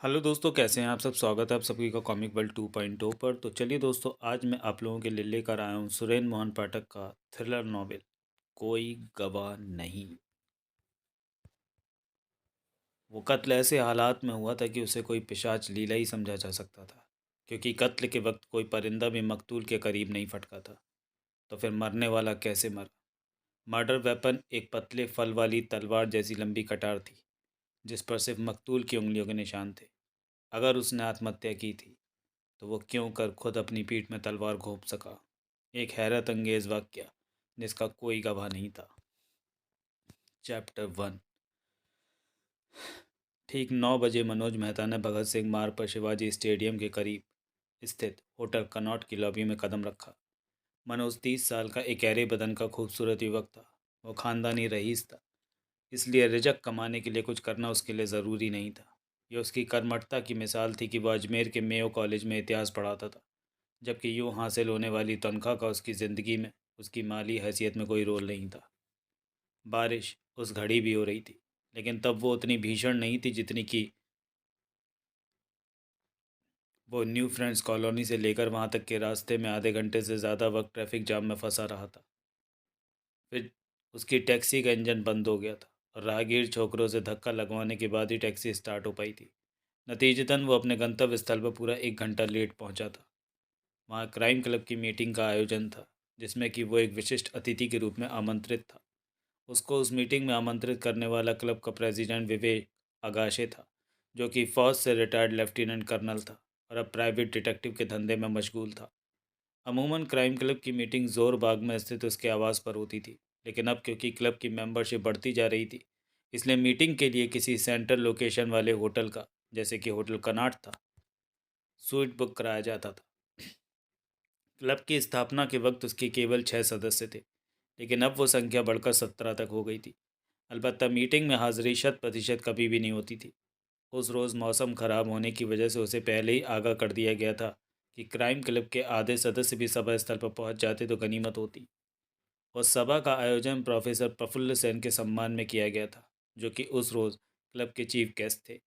Hello दोस्तों, कैसे हैं आप सब। स्वागत है आप सभी का कॉमिक वर्ल्ड 2.0 पर। तो चलिए दोस्तों, आज मैं आप लोगों के लिए लेकर आया हूँ सुरेंद्र मोहन पाठक का थ्रिलर नॉवेल कोई गवाह नहीं। वो कत्ल ऐसे हालात में हुआ था कि उसे कोई पिशाच लीला ही समझा जा सकता था, क्योंकि कत्ल के वक्त कोई परिंदा भी मकतूल के करीब नहीं फटका था। तो फिर मरने वाला कैसे मरा? मर्डर वेपन एक पतले फल वाली तलवार जैसी लंबी कटार थी, जिस पर सिर्फ मकतूल की उंगलियों के निशान थे। अगर उसने आत्महत्या की थी तो वो क्यों कर खुद अपनी पीठ में तलवार घोंप सका? एक हैरत अंगेज वाक्य जिसका कोई गवाह नहीं था। चैप्टर 1। ठीक 9 बजे मनोज मेहता ने भगत सिंह मार्ग पर शिवाजी स्टेडियम के करीब स्थित होटल कनॉट की लॉबी में कदम रखा। मनोज 30 साल का इकहरे बदन का खूबसूरत युवक था। वो खानदानी रईस था, इसलिए रिजक कमाने के लिए कुछ करना उसके लिए ज़रूरी नहीं था। यह उसकी कर्मठता की मिसाल थी कि वह अजमेर के मेयो कॉलेज में इतिहास पढ़ाता था, जबकि यूं हासिल होने वाली तनख्वाह का उसकी ज़िंदगी में, उसकी माली हैसियत में कोई रोल नहीं था। बारिश उस घड़ी भी हो रही थी, लेकिन तब वो उतनी भीषण नहीं थी जितनी कि वो न्यू फ्रेंड्स कॉलोनी से लेकर वहां तक के रास्ते में आधे घंटे से ज़्यादा वक्त ट्रैफिक जाम में फंसा रहा था। फिर उसकी टैक्सी का इंजन बंद हो गया था, और राहगीर छोकरों से धक्का लगवाने के बाद ही टैक्सी स्टार्ट हो पाई थी। नतीजतन वो अपने गंतव्य स्थल पर पूरा 1 घंटा लेट पहुंचा था। वहाँ क्राइम क्लब की मीटिंग का आयोजन था, जिसमें कि वो एक विशिष्ट अतिथि के रूप में आमंत्रित था। उसको उस मीटिंग में आमंत्रित करने वाला क्लब का प्रेसिडेंट विवेक अगाशे था, जो कि फौज से रिटायर्ड लेफ्टिनेंट कर्नल था और अब प्राइवेट डिटेक्टिव के धंधे में मशगूल था। अमूमन क्राइम क्लब की मीटिंग जोर बाग में स्थित उसके आवास पर होती थी, लेकिन अब क्योंकि क्लब की मेंबरशिप बढ़ती जा रही थी, इसलिए मीटिंग के लिए किसी सेंट्रल लोकेशन वाले होटल का, जैसे कि होटल कनाट था, स्वीट बुक कराया जाता था। क्लब की स्थापना के वक्त उसके केवल 6 सदस्य थे, लेकिन अब वो संख्या बढ़कर 17 तक हो गई थी। अलबत्ता मीटिंग में हाजिरी 100% कभी भी नहीं होती थी। उस रोज़ मौसम खराब होने की वजह से उसे पहले ही आगाह कर दिया गया था कि क्राइम क्लब के आधे सदस्य भी सभा स्थल पर पहुंच जाते तो गनीमत होती। उस सभा का आयोजन प्रोफेसर प्रफुल्ल सेन के सम्मान में किया गया था, जो कि उस रोज़ क्लब के चीफ गेस्ट थे।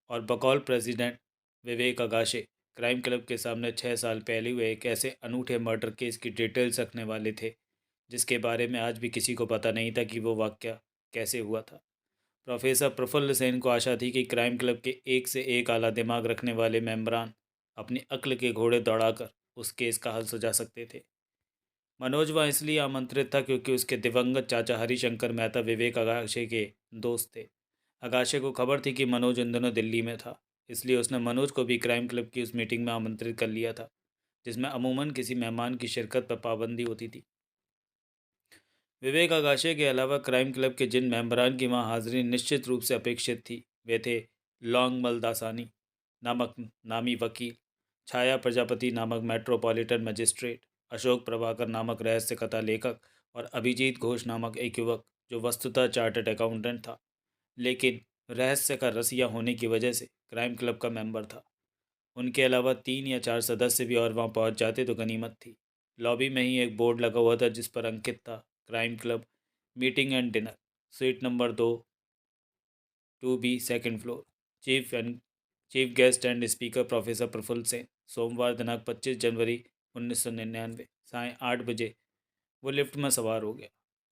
और बकौल प्रेसिडेंट विवेक अगाशे क्राइम क्लब के सामने 6 साल पहले हुए एक ऐसे अनूठे मर्डर केस की डिटेल्स रखने वाले थे, जिसके बारे में आज भी किसी को पता नहीं था कि वो वाक़या कैसे हुआ था। प्रोफेसर प्रफुल्ल सेन को आशा थी कि क्राइम क्लब के एक से एक आला दिमाग रखने वाले मेंबरान अपनी अक्ल के घोड़े दौड़ाकर उस केस का हल सुझा सकते थे। मनोज वहाँ इसलिए आमंत्रित था क्योंकि उसके दिवंगत चाचा हरिशंकर मेहता विवेक अगाशे के दोस्त थे। अगाशे को खबर थी कि मनोज इन दिनों दिल्ली में था, इसलिए उसने मनोज को भी क्राइम क्लब की उस मीटिंग में आमंत्रित कर लिया था, जिसमें अमूमन किसी मेहमान की शिरकत पर पाबंदी होती थी। विवेक आगाशे के अलावा क्राइम क्लब के जिन मेंबरान की वहाँ हाजिरी निश्चित रूप से अपेक्षित थी, वे थे लौंग मलदासानी नामक नामी वकील, छाया प्रजापति नामक मेट्रोपॉलिटन मजिस्ट्रेट, अशोक प्रभाकर नामक रहस्य कथा लेखक और अभिजीत घोष नामक एक युवक जो वस्तुतः चार्टर्ड अकाउंटेंट था, लेकिन रहस्य का रसिया होने की वजह से क्राइम क्लब का मेंबर था। उनके अलावा 3 या 4 सदस्य भी और वहाँ पहुँच जाते तो गनीमत थी। लॉबी में ही एक बोर्ड लगा हुआ था जिस पर अंकित था crime club meeting and dinner, suite number 2, 2B, second floor. Chief guest and speaker professor Prafulla Sen. सोमवार दिनांक 25 जनवरी 1999 साय 8 बजे वो लिफ्ट में सवार हो गया।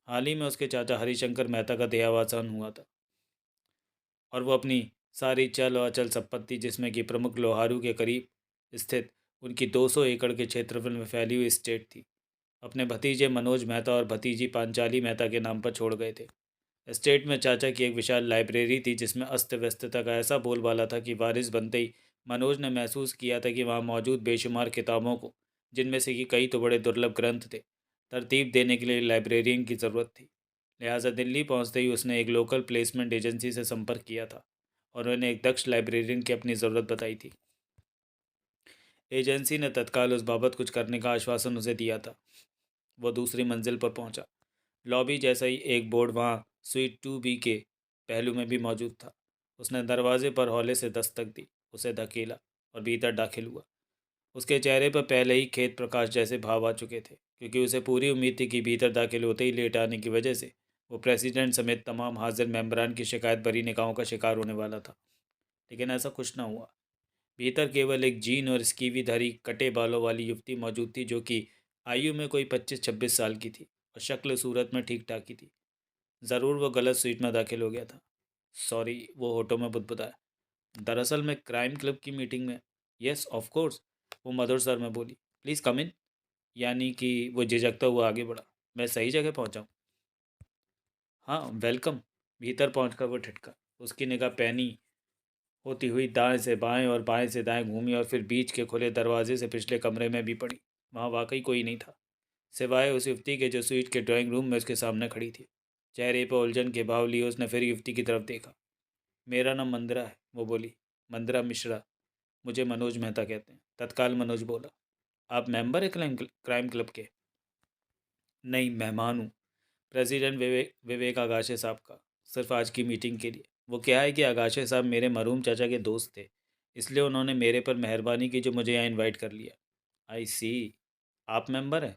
हाल ही में उसके चाचा हरिशंकर मेहता का देहावसान हुआ था, और वो अपनी सारी चल और अचल संपत्ति, जिसमें कि प्रमुख लोहारू के करीब स्थित उनकी 200 एकड़ के क्षेत्रफल में फैली हुई स्टेट थी, अपने भतीजे मनोज मेहता और भतीजी पांचाली मेहता के नाम पर छोड़ गए थे। एस्टेट में चाचा की एक विशाल लाइब्रेरी थी, जिसमें अस्त व्यस्तता का ऐसा बोलबाला था कि वारिस बनते ही मनोज ने महसूस किया था कि वहाँ मौजूद बेशुमार किताबों को, जिनमें से कि कई तो बड़े दुर्लभ ग्रंथ थे, तरतीब देने के लिए लाइब्रेरियन की ज़रूरत थी। लिहाजा दिल्ली पहुँचते ही उसने एक लोकल प्लेसमेंट एजेंसी से संपर्क किया था और उन्हें एक दक्ष लाइब्रेरियन की अपनी ज़रूरत बताई थी। एजेंसी ने तत्काल उस बाबत कुछ करने का आश्वासन उसे दिया था। वह दूसरी मंजिल पर पहुंचा। लॉबी जैसा ही एक बोर्ड वहाँ स्वीट 2B के पहलू में भी मौजूद था। उसने दरवाजे पर हौले से दस्तक दी, उसे धकेला और भीतर दाखिल हुआ। उसके चेहरे पर पहले ही खेत प्रकाश जैसे भाव आ चुके थे, क्योंकि उसे पूरी उम्मीद थी कि भीतर दाखिल होते ही लेट आने की वजह से वो प्रेसिडेंट समेत तमाम हाजिर मेंबरान की शिकायत भरी निगाहों का शिकार होने वाला था। लेकिन ऐसा कुछ ना हुआ। भीतर केवल एक जीन और स्कीवी धारी कटे बालों वाली युवती मौजूद थी, जो कि आयु में कोई 25-26 साल की थी और शक्ल सूरत में ठीक ठाक ही थी। ज़रूर वो गलत सीट में दाखिल हो गया था। सॉरी, वो होठों में बुदबुदाया। दरअसल मैं क्राइम क्लब की मीटिंग में। यस ऑफ कोर्स, वो मधुर स्वर में बोली। प्लीज़ कम इन। यानी कि वो झिझकता हुआ आगे बढ़ा। मैं सही जगह पहुंचा हूँ? हाँ, वेलकम। भीतर पहुंचकर वो ठिठका। उसकी निगाह पैनी होती हुई दाएं से बाएं और बाएं से दाएं घूमी और फिर बीच के खुले दरवाजे से पिछले कमरे में भी पड़ी। वहाँ वाकई कोई नहीं था, सिवाय उस युवती के जो स्वीट के ड्राइंग रूम में उसके सामने खड़ी थी। चेहरे पर उलझन के भाव लिए उसने फिर युवती की तरफ देखा। मेरा नाम मंदरा है, वो बोली। मंदरा मिश्रा। मुझे मनोज मेहता कहते हैं। तत्काल मनोज बोला। आप मेंबर है क्राइम क्लब के? नहीं, मेहमान हूँ। प्रेसिडेंट विवेक आगाशे साहब का। सिर्फ आज की मीटिंग के लिए। वो क्या है कि आगाशे साहब मेरे मरहूम चाचा के दोस्त थे, इसलिए उन्होंने मेरे पर मेहरबानी की जो मुझे यहाँ इनवाइट कर लिया। आई सी। आप मेंबर हैं?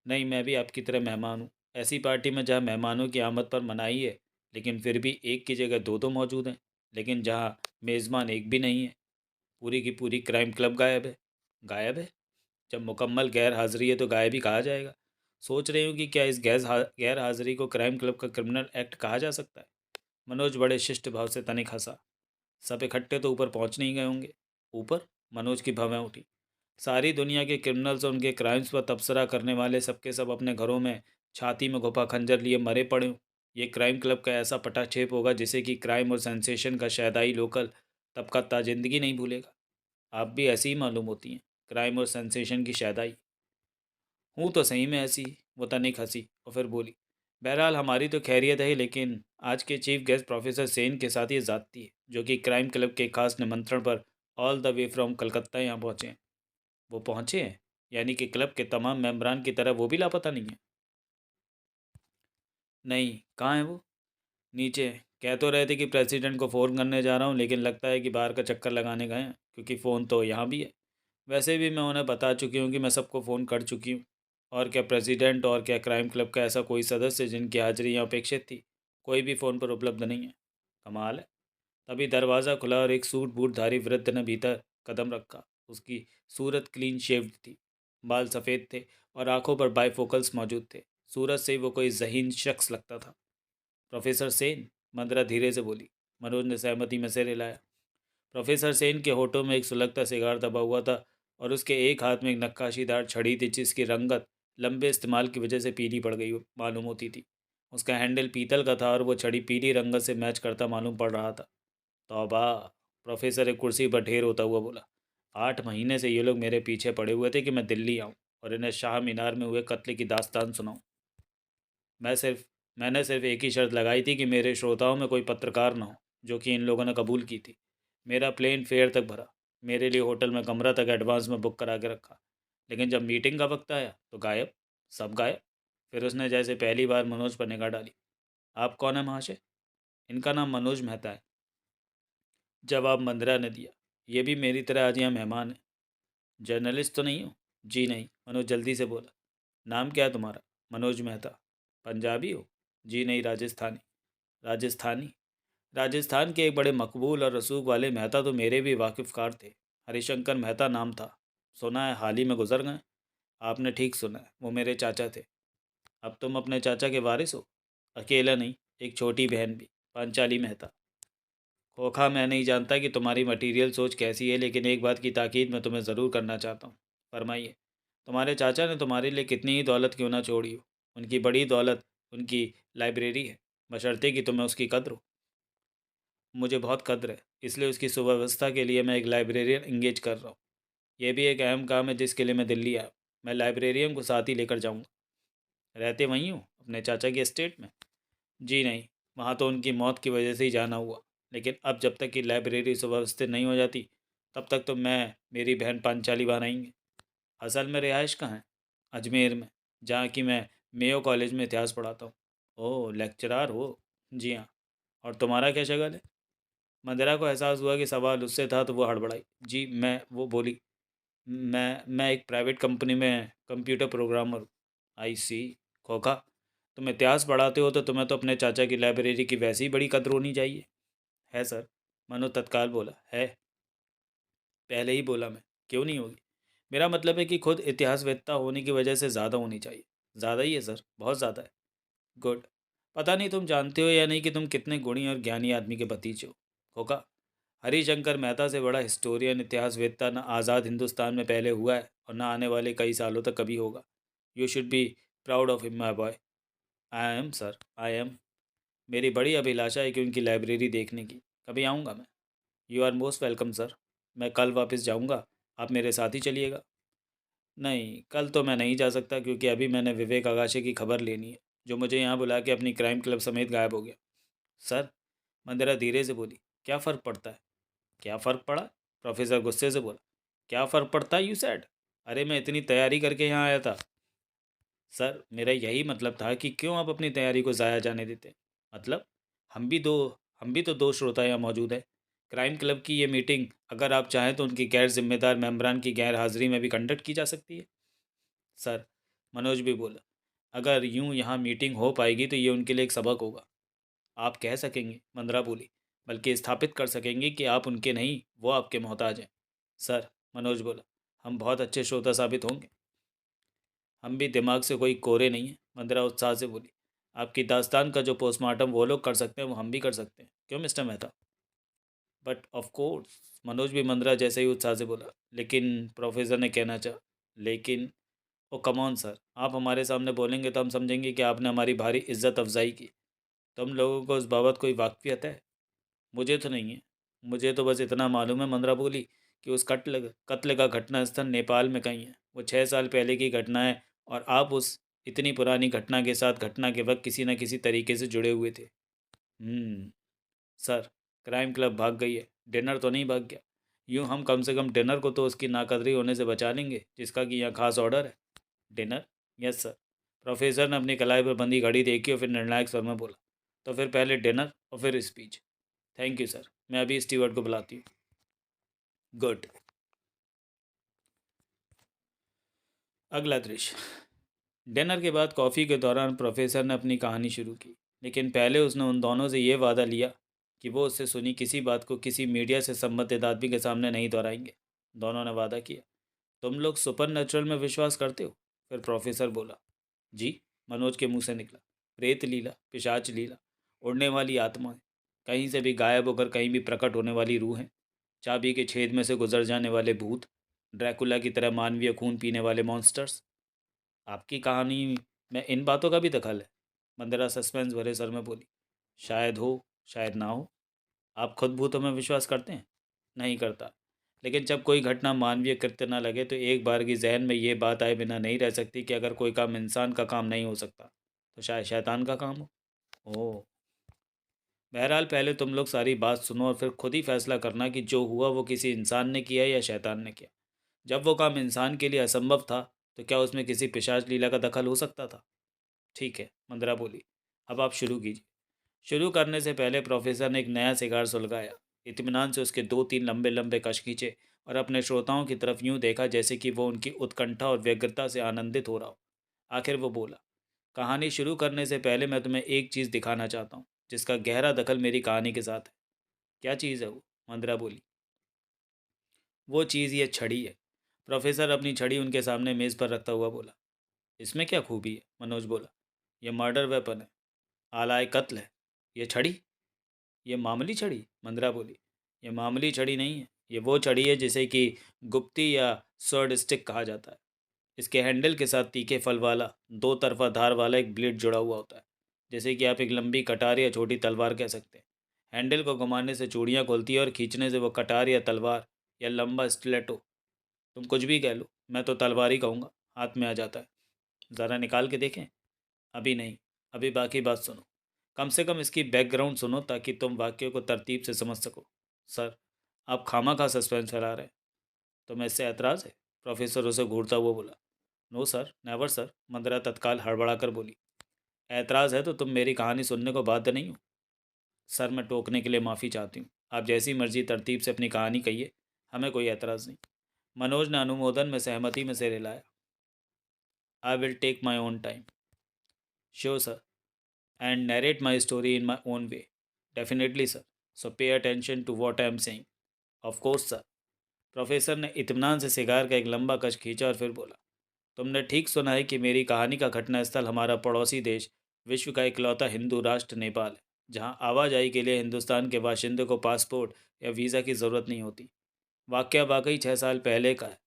नहीं, मैं भी आपकी तरह मेहमान हूँ। ऐसी पार्टी में जहाँ मेहमानों की आमद पर मनाही है, लेकिन फिर भी एक की जगह दो दो मौजूद हैं। लेकिन जहाँ मेज़बान एक भी नहीं है, पूरी की पूरी क्राइम क्लब गायब है। गायब है? जब मुकम्मल गैर हाजिरी है तो गायब ही कहा जाएगा। सोच रही हूँ कि क्या इस गैर हाजिरी को क्राइम क्लब का क्रिमिनल एक्ट कहा जा सकता है? मनोज बड़े शिष्ट भाव से तनिक हंसा। सब इकट्ठे तो ऊपर पहुँच नहीं गए होंगे? ऊपर? मनोज की भवें उठी। सारी दुनिया के क्रिमिनल्स और उनके क्राइम्स पर तबसरा करने वाले सबके सब अपने घरों में छाती में घुपा खंजर लिए मरे पड़े हों। ये क्राइम क्लब का ऐसा पटाक्षेप होगा जिसे कि क्राइम और सेंसेशन का शैदाई लोकल तबका ताजिंदगी नहीं भूलेगा। आप भी ऐसी ही मालूम होती हैं, क्राइम और सेंसेशन की शैदाई। हूँ तो सही में ऐसी। वो तनिक हंसी और फिर बोली। बहरहाल हमारी तो खैरियत है, लेकिन आज के चीफ गेस्ट प्रोफेसर सेन के साथ ये ज़्यादती है, जो कि क्राइम क्लब के खास निमंत्रण पर all the way from Calcutta यहाँ पहुँचे हैं। वो पहुँचे हैं? यानी कि क्लब के तमाम मेंबरान की तरह वो भी लापता नहीं है? नहीं, कहाँ है वो? नीचे। कह तो रहे थे कि प्रेसिडेंट को फ़ोन करने जा रहा हूँ, लेकिन लगता है कि बाहर का चक्कर लगाने गए हैं, क्योंकि फ़ोन तो यहाँ भी है। वैसे भी मैं उन्हें बता चुकी हूँ कि मैं सबको फ़ोन कर चुकी हूँ। और क्या प्रेसिडेंट और क्या क्राइम क्लब का ऐसा कोई सदस्य जिनकी हाजिरी यहाँ अपेक्षित थी, कोई भी फ़ोन पर उपलब्ध नहीं है। कमाल है। तभी दरवाज़ा खुला और एक सूट बूटधारी वृद्ध ने भीतर कदम रखा। उसकी सूरत क्लीन शेव्ड थी, बाल सफ़ेद थे और आंखों पर बाइफोकल्स मौजूद थे। सूरत से ही वो कोई ज़हीन शख्स लगता था। प्रोफेसर सेन, मंदरा धीरे से बोली। मनोज ने सहमति में सिर हिलाया। प्रोफेसर सेन के होठों में एक सुलगता सिगार दबा हुआ था और उसके एक हाथ में एक नक्काशीदार छड़ी थी, जिसकी रंगत लंबे इस्तेमाल की वजह से पीली पड़ गई मालूम होती थी। उसका हैंडल पीतल का था और वो छड़ी पीली रंगत से मैच करता मालूम पड़ रहा था। तौबा! प्रोफेसर एक कुर्सी पर ढेर होता हुआ बोला। 8 महीने से ये लोग मेरे पीछे पड़े हुए थे कि मैं दिल्ली आऊँ और इन्हें शाह मीनार में हुए कत्ले की दास्तान सुनाऊँ। मैं सिर्फ मैंने सिर्फ एक ही शर्त लगाई थी कि मेरे श्रोताओं में कोई पत्रकार ना हो, जो कि इन लोगों ने कबूल की थी। मेरा प्लेन फेयर तक भरा, मेरे लिए होटल में कमरा तक एडवांस में बुक करा के रखा। लेकिन जब मीटिंग का वक्त आया तो गायब, सब गायब। फिर उसने जैसे पहली बार मनोज पर निगाह डाली। आप कौन है महाशय? इनका नाम मनोज मेहता है, जवाब मंदरा ने दिया। ये भी मेरी तरह आज यहाँ मेहमान है। जर्नलिस्ट तो नहीं हो? जी नहीं, मनोज जल्दी से बोला। नाम क्या है तुम्हारा? मनोज मेहता। पंजाबी हो? जी नहीं, राजस्थानी। राजस्थानी? राजस्थान के एक बड़े मकबूल और रसूख वाले मेहता तो मेरे भी वाकिफ़कार थे। हरिशंकर मेहता नाम था। सुना है हाल ही में गुजर गए? आपने ठीक सुना है, वो मेरे चाचा थे। अब तुम अपने चाचा के वारिस हो? अकेला नहीं, एक छोटी बहन भी, पांचाली मेहता। खोखा, मैं नहीं जानता कि तुम्हारी मटीरियल सोच कैसी है, लेकिन एक बात की ताकीद मैं तुम्हें ज़रूर करना चाहता हूँ। फरमाइए। तुम्हारे चाचा ने तुम्हारे लिए कितनी ही दौलत क्यों ना छोड़ी हो, उनकी बड़ी दौलत उनकी लाइब्रेरी है, बशर्ते कि तुम्हें उसकी कद्र हो। मुझे बहुत कद्र है, इसलिए उसकी सुव्यवस्था के लिए मैं एक लाइब्रेरियन इंगेज कर रहा हूँ। यह भी एक अहम काम है जिसके लिए मैं दिल्ली आया। मैं लाइब्रेरियन को साथ ही लेकर जाऊँगा। रहते वहीं हो, अपने चाचा की एस्टेट में? जी नहीं, वहाँ तो उनकी मौत की वजह से ही जाना हुआ। लेकिन अब जब तक कि लाइब्रेरी सुव्यवस्थित नहीं हो जाती, तब तक तो मैं मेरी बहन पांचाली वहाँ रहेंगे। असल में रिहाइश कहाँ है? अजमेर में, जहाँ की मैं मेयो कॉलेज में इतिहास पढ़ाता हूँ। ओह, लेक्चरार हो? जी हाँ। और तुम्हारा क्या शगल है? मंदिरा को एहसास हुआ कि सवाल उससे था, तो वो हड़बड़ाई। जी मैं, वो बोली, मैं एक प्राइवेट कंपनी में कंप्यूटर प्रोग्रामर हूँ। आई सी। खोखा, तुम इतिहास पढ़ाते हो तो तुम्हें तो अपने चाचा की लाइब्रेरी की वैसे ही बड़ी कद्र होनी चाहिए। है सर। मनोज तत्काल बोला, है। पहले ही बोला मैं, क्यों नहीं होगी। मेरा मतलब है कि खुद इतिहासवेत्ता होने की वजह से ज़्यादा होनी चाहिए। ज़्यादा ही है सर, बहुत ज़्यादा है। गुड। पता नहीं तुम जानते हो या नहीं कि तुम कितने गुणी और ज्ञानी आदमी के भतीजे हो। होगा। हरिशंकर मेहता से बड़ा हिस्टोरियन इतिहासवेत्ता न आज़ाद हिंदुस्तान में पहले हुआ है और न आने वाले कई सालों तक कभी होगा। You should be proud of him my boy. I am sir, I M. मेरी बड़ी अभिलाषा है कि उनकी लाइब्रेरी देखने की। कभी आऊँगा मैं। You are most welcome sir. मैं कल वापस जाऊँगा, आप मेरे साथ ही चलिएगा। नहीं, कल तो मैं नहीं जा सकता क्योंकि अभी मैंने विवेक आगाशे की खबर लेनी है, जो मुझे यहाँ बुला के अपनी क्राइम क्लब समेत गायब हो गया। सर, मंदिरा धीरे से बोली, क्या फ़र्क पड़ता है? क्या फ़र्क पड़ा? प्रोफेसर गुस्से से बोला। क्या फ़र्क पड़ता है, यू सेड? अरे मैं इतनी तैयारी करके यहाँ आया था। सर, मेरा यही मतलब था कि क्यों आप अपनी तैयारी को ज़ाया जाने देते। मतलब, हम भी दो हम भी तो दो श्रोता यहाँ मौजूद है। क्राइम क्लब की ये मीटिंग अगर आप चाहें तो उनकी गैर जिम्मेदार मेम्बरान की गैर हाजिरी में भी कंडक्ट की जा सकती है। सर, मनोज भी बोला, अगर यूं यहाँ मीटिंग हो पाएगी तो ये उनके लिए एक सबक होगा। आप कह सकेंगे, मंदरा बोली, बल्कि स्थापित कर सकेंगे कि आप उनके नहीं, वो आपके मोहताज हैं। सर, मनोज बोला, हम बहुत अच्छे श्रोता साबित होंगे। हम भी दिमाग से कोई कोरे नहीं हैं, मंदरा उत्साह से बोली। आपकी दास्तान का जो पोस्टमार्टम वो लोग कर सकते हैं वो हम भी कर सकते हैं, क्यों mister Mehta? But of course, Manoj भी मंदरा जैसे ही उत्साह से बोला। लेकिन प्रोफेसर ने कहना चाहा, लेकिन ओ कम ऑन सर, आप हमारे सामने बोलेंगे तो हम समझेंगे कि आपने हमारी भारी इज्जत अफजाई की। तुम लोगों को उस बाबत कोई वाकफियत है? मुझे तो नहीं है। मुझे तो बस इतना मालूम है, मंदरा बोली, कि उस कत्ल का घटना स्थल नेपाल में कहीं है। वो 6 साल पहले की घटना है और आप उस इतनी पुरानी घटना के साथ घटना के वक्त किसी न किसी तरीके से जुड़े हुए थे। सर, क्राइम क्लब भाग गई है, डिनर तो नहीं भाग गया। यूं हम कम से कम डिनर को तो उसकी नाकदरी होने से बचा लेंगे, जिसका कि यहाँ खास ऑर्डर है। डिनर? Yes sir. प्रोफेसर ने अपनी कलाई पर बंधी घड़ी देखी और फिर निर्णायक स्वर में बोला, तो फिर पहले डिनर और फिर स्पीच। थैंक यू सर, मैं अभी स्टीवर्ड को बुलाती हूँ। गुड। अगला दृश्य। डिनर के बाद कॉफ़ी के दौरान प्रोफेसर ने अपनी कहानी शुरू की, लेकिन पहले उसने उन दोनों से ये वादा लिया कि वो उससे सुनी किसी बात को किसी मीडिया से संबंधित आदमी के सामने नहीं दोहराएंगे। दोनों ने वादा किया। तुम लोग सुपर नेचुरल में विश्वास करते हो? फिर प्रोफेसर बोला। जी, मनोज के मुंह से निकला। प्रेत लीला, पिशाच लीला, उड़ने वाली आत्माएं, कहीं से भी गायब होकर कहीं भी प्रकट होने वाली रूहें, चाबी के छेद में से गुजर जाने वाले भूत, ड्रैकुला की तरह मानवीय खून पीने वाले मॉन्स्टर्स। आपकी कहानी में इन बातों का भी दखल है? मंदरा सस्पेंस भरे सर में बोली। शायद हो, शायद ना हो। आप खुद भूतों में विश्वास करते हैं? नहीं करता। लेकिन जब कोई घटना मानवीय कृत्य न लगे तो एक बार की जहन में ये बात आए बिना नहीं रह सकती कि अगर कोई काम इंसान का काम नहीं हो सकता तो शायद शैतान का काम हो। ओह। बहरहाल पहले तुम लोग सारी बात सुनो और फिर खुद ही फैसला करना कि जो हुआ वो किसी इंसान ने किया या शैतान ने किया। जब वो काम इंसान के लिए असंभव था तो क्या उसमें किसी पिशाच लीला का दखल हो सकता था? ठीक है, मंदरा बोली, अब आप शुरू कीजिए। शुरू करने से पहले प्रोफेसर ने एक नया सिगार सुलगाया, इत्मीनान से उसके दो तीन लंबे लंबे कश खींचे और अपने श्रोताओं की तरफ यूं देखा जैसे कि वो उनकी उत्कंठा और व्यग्रता से आनंदित हो रहा हो। आखिर वो बोला, कहानी शुरू करने से पहले मैं तुम्हें एक चीज़ दिखाना चाहता हूँ जिसका गहरा दखल मेरी कहानी के साथ है। क्या चीज़ है वो? मंदरा बोली। वो चीज़ ये छड़ी है। प्रोफेसर अपनी छड़ी उनके सामने मेज़ पर रखता हुआ बोला। इसमें क्या खूबी है? मनोज बोला। यह मर्डर वेपन है, आलाए कत्ल है। ये छड़ी? ये मामूली छड़ी? मंदरा बोली। ये मामूली छड़ी नहीं है, ये वो छड़ी है जिसे कि गुप्ती या स्वर्ड स्टिक कहा जाता है। इसके हैंडल के साथ तीखे फल वाला दो तरफा धार वाला एक ब्लेड जुड़ा हुआ होता है, जैसे कि आप एक लंबी कटार या छोटी तलवार कह सकते हैं। हैंडल को घुमाने से चूड़ियाँ खुलती है और खींचने से वो कटार या तलवार या लंबा स्टिलेटो, तुम कुछ भी कह लो, मैं तो तलवार ही कहूँगा, हाथ में आ जाता है। ज़रा निकाल के देखें? अभी नहीं, अभी बाकी बात सुनो। कम से कम इसकी बैकग्राउंड सुनो ताकि तुम वाक्य को तरतीब से समझ सको। सर, आप खामा खा सस्पेंस फैला रहे हैं। तो मैं इससे ऐतराज़ है? प्रोफेसर उसे घूरता हुआ बोला। No sir, never sir, Mandra तत्काल हड़बड़ा कर बोली। ऐतराज़ है तो तुम मेरी कहानी सुनने को बाध्य नहीं हो। सर, मैं टोकने के लिए माफ़ी चाहती हूँ। आप जैसी मर्जी तरतीब से अपनी कहानी कहिए, हमें कोई ऐतराज़ नहीं। मनोज ने अनुमोदन में सहमति में सिर हिलाया। I will take my own time. Sure sir, and narrate my story in my own way. Definitely sir. So pay attention to what I am saying. Of course sir. Professor ने इत्मीनान से सिगार का एक लंबा कश खींचा और फिर बोला, तुमने ठीक सुना है कि मेरी कहानी का घटनास्थल हमारा पड़ोसी देश, विश्व का इकलौता हिंदू राष्ट्र नेपाल है, जहाँ आवाजाही के लिए हिंदुस्तान के बाशिंदे को पासपोर्ट या वीज़ा की ज़रूरत नहीं होती। वाकया वाकई 6 साल पहले का है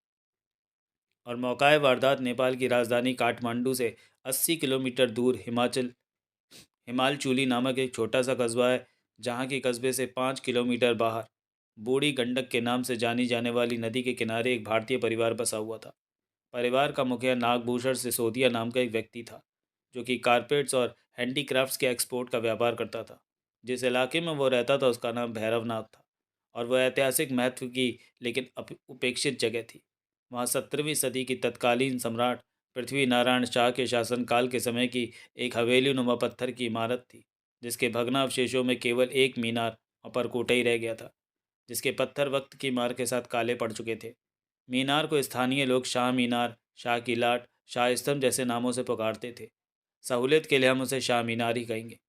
और मौकाए वारदात नेपाल की राजधानी काठमांडू से 80 किलोमीटर दूर हिमालचूली नामक एक छोटा सा कस्बा है, जहाँ के कस्बे से 5 किलोमीटर बाहर बूढ़ी गंडक के नाम से जानी जाने वाली नदी के किनारे एक भारतीय परिवार बसा हुआ था। परिवार का मुखिया नागभूषण सिसोदिया नाम का एक व्यक्ति था, जो कि कारपेट्स और हैंडीक्राफ्ट्स के एक्सपोर्ट का व्यापार करता था। जिस इलाके में वो रहता था उसका नाम भैरवनाथ था और वह ऐतिहासिक महत्व की लेकिन उपेक्षित जगह थी। वहाँ 17वीं सदी की तत्कालीन सम्राट पृथ्वी नारायण शाह के शासनकाल के समय की एक हवेली नुमा पत्थर की इमारत थी, जिसके भग्नावशेषों में केवल एक मीनार और परकोटा ही रह गया था, जिसके पत्थर वक्त की मार के साथ काले पड़ चुके थे। मीनार को स्थानीय लोग शाह मीनार, शाह किलाट, शाह स्तंभ जैसे नामों से पुकारते थे। सहूलियत के लिए हम उसे शाह मीनार ही कहेंगे।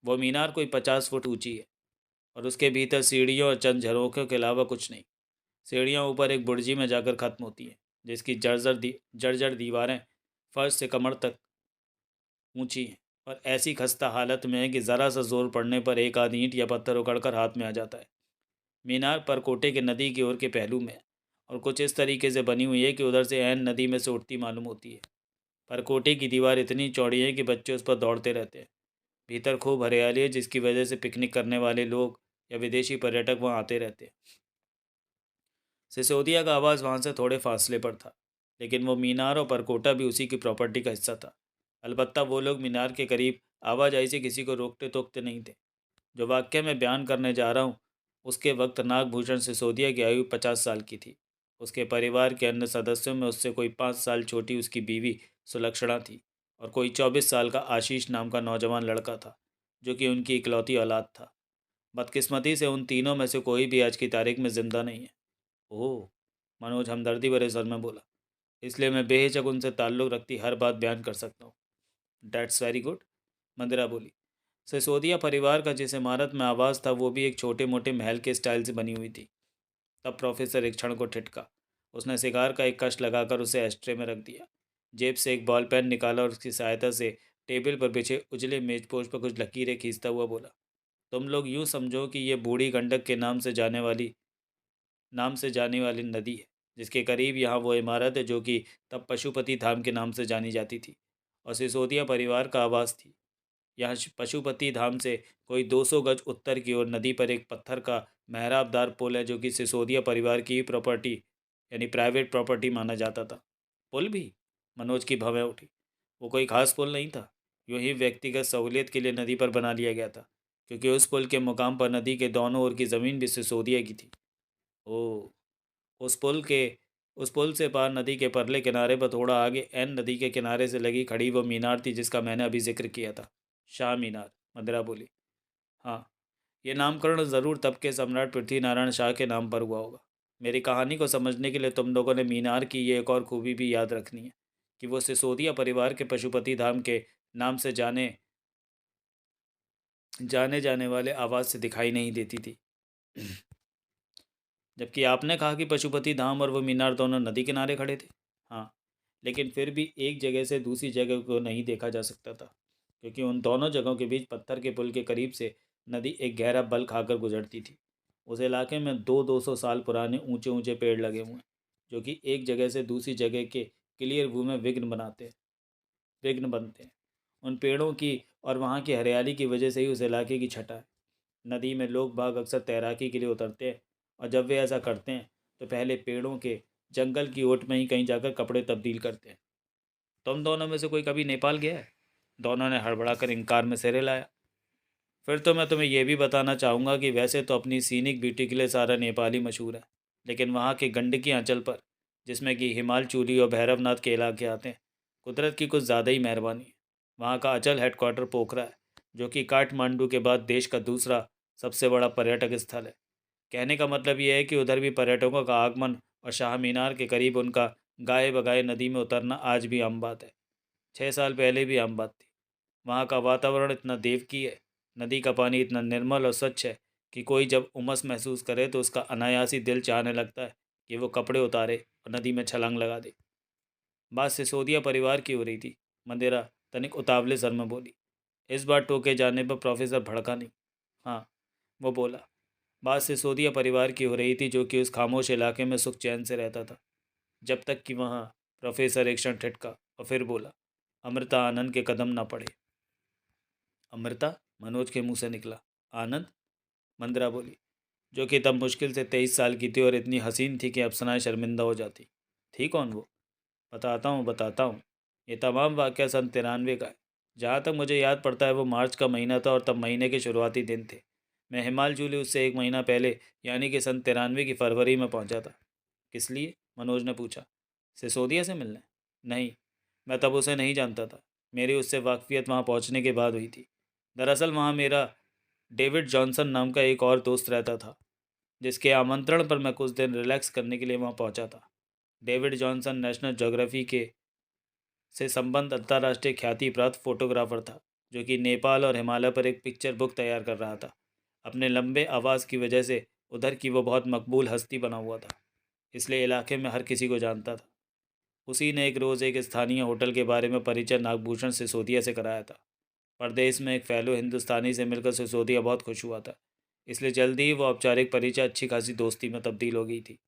वो मीनार कोई 50 फुट ऊंची है और उसके भीतर सीढ़ियों और चंद झरोखों के अलावा कुछ नहीं। सीढ़ियाँ ऊपर एक बुर्जी में जाकर खत्म होती हैं, जिसकी जर्जर दीवारें फर्श से कमर तक ऊंची हैं और ऐसी खस्ता हालत में है कि ज़रा सा जोर पड़ने पर एक आध ईंट या पत्थर उकड़कर हाथ में आ जाता है। मीनार परकोटे के नदी की ओर के पहलू में है और कुछ इस तरीके से बनी हुई है कि उधर से ऐन नदी में से उठती मालूम होती है। परकोटे की दीवार इतनी चौड़ी है कि बच्चे उस पर दौड़ते रहते हैं। भीतर खूब हरियाली है, जिसकी वजह से पिकनिक करने वाले लोग या विदेशी पर्यटक वहाँ आते रहते हैं। सिसोदिया का आवास वहाँ से थोड़े फासले पर था, लेकिन वो मीनार और परकोटा भी उसी की प्रॉपर्टी का हिस्सा था। अलबत्ता वो लोग मीनार के करीब आवाजाही से किसी को रोकते टोकते नहीं थे। जो वाक्य मैं बयान करने जा रहा हूँ, उसके वक्त नागभूषण सिसोदिया की आयु 50 साल की थी। उसके परिवार के अन्य सदस्यों में उससे कोई 5 साल छोटी उसकी बीवी सुलक्षणा थी और कोई 24 साल का आशीष नाम का नौजवान लड़का था, जो कि उनकी इकलौती औलाद था। बदकिस्मती से उन तीनों में से कोई भी आज की तारीख में जिंदा नहीं है। ओह, मनोज हमदर्दी भरे स्वर में बोला। इसलिए मैं बेहिचक उनसे ताल्लुक़ रखती हर बात बयान कर सकता हूँ। डैट्स वेरी गुड, मंदिरा बोली। सिसोदिया परिवार का जिस इमारत में आवास था वो भी एक छोटे मोटे महल के स्टाइल से बनी हुई थी। तब प्रोफेसर एक क्षण को ठिठका। उसने सिगार का एक कश लगाकर उसे एस्ट्रे में रख दिया। जेब से एक बॉल पेन निकाला और उसकी सहायता से टेबल पर बिछे उजले मेजपोश पर कुछ लकीरें खींचता हुआ बोला, तुम लोग यूँ समझो कि ये बूढ़ी गंडक के नाम से जाने वाली नदी है, जिसके करीब यहाँ वो इमारत है जो कि तब पशुपति धाम के नाम से जानी जाती थी और सिसोदिया परिवार का आवास थी। यहाँ पशुपति धाम से कोई 200 गज उत्तर की ओर नदी पर एक पत्थर का मेहराबदार पुल है, जो कि सिसोदिया परिवार की प्रॉपर्टी यानी प्राइवेट प्रॉपर्टी माना जाता था। पुल भी? मनोज की भवें उठी। वो कोई खास पुल नहीं था, यूँ ही व्यक्तिगत सहूलियत के लिए नदी पर बना लिया गया था, क्योंकि उस पुल के मुकाम पर नदी के दोनों ओर की ज़मीन भी सिसोदिया की थी। ओह! उस पुल के उस पुल से पार नदी के परले किनारे पर थोड़ा आगे एन नदी के किनारे से लगी खड़ी वो मीनार थी जिसका मैंने अभी जिक्र किया था, शाह मीनार। मदिरा बोली, हाँ, ये नामकरण ज़रूर तब के सम्राट पृथ्वी नारायण शाह के नाम पर हुआ होगा। मेरी कहानी को समझने के लिए तुम लोगों ने मीनार की ये एक और खूबी भी याद रखनी है कि वो सिसोदिया परिवार के पशुपति धाम के नाम से जाने जाने वाले आवाज़ से दिखाई नहीं देती थी। जबकि आपने कहा कि पशुपति धाम और वो मीनार दोनों नदी किनारे खड़े थे। हाँ, लेकिन फिर भी एक जगह से दूसरी जगह को नहीं देखा जा सकता था, क्योंकि उन दोनों जगहों के बीच पत्थर के पुल के करीब से नदी एक गहरा बल खाकर गुजरती थी। उस इलाके में 200-200 साल पुराने ऊंचे ऊंचे पेड़ लगे हुए हैं, जो कि एक जगह से दूसरी जगह के क्लियर व्यू में विघ्न बनते हैं। उन पेड़ों की और वहाँ की हरियाली की वजह से ही उस इलाके की छटा है। नदी में लोग बाग अक्सर तैराकी के लिए उतरते हैं और जब वे ऐसा करते हैं तो पहले पेड़ों के जंगल की ओट में ही कहीं जाकर कपड़े तब्दील करते हैं। तुम दोनों में से कोई कभी नेपाल गया है? दोनों ने हड़बड़ाकर इनकार में सिर हिलाया। फिर तो मैं तुम्हें यह भी बताना चाहूँगा कि वैसे तो अपनी सीनिक ब्यूटी के लिए सारा नेपाल ही मशहूर है, लेकिन वहाँ के गंडकी आंचल पर, जिसमें कि हिमालचूली और भैरवनाथ के इलाके आते हैं, कुदरत की कुछ ज़्यादा ही मेहरबानी है। वहाँ का अचल हेडक्वार्टर पोखरा है, जो कि काठमांडू के बाद देश का दूसरा सबसे बड़ा पर्यटक स्थल है। कहने का मतलब यह है कि उधर भी पर्यटकों का आगमन और शाह मीनार के करीब उनका गाए बगाए नदी में उतरना आज भी आम बात है। 6 साल पहले भी आम बात थी। वहाँ का वातावरण इतना देवकी है, नदी का पानी इतना निर्मल और स्वच्छ है कि कोई जब उमस महसूस करे तो उसका अनायास ही दिल चाहने लगता है कि वो कपड़े उतारे और नदी में छलांग लगा दे। बात सिसोदिया परिवार की हो रही थी। मंदेरा तनिक उतावले सर में बोली। इस बार टोके जाने पर प्रोफेसर भड़का नहीं। हाँ, वो बोला। बात सिसोदिया परिवार की हो रही थी, जो कि उस खामोश इलाके में सुख चैन से रहता था, जब तक कि वहाँ प्रोफेसर एक क्षण ठिठका और फिर बोला, अमृता आनंद के कदम ना पड़े। अमृता? मनोज के मुंह से निकला। आनंद? मंदरा बोली, जो कि तब मुश्किल से 23 साल की थी और इतनी हसीन थी कि अप्सनाएं शर्मिंदा हो जाती। थी कौन वो? बताता हूँ। ये तमाम वाक़या सन 93 का है। जहाँ तक मुझे याद पड़ता है वो मार्च का महीना था और तब महीने के शुरुआती दिन थे। मैं हिमालचूली उससे 1 महीना पहले यानी कि सन 93 की फरवरी में पहुँचा था। किस लिए? मनोज ने पूछा। सिसोदिया से मिलने? नहीं, मैं तब उसे नहीं जानता था। मेरी उससे वाकफियत वहाँ पहुँचने के बाद हुई थी। दरअसल वहाँ मेरा डेविड जॉनसन नाम का एक और दोस्त रहता था, जिसके आमंत्रण पर मैं कुछ दिन रिलैक्स करने के लिए वहाँ पहुँचा था। डेविड जॉनसन नेशनल ज्योग्राफी के से संबंध अंतर्राष्ट्रीय ख्याति प्राप्त फोटोग्राफर था, जो कि नेपाल और हिमालय पर एक पिक्चर बुक तैयार कर रहा था। अपने लंबे आवाज़ की वजह से उधर की वो बहुत मकबूल हस्ती बना हुआ था, इसलिए इलाके में हर किसी को जानता था। उसी ने एक रोज़ एक स्थानीय होटल के बारे में परिचय नागभूषण सिसोदिया से कराया था। परदेश में एक फैलो हिंदुस्तानी से मिलकर सिसोदिया बहुत खुश हुआ था, इसलिए जल्दी ही वो औपचारिक परिचय अच्छी खासी दोस्ती में तब्दील हो गई थी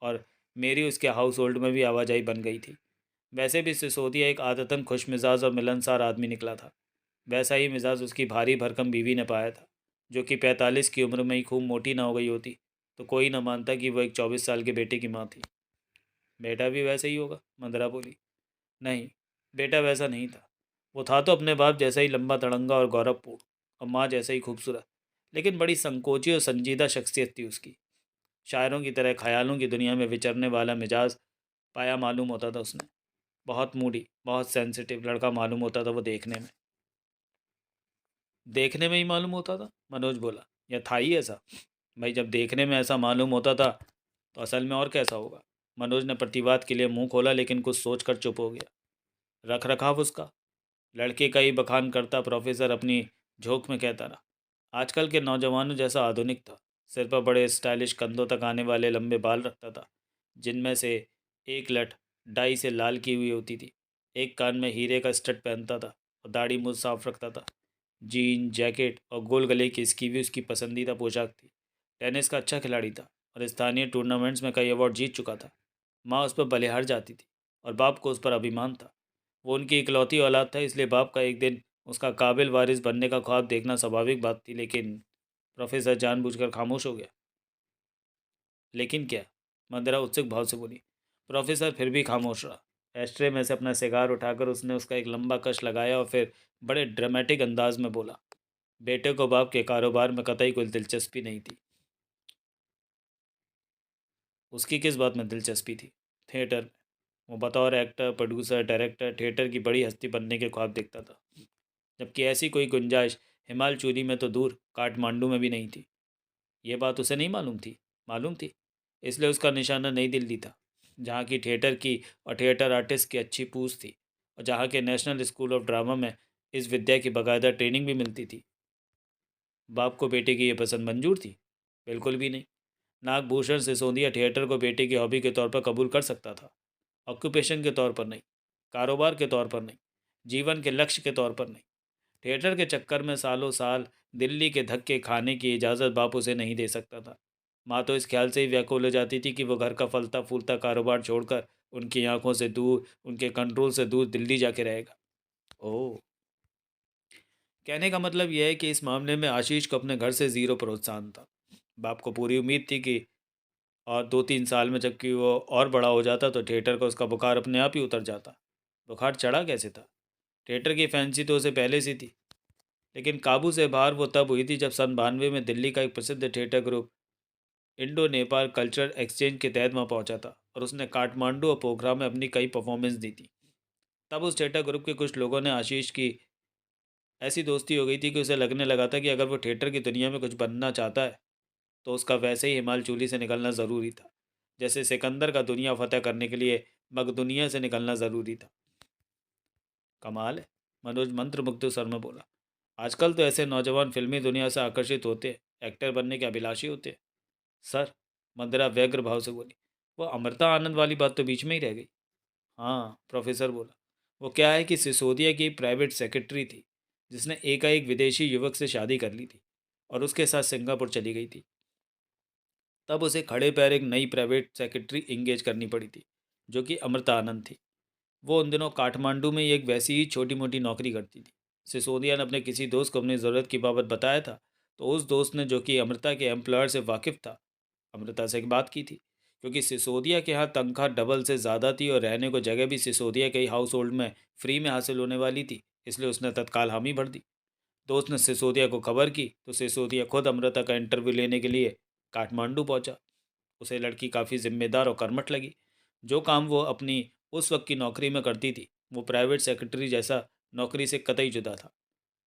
और मेरी उसके हाउस होल्ड में भी आवाजाही बन गई थी। वैसे भी सिसोदिया एक आदतन खुश मिजाज और मिलनसार आदमी निकला था। वैसा ही मिजाज उसकी भारी भरकम बीवी ने पाया था, जो कि 45 की उम्र में ही खूब मोटी ना हो गई होती तो कोई न मानता कि वो एक 24 साल के बेटे की माँ थी। बेटा भी वैसे ही होगा, मंदरा बोली। नहीं, बेटा वैसा नहीं था। वो था तो अपने बाप जैसा ही लंबा तड़ंगा और गौरवपूर्ण, और माँ जैसा ही खूबसूरत, लेकिन बड़ी संकोची और संजीदा शख्सियत थी उसकी। शायरों की तरह ख्यालों की दुनिया में विचरने वाला मिजाज पाया मालूम होता था उसने। बहुत मूडी, बहुत सेंसिटिव लड़का मालूम होता था वो देखने में। देखने में ही मालूम होता था? मनोज बोला। या था ही ऐसा? भाई, जब देखने में ऐसा मालूम होता था तो असल में और कैसा होगा? मनोज ने प्रतिवाद के लिए मुंह खोला, लेकिन कुछ सोचकर चुप हो गया। रख रखाव उसका? लड़के का ही बखान करता प्रोफेसर अपनी झोंक में कहता रहा। आजकल के नौजवानों जैसा आधुनिक था। सिर पर बड़े स्टाइलिश कंधों तक आने वाले लंबे बाल रखता था, जिनमें से एक लट डाई से लाल की हुई होती थी। एक कान में हीरे का स्टड पहनता था और दाढ़ी मूंछ साफ रखता था। जीन जैकेट और गोल गले की स्कीवी उसकी पसंदीदा पोशाक थी। टेनिस का अच्छा खिलाड़ी था और स्थानीय टूर्नामेंट्स में कई अवार्ड जीत चुका था। माँ उस पर बलिहार जाती थी और बाप को उस पर अभिमान था। वो उनकी इकलौती औलाद था, इसलिए बाप का एक दिन उसका काबिल वारिस बनने का ख्वाब देखना स्वाभाविक बात थी। लेकिन प्रोफेसर जानबूझकर खामोश हो गया। लेकिन क्या? मंदरा उत्सुक भाव से बोली। प्रोफेसर फिर भी खामोश रहा। एस्ट्रे में से अपना सिगार उठाकर उसने उसका एक लंबा कश लगाया और फिर बड़े ड्रामेटिक अंदाज में बोला, बेटे को बाप के कारोबार में कतई कोई दिलचस्पी नहीं थी। उसकी किस बात में दिलचस्पी थी? थिएटर में। वो बतौर एक्टर, प्रोड्यूसर, डायरेक्टर थिएटर की बड़ी हस्ती बनने के ख्वाब देखता था, जबकि ऐसी कोई गुंजाइश हिमालचूली में तो दूर काठमांडू में भी नहीं थी। ये बात उसे नहीं मालूम थी? मालूम थी। इसलिए उसका निशाना नई दिल्ली था, जहाँ की थिएटर की और थिएटर आर्टिस्ट की अच्छी पूछ थी और जहाँ के नेशनल स्कूल ऑफ ड्रामा में इस विद्या की बाकायदा ट्रेनिंग भी मिलती थी। बाप को बेटे की ये पसंद मंजूर थी? बिल्कुल भी नहीं। नागभूषण सिसोदिया थिएटर को बेटे की हॉबी के तौर पर कबूल कर सकता था, ऑक्यूपेशन के तौर पर नहीं, कारोबार के तौर पर नहीं, जीवन के लक्ष्य के तौर पर नहीं। थिएटर के चक्कर में सालों साल दिल्ली के धक्के खाने की इजाज़त बाप उसे नहीं दे सकता था। माँ तो इस ख्याल से ही व्याकुल हो जाती थी कि वो घर का फलता फूलता कारोबार छोड़कर उनकी आंखों से दूर, उनके कंट्रोल से दूर दिल्ली जाके रहेगा। ओह! कहने का मतलब यह है कि इस मामले में आशीष को अपने घर से ज़ीरो प्रोत्साहन था। बाप को पूरी उम्मीद थी कि और 2-3 साल में जबकि वो और बड़ा हो जाता तो थिएटर का उसका बुखार अपने आप ही उतर जाता। बुखार चढ़ा कैसे था? थिएटर की फैंसी तो उसे पहले से थी, लेकिन काबू से बाहर वो तब हुई थी जब सन 92 में दिल्ली का एक प्रसिद्ध theatre group Indo Nepal cultural exchange के तहत वहाँ पहुँचा था और उसने काठमांडू और पोखरा में अपनी कई परफॉर्मेंस दी थी। तब उस थिएटर ग्रुप के कुछ लोगों ने आशीष की ऐसी दोस्ती हो गई थी कि उसे लगने लगा था कि अगर वो थिएटर की दुनिया में कुछ बनना चाहता है तो उसका वैसे ही हिमालचूली से निकलना ज़रूरी था, जैसे सिकंदर का दुनिया फतेह करने के लिए मकदुनिया से निकलना ज़रूरी था। कमाल है, मनोज मंत्रमुग्ध स्वर में बोला। आजकल तो ऐसे नौजवान फिल्मी दुनिया से आकर्षित होते हैं, एक्टर बनने के अभिलाषी होते हैं। सर, मंदिरा व्यग्र भाव से बोली, वो अमृता आनंद वाली बात तो बीच में ही रह गई। हाँ, प्रोफेसर बोला, वो क्या है कि सिसोदिया की प्राइवेट सेक्रेटरी थी, जिसने एकाएक विदेशी युवक से शादी कर ली थी और उसके साथ सिंगापुर चली गई थी। तब उसे खड़े पैर एक नई प्राइवेट सेक्रेटरी इंगेज करनी पड़ी थी, जो कि अमृता आनंद थी। वो उन दिनों काठमांडू में ही एक वैसी ही छोटी मोटी नौकरी करती थी। सिसोदिया ने अपने किसी दोस्त को अपनी ज़रूरत की बाबत बताया था, तो उस दोस्त ने, जो कि अमृता के एम्प्लॉयर से वाकिफ़ था, अमृता से एक बात की थी। क्योंकि सिसोदिया के यहाँ तनख्वाह डबल से ज़्यादा थी और रहने को जगह भी सिसोदिया के ही हाउस होल्ड में फ्री में हासिल होने वाली थी, इसलिए उसने तत्काल हामी भर दी। दोस्त ने सिसोदिया को खबर की तो सिसोदिया खुद अमृता का इंटरव्यू लेने के लिए काठमांडू पहुंचा। उसे लड़की काफ़ी जिम्मेदार और कर्मठ लगी। जो काम वो अपनी उस वक्त की नौकरी में करती थी, वो प्राइवेट सेक्रेटरी जैसा नौकरी से कतई जुदा था।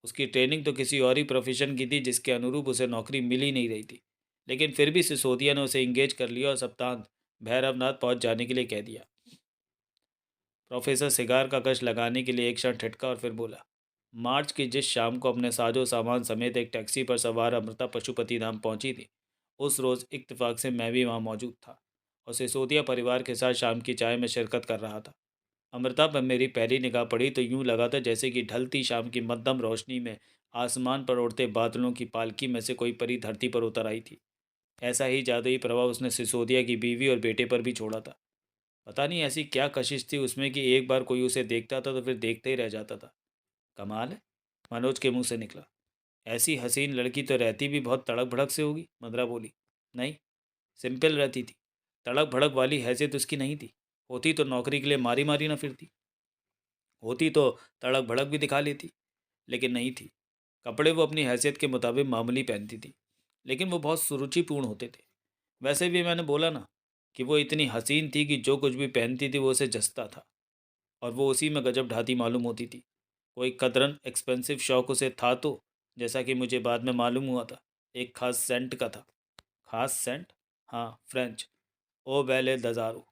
उसकी ट्रेनिंग तो किसी और ही प्रोफेशन की थी, जिसके अनुरूप उसे नौकरी मिल ही नहीं रही थी। लेकिन फिर भी सिसोदिया ने उसे इंगेज कर लिया और सप्तांत भैरवनाथ पहुंच जाने के लिए कह दिया। प्रोफेसर सिगार का कश लगाने के लिए एक क्षण ठिठका और फिर बोला, मार्च की जिस शाम को अपने साजो सामान समेत एक टैक्सी पर सवार अमृता पशुपति धाम पहुंची थी, उस रोज़ इत्तेफाक से मैं भी वहां मौजूद था और सिसोदिया परिवार के साथ शाम की चाय में शिरकत कर रहा था। अमृता पर मेरी पहली निगाह पड़ी तो यूं लगा था जैसे कि ढलती शाम की मध्यम रोशनी में आसमान पर उड़ते बादलों की पालकी में से कोई परी धरती पर उतर आई थी। ऐसा ही जादुई प्रभाव उसने सिसोदिया की बीवी और बेटे पर भी छोड़ा था। पता नहीं ऐसी क्या कशिश थी उसमें कि एक बार कोई उसे देखता था तो फिर देखते ही रह जाता था। कमाल है, मनोज के मुंह से निकला। ऐसी हसीन लड़की तो रहती भी बहुत तड़क भड़क से होगी, मदरा बोली। नहीं, सिंपल रहती थी। तड़क भड़क वाली हैसियत उसकी नहीं थी। होती तो नौकरी के लिए मारी मारी ना फिरती। होती तो तड़क भड़क भी दिखा लेती, लेकिन नहीं थी। कपड़े वो अपनी हैसियत के मुताबिक मामूली पहनती थी, लेकिन वो बहुत सुरुचिपूर्ण होते थे। वैसे भी मैंने बोला ना कि वो इतनी हसीन थी कि जो कुछ भी पहनती थी वो उसे जचता था, और वो उसी में गजब ढाती मालूम होती थी। कोई कतरन एक्सपेंसिव शौक उसे था तो, जैसा कि मुझे बाद में मालूम हुआ था, एक खास सेंट का था। खास सेंट? हाँ, फ्रेंच। ओ बेले दजारो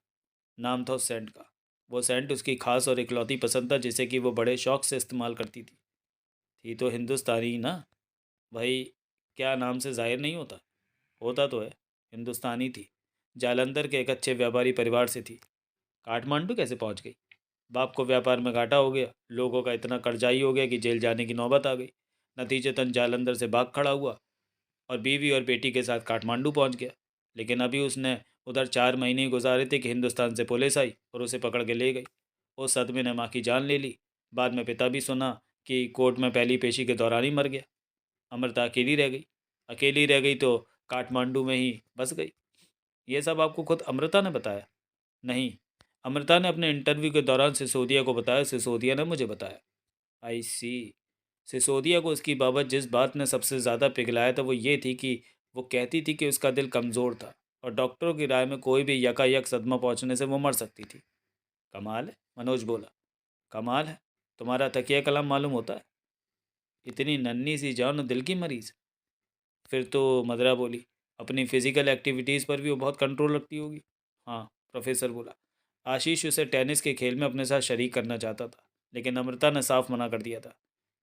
नाम था उस सेंट का। वो सेंट उसकी खास और इकलौती पसंद था, जिसे कि वो बड़े शौक से इस्तेमाल करती थी तो हिंदुस्तानी ही ना भाई। क्या नाम से जाहिर नहीं होता? होता तो है। हिंदुस्तानी थी। जालंधर के एक अच्छे व्यापारी परिवार से थी। काठमांडू कैसे पहुंच गई? बाप को व्यापार में घाटा हो गया, लोगों का इतना कर्जाई हो गया कि जेल जाने की नौबत आ गई। नतीजतन जालंधर से भाग खड़ा हुआ और बीवी और बेटी के साथ काठमांडू पहुंच गया। लेकिन अभी उसने उधर 4 महीने ही गुजारे थे कि हिंदुस्तान से पुलिस आई और उसे पकड़ के ले गई। उस सदमे ने माँ की जान ले ली। बाद में पिता भी सुना कि कोर्ट में पहली पेशी के दौरान ही मर गया। अमृता अकेली रह गई। अकेली रह गई तो काठमांडू में ही बस गई। ये सब आपको खुद अमृता ने बताया? नहीं, अमृता ने अपने इंटरव्यू के दौरान सिसोदिया को बताया। सिसोदिया ने मुझे बताया। आई सी। सिसोदिया को उसकी बाबत जिस बात ने सबसे ज़्यादा पिघलाया था वो ये थी कि वो कहती थी कि उसका दिल कमज़ोर था और डॉक्टरों की राय में कोई भी यकायक सदमा पहुंचने से वो मर सकती थी। कमाल है, मनोज बोला। कमाल है, तुम्हारा तकिया कलाम मालूम होता है। इतनी नन्ही सी जान और दिल की मरीज़। फिर तो, मदरा बोली, अपनी फ़िज़िकल एक्टिविटीज़ पर भी वो बहुत कंट्रोल रखती होगी। हाँ, प्रोफेसर बोला। आशीष उसे टेनिस के खेल में अपने साथ शरीक करना चाहता था, लेकिन अमृता ने साफ मना कर दिया था।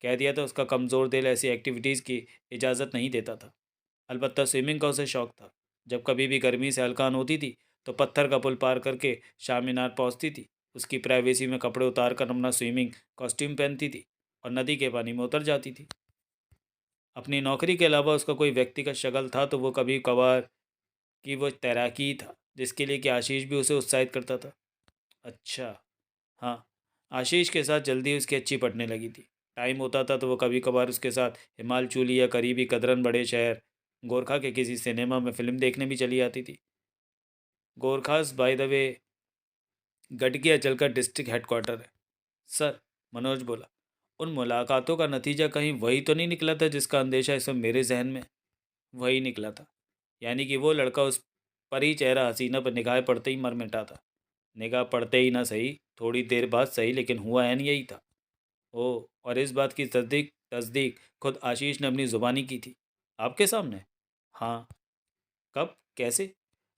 कह दिया था उसका कमज़ोर दिल ऐसी एक्टिविटीज़ की इजाज़त नहीं देता था। अलबत्ता स्विमिंग का उसे शौक़ था। जब कभी भी गर्मी से हलकान होती थी तो पत्थर का पुल पार करके शाम मीनार पहुँचती थी। उसकी प्राइवेसी में कपड़े उतार कर अपना स्विमिंग कॉस्ट्यूम पहनती थी और नदी के पानी में उतर जाती थी। अपनी नौकरी के अलावा उसका कोई व्यक्तिगत शगल था तो वो कभी कभार कि वो तैराकी ही था, जिसके लिए कि आशीष भी उसे उत्साहित करता था। अच्छा। हाँ, आशीष के साथ जल्दी उसकी अच्छी पटने लगी थी। टाइम होता था तो वो कभी कभार उसके साथ हिमालचूली या करीबी कदरन बड़े शहर गोरखा के किसी सिनेमा में फ़िल्म देखने भी चली आती थी। गोरखास बाय द वे गडगिया चलकर डिस्ट्रिक्ट हेडक्वार्टर है। सर, मनोज बोला, उन मुलाकातों का नतीजा कहीं वही तो नहीं निकला था जिसका अंदेशा इस समय मेरे जहन में? वही निकला था। यानी कि वो लड़का उस परी चेहरा हसीना पर निगाह पड़ते ही मर मिटा था। निगाह पड़ते ही ना सही, थोड़ी देर बाद सही, लेकिन हुआ एन यही था। ओह, और इस बात की तस्दीक तस्दीक खुद आशीष ने अपनी ज़ुबानी की थी। आपके सामने? हाँ। कब, कैसे?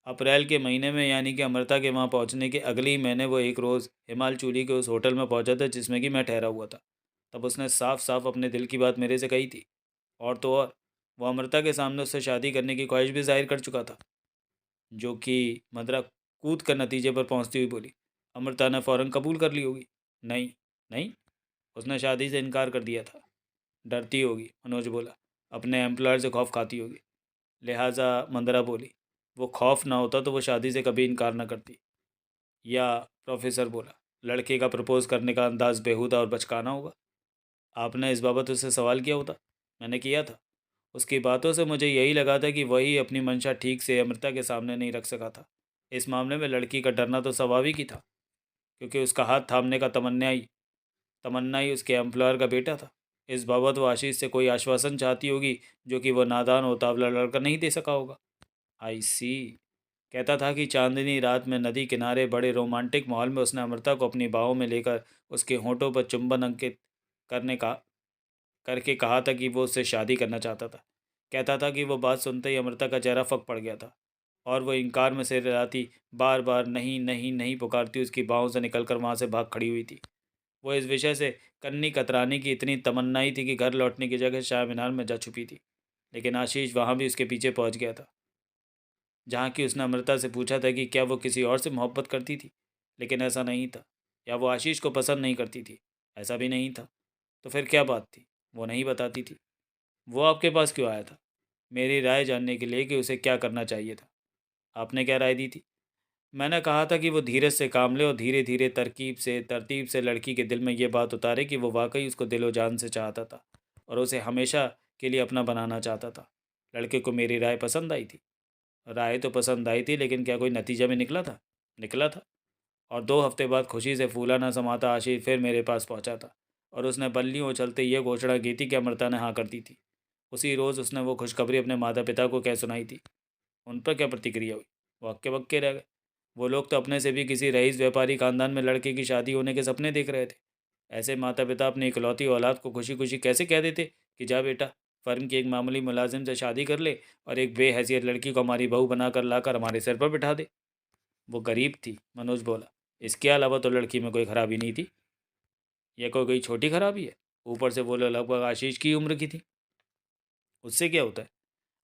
अप्रैल के महीने में, यानी कि अमृता के वहाँ पहुँचने के अगले ही महीने वो एक रोज़ हिमालचूली के उस होटल में पहुँचा था जिसमें कि मैं ठहरा हुआ था। तब उसने साफ साफ अपने दिल की बात मेरे से कही थी। और तो और वो अमृता के सामने उससे शादी करने की ख्वाहिश भी जाहिर कर चुका था, जो कि मदरा कूद कर नतीजे पर पहुंचती हुई बोली। अमृता ने फ़ौरन कबूल कर ली होगी। नहीं, नहीं, उसने शादी से इनकार कर दिया था। डरती होगी, मनोज बोला। अपने एम्प्लॉयर से खौफ खाती होगी, लिहाजा मंदरा बोली। वो खौफ ना होता तो वो शादी से कभी इनकार न करती। या प्रोफेसर बोला, लड़के का प्रपोज करने का अंदाज बेहुदा और बचकाना होगा। आपने इस बाबत उससे सवाल किया होता? मैंने किया था। उसकी बातों से मुझे यही लगा था कि वही अपनी मंशा ठीक से अमृता के सामने नहीं रख सका था। इस मामले में लड़की का डरना तो स्वाभाविक ही था, क्योंकि उसका हाथ थामने का तमन्ना ही उसके एम्प्लॉयर का बेटा था। इस बाबत वो आशीष से कोई आश्वासन चाहती होगी, जो कि वह नादान उतावला लड़का नहीं दे सका होगा। आई सी। कहता था कि चांदनी रात में नदी किनारे बड़े रोमांटिक माहौल में उसने अमृता को अपनी बाहों में लेकर उसके होठों पर चुंबन अंकित करने का करके कहा था कि वो उससे शादी करना चाहता था। कहता था कि वो बात सुनते ही अमृता का चेहरा फक पड़ गया था, और वो इनकार में सिर हिलाती, बार बार नहीं नहीं नहीं पुकारती उसकी बाहों से निकलकर वहाँ से भाग खड़ी हुई थी। वो इस विषय से कन्नी कतराने की इतनी तमन्नाई थी कि घर लौटने की जगह शाह मीनार में जा छुपी थी। लेकिन आशीष वहाँ भी उसके पीछे पहुँच गया था, जहाँ की उसने अमृता से पूछा था कि क्या वो किसी और से मोहब्बत करती थी। लेकिन ऐसा नहीं था। या वो आशीष को पसंद नहीं करती थी, ऐसा भी नहीं था। तो फिर क्या बात थी? वो नहीं बताती थी। वो आपके पास क्यों आया था? मेरी राय जानने के लिए कि उसे क्या करना चाहिए था। आपने क्या राय दी थी? मैंने कहा था कि वो धीरज से काम ले और धीरे धीरे तरतीब से लड़की के दिल में ये बात उतारे कि वो वाकई उसको दिलो जान से चाहता था और उसे हमेशा के लिए अपना बनाना चाहता था। लड़के को मेरी राय पसंद आई थी। राय तो पसंद आई थी, लेकिन क्या कोई नतीजा भी निकला था? निकला था। और 2 हफ्ते बाद खुशी से फूला न समाता आशीष फिर मेरे पास पहुंचा था, और उसने बल्लियों उछलते ये घोषणा की थी कि अमृता ने हाँ कर दी थी। उसी रोज़ उसने वो खुशखबरी अपने माता पिता को कह सुनाई थी। उन पर क्या प्रतिक्रिया हुई? वो हक्के बक्के रह गए। वो लोग तो अपने से भी किसी रईस व्यापारी खानदान में लड़के की शादी होने के सपने देख रहे थे। ऐसे माता पिता अपनी इकलौती औलाद को खुशी खुशी कैसे कह देते कि जा बेटा, फर्म की एक मामूली मुलाजिम से शादी कर ले और एक बेहैसियत लड़की को हमारी बहू बनाकर लाकर हमारे सिर पर बिठा दे। वो गरीब थी, मनोज बोला। इसके अलावा तो लड़की में कोई खराबी नहीं थी। यह कोई छोटी खराबी है? ऊपर से वो लगभग आशीष की उम्र की थी। उससे क्या होता है?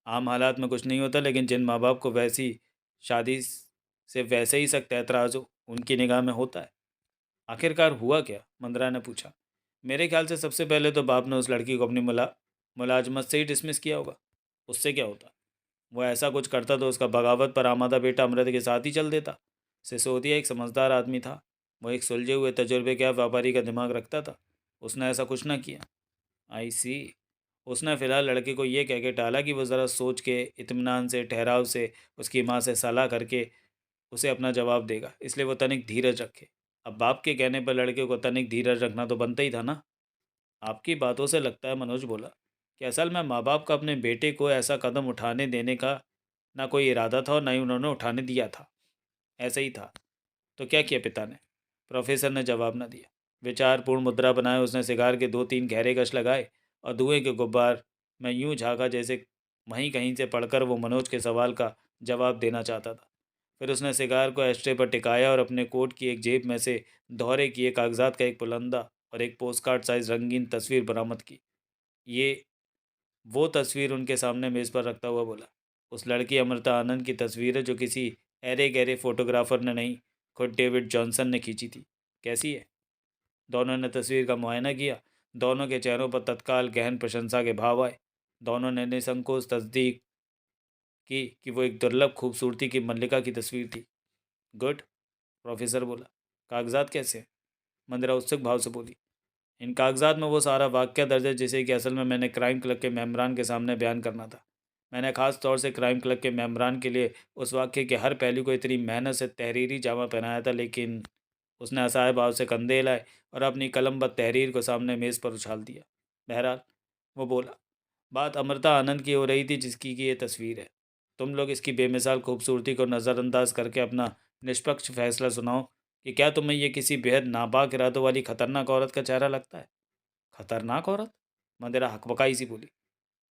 आम हालात में कुछ नहीं होता, लेकिन जिन माँ बाप को वैसी शादी से वैसे ही सख्त ऐतराज़ हो, उनकी निगाह में होता है। आखिरकार हुआ क्या? मंदरा ने पूछा। मेरे ख्याल से सबसे पहले तो बाप ने उस लड़की को अपनी मुलाजमत से ही डिसमिस किया होगा। उससे क्या होता? वो ऐसा कुछ करता तो उसका बगावत पर आमादा बेटा अमृत के साथ ही चल देता। सिसोदिया एक समझदार आदमी था। वो एक सुलझे हुए तजुर्बे के व्यापारी का दिमाग रखता था। उसने ऐसा कुछ ना किया। आई सी। उसने फिलहाल लड़के को ये कह के टाला कि वो ज़रा सोच के, इत्मीनान से, ठहराव से, उसकी माँ से सलाह करके उसे अपना जवाब देगा, इसलिए वो तनिक धीरज रखे। अब बाप के कहने पर लड़के को तनिक धीरज रखना तो बनता ही था ना। आपकी बातों से लगता है, मनोज बोला, कि असल में माँ बाप का अपने बेटे को ऐसा कदम उठाने देने का ना कोई इरादा था और ना ही उन्होंने उठाने दिया था। ऐसे ही था। तो क्या किया पिता ने? प्रोफेसर ने जवाब न दिया। विचारपूर्ण मुद्रा बनाए उसने सिगार के 2-3 गहरे कश लगाए और धुएं के गुब्बार में यूं झाँका जैसे वहीं कहीं से पढ़कर वो मनोज के सवाल का जवाब देना चाहता था। फिर उसने सिगार को एस्ट्रे पर टिकाया और अपने कोट की एक जेब में से दोहरे किए कागजात का एक पुलंदा और एक पोस्टकार्ड साइज रंगीन तस्वीर बरामद की। ये वो तस्वीर उनके सामने मेज़ पर रखता हुआ बोला, उस लड़की अमृता आनंद की तस्वीर है, जो किसी अरे गहरे फोटोग्राफर ने नहीं, खुद डेविड जॉनसन ने खींची थी। कैसी है? दोनों ने तस्वीर का मुआयना किया। दोनों के चेहरों पर तत्काल गहन प्रशंसा के भाव आए। दोनों ने निसंकोच तस्दीक की कि वो एक दुर्लभ खूबसूरती की मल्लिका की तस्वीर थी। गुड, प्रोफेसर बोला। कागजात कैसे हैं? मंदिरा उत्सुक भाव से बोली। इन कागजात में वो सारा वाक़या दर्ज है जिसे कि असल में मैंने क्राइम क्लब के मेम्बरान के सामने बयान करना था। मैंने ख़ास तौर से क्राइम क्लब के मेम्बरान के लिए उस वाक़ये के हर पहलू को इतनी मेहनत से तहरीरी जामा पहनाया था, लेकिन उसने असहाय भाव से कंधे हिलाए और अपनी कलमबद्ध तहरीर को सामने मेज़ पर उछाल दिया। बहरहाल, वो बोला, बात अमृता आनंद की हो रही थी, जिसकी कि ये तस्वीर है। तुम लोग इसकी बेमिसाल खूबसूरती को नज़रअंदाज करके अपना निष्पक्ष फैसला सुनाओ कि क्या तुम्हें ये किसी बेहद नापाक इरादों वाली खतरनाक औरत का चेहरा लगता है? खतरनाक औरत? मंदिरा हकबकाई सी बोली।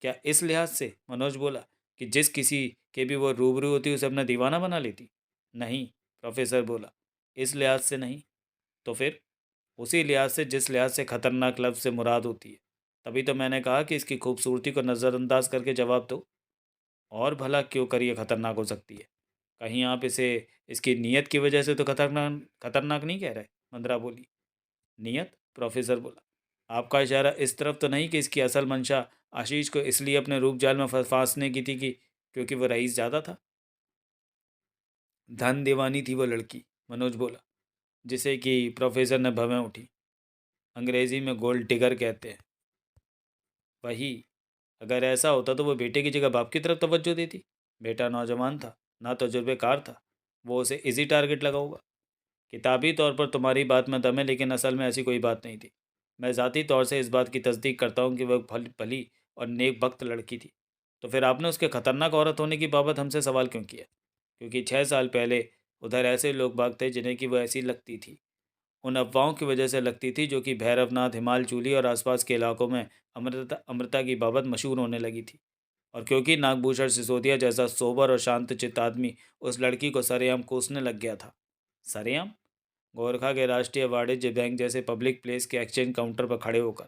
क्या इस लिहाज से? मनोज बोला, कि जिस किसी के भी वो रूबरू होती उसे अपना दीवाना बना लेती? नहीं, प्रोफेसर बोला, इस लिहाज से नहीं। तो फिर? उसी लिहाज से जिस लिहाज से खतरनाक लफ्ज़ से मुराद होती है। तभी तो मैंने कहा कि इसकी खूबसूरती को नज़रअंदाज करके जवाब दो। और भला क्यों कर ये खतरनाक हो सकती है? कहीं आप इसे इसकी नीयत की वजह से तो खतरनाक खतरनाक नहीं कह रहे? मंद्रा बोली। नियत? प्रोफेसर बोला। आपका इशारा इस तरफ तो नहीं कि इसकी असल मंशा आशीष को इसलिए अपने रूप जाल में फांसने की थी कि क्योंकि वो रईस ज़्यादा था? धन दीवानी थी वो लड़की, मनोज बोला, जिसे कि प्रोफेसर ने भवें उठी। अंग्रेजी में गोल्ड डिगर कहते हैं। वही, अगर ऐसा होता तो वो बेटे की जगह बाप की तरफ तवज्जो देती। बेटा नौजवान था, ना तजुर्बेकार था, वो उसे इजी टारगेट लगा होगा। किताबी तौर पर तुम्हारी बात में दम है, लेकिन असल में ऐसी कोई बात नहीं थी। मैं ज़ाती तौर से इस बात की तस्दीक करता हूँ कि वह भली और नेक बख्त लड़की थी। तो फिर आपने उसके खतरनाक औरत होने की बाबत हमसे सवाल क्यों किया? क्योंकि 6 साल पहले उधर ऐसे लोग बाग थे जिन्हें कि वो ऐसी लगती थी। उन अफवाहों की वजह से लगती थी जो कि भैरवनाथ, हिमाल चूली और आसपास के इलाकों में अमृता अमृता की बाबत मशहूर होने लगी थी। और क्योंकि नागभूषण सिसोदिया जैसा सोबर और शांत चित्त आदमी उस लड़की को सरेआम कोसने लग गया था। सरेआम? गोरखा के राष्ट्रीय वाणिज्य बैंक जैसे पब्लिक प्लेस के एक्सचेंज काउंटर पर खड़े होकर।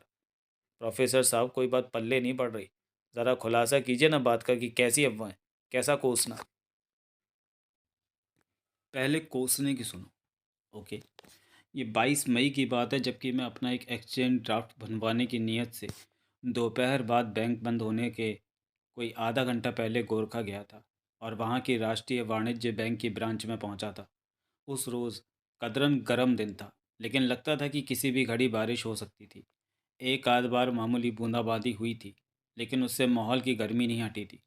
प्रोफेसर साहब, कोई बात पल्ले नहीं पड़ रही। ज़रा खुलासा कीजिए ना बात का कि कैसी अफवाहें, कैसा कोसना? पहले कोसने की सुनो। ओके, ये 22 मई की बात है, जबकि मैं अपना एक एक्सचेंज ड्राफ्ट बनवाने की नीयत से दोपहर बाद बैंक बंद होने के कोई आधा घंटा पहले गोरखा गया था और वहाँ की राष्ट्रीय वाणिज्य बैंक की ब्रांच में पहुँचा था। उस रोज़ कदरन गर्म दिन था, लेकिन लगता था कि किसी भी घड़ी बारिश हो सकती थी। एक आध बार मामूली बूंदाबांदी हुई थी, लेकिन उससे माहौल की गर्मी नहीं हटी थी।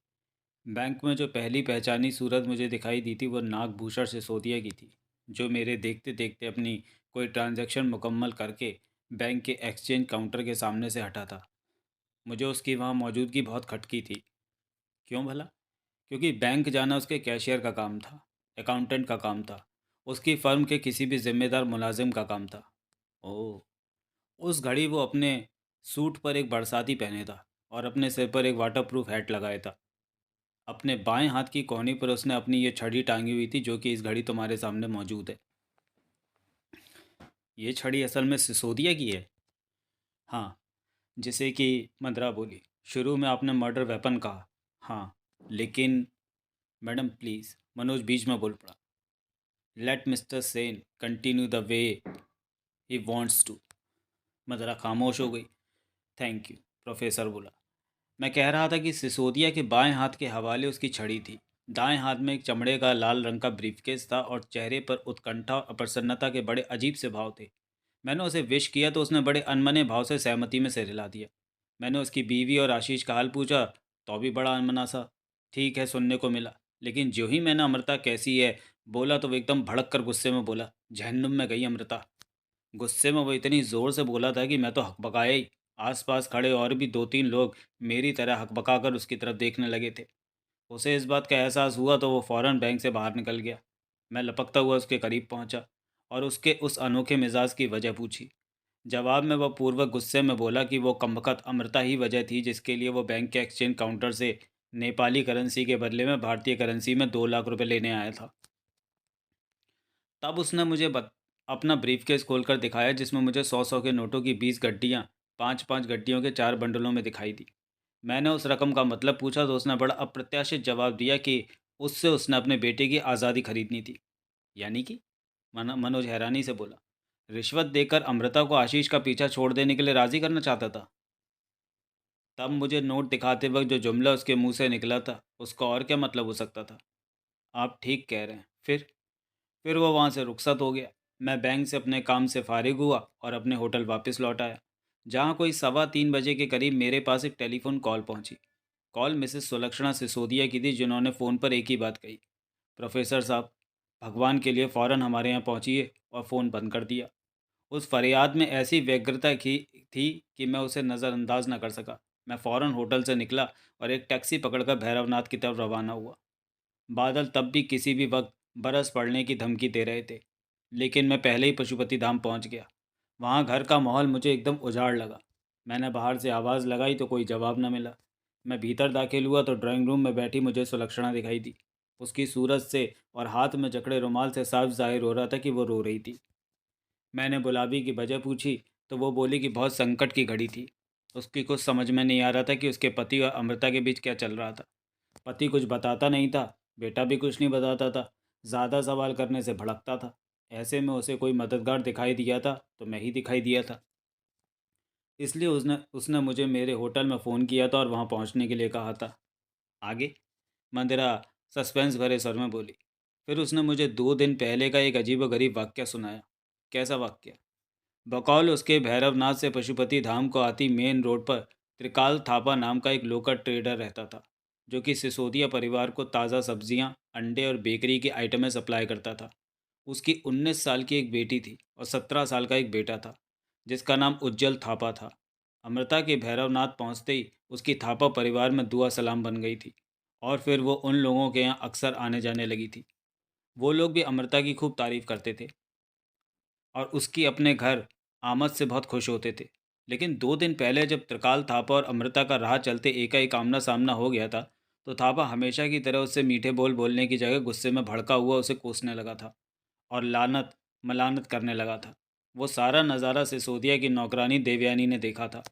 बैंक में जो पहली पहचानी सूरत मुझे दिखाई दी थी वो नागभूषण सिसोदिया की थी, जो मेरे देखते देखते अपनी कोई ट्रांजैक्शन मुकम्मल करके बैंक के एक्सचेंज काउंटर के सामने से हटा था। मुझे उसकी वहाँ मौजूदगी बहुत खटकी थी। क्यों भला? क्योंकि बैंक जाना उसके कैशियर का काम था, अकाउंटेंट का काम था, उसकी फर्म के किसी भी जिम्मेदार मुलाजिम का काम था। ओह! उस घड़ी वो अपने सूट पर एक बरसाती पहने था और अपने सिर पर एक वाटरप्रूफ हैट लगाया था। अपने बाएं हाथ की कोहनी पर उसने अपनी ये छड़ी टांगी हुई थी, जो कि इस घड़ी तुम्हारे सामने मौजूद है। ये छड़ी असल में सिसोदिया की है? हाँ, जिसे कि मंद्रा बोली। शुरू में आपने मर्डर वेपन कहा। हाँ, लेकिन मैडम प्लीज़, मनोज बीच में बोल पड़ा। Let mister Sen continue the way he wants to. Mandra खामोश हो गई। थैंक यू, प्रोफेसर बोला। मैं कह रहा था कि सिसोदिया के बाएं हाथ के हवाले उसकी छड़ी थी। दाएं हाथ में एक चमड़े का लाल रंग का ब्रीफकेस था और चेहरे पर उत्कंठा और प्रसन्नता के बड़े अजीब से भाव थे। मैंने उसे विश किया तो उसने बड़े अनमने भाव से सहमति में सिर हिला दिया। मैंने उसकी बीवी और आशीष का हाल पूछा तो भी बड़ा अनमना सा ठीक है सुनने को मिला। लेकिन जो ही मैंने अमृता कैसी है बोला तो वो एकदम भड़क कर गुस्से में बोला, जहन्नुम में गई अमृता। गुस्से में वो इतनी ज़ोर से बोला था कि मैं तो हकबकाया ही। आसपास खड़े और भी 2-3 लोग मेरी तरह हकबकाकर उसकी तरफ देखने लगे थे। उसे इस बात का एहसास हुआ तो वो फ़ौरन बैंक से बाहर निकल गया। मैं लपकता हुआ उसके करीब पहुंचा और उसके उस अनोखे मिजाज की वजह पूछी। जवाब में वह पूर्वक गुस्से में बोला कि वो कमबख्त अमृता ही वजह थी जिसके लिए वो बैंक के एक्सचेंज काउंटर से नेपाली करेंसी के बदले में भारतीय करेंसी में 2 लाख रुपए लेने आया था। तब उसने मुझे अपना ब्रीफकेस खोलकर दिखाया, जिसमें मुझे 100-100 के नोटों की 20 गड्डियाँ 5-5 गड्डियों के 4 बंडलों में दिखाई दी। मैंने उस रकम का मतलब पूछा तो उसने बड़ा अप्रत्याशित जवाब दिया कि उससे उसने अपने बेटे की आज़ादी खरीदनी थी। यानी कि? मनोज हैरानी से बोला। रिश्वत देकर अमृता को आशीष का पीछा छोड़ देने के लिए राज़ी करना चाहता था। तब मुझे नोट दिखाते वक्त जो जुमला उसके मुंह से निकला था उसका और क्या मतलब हो सकता था? आप ठीक कह रहे हैं। फिर वो वहाँ से रुखसत हो गया। मैं बैंक से अपने काम से फारिग हुआ और अपने होटल वापस लौट आया, जहाँ कोई 3:15 बजे के करीब मेरे पास एक टेलीफोन कॉल पहुँची। कॉल मिसेस सुलक्षणा सिसोदिया की थी, जिन्होंने फ़ोन पर एक ही बात कही, प्रोफेसर साहब, भगवान के लिए फ़ौरन हमारे यहाँ पहुँचिए, और फ़ोन बंद कर दिया। उस फरियाद में ऐसी व्यग्रता की थी कि मैं उसे नज़रअंदाज न कर सका। मैं फ़ौरन होटल से निकला और एक टैक्सी पकड़कर भैरवनाथ की तरफ रवाना हुआ। बादल तब भी किसी भी वक्त बरस पड़ने की धमकी दे रहे थे, लेकिन मैं पहले ही पशुपति धाम पहुंच गया। वहां घर का माहौल मुझे एकदम उजाड़ लगा। मैंने बाहर से आवाज़ लगाई तो कोई जवाब न मिला। मैं भीतर दाखिल हुआ तो ड्राइंग रूम में बैठी मुझे सुलक्षणा दिखाई दी। उसकी सूरत से और हाथ में जकड़े रुमाल से साफ जाहिर हो रहा था कि वो रो रही थी। मैंने गुलाबी की वजह पूछी तो वो बोली कि बहुत संकट की घड़ी थी। उसकी कुछ समझ में नहीं आ रहा था कि उसके पति और अमृता के बीच क्या चल रहा था। पति कुछ बताता नहीं था, बेटा भी कुछ नहीं बताता था। ज़्यादा सवाल करने से भड़कता था। ऐसे में उसे कोई मददगार दिखाई दिया था तो मैं ही दिखाई दिया था। इसलिए उसने उसने मुझे मेरे होटल में फ़ोन किया था और वहाँ पहुँचने के लिए कहा था। आगे? मंदिरा सस्पेंस भरे स्वर में बोली। फिर उसने मुझे 2 दिन पहले का एक अजीबोगरीब वाक्य सुनाया। कैसा वाक्य? बकौल उसके भैरवनाथ से पशुपति धाम को आती मेन रोड पर त्रिकाल थापा नाम का एक लोकल ट्रेडर रहता था, जो कि सिसोदिया परिवार को ताज़ा सब्जियां, अंडे और बेकरी की आइटमें सप्लाई करता था। उसकी 19 साल की एक बेटी थी और 17 साल का एक बेटा था, जिसका नाम उज्जवल थापा था। अमृता के भैरवनाथ पहुंचते ही उसकी थापा परिवार में दुआ सलाम बन गई थी, और फिर वो उन लोगों के यहाँ अक्सर आने जाने लगी थी। वो लोग भी अमृता की खूब तारीफ करते थे और उसकी अपने घर आमद से बहुत खुश होते थे। लेकिन 2 दिन पहले जब त्रिकाल थापा और अमृता का राह चलते एकाएक आमना सामना हो गया था, तो थापा हमेशा की तरह उससे मीठे बोल बोलने की जगह गुस्से में भड़का हुआ उसे कोसने लगा था और लानत मलानत करने लगा था। वो सारा नज़ारा सिसोदिया की नौकरानी देवयानी ने देखा था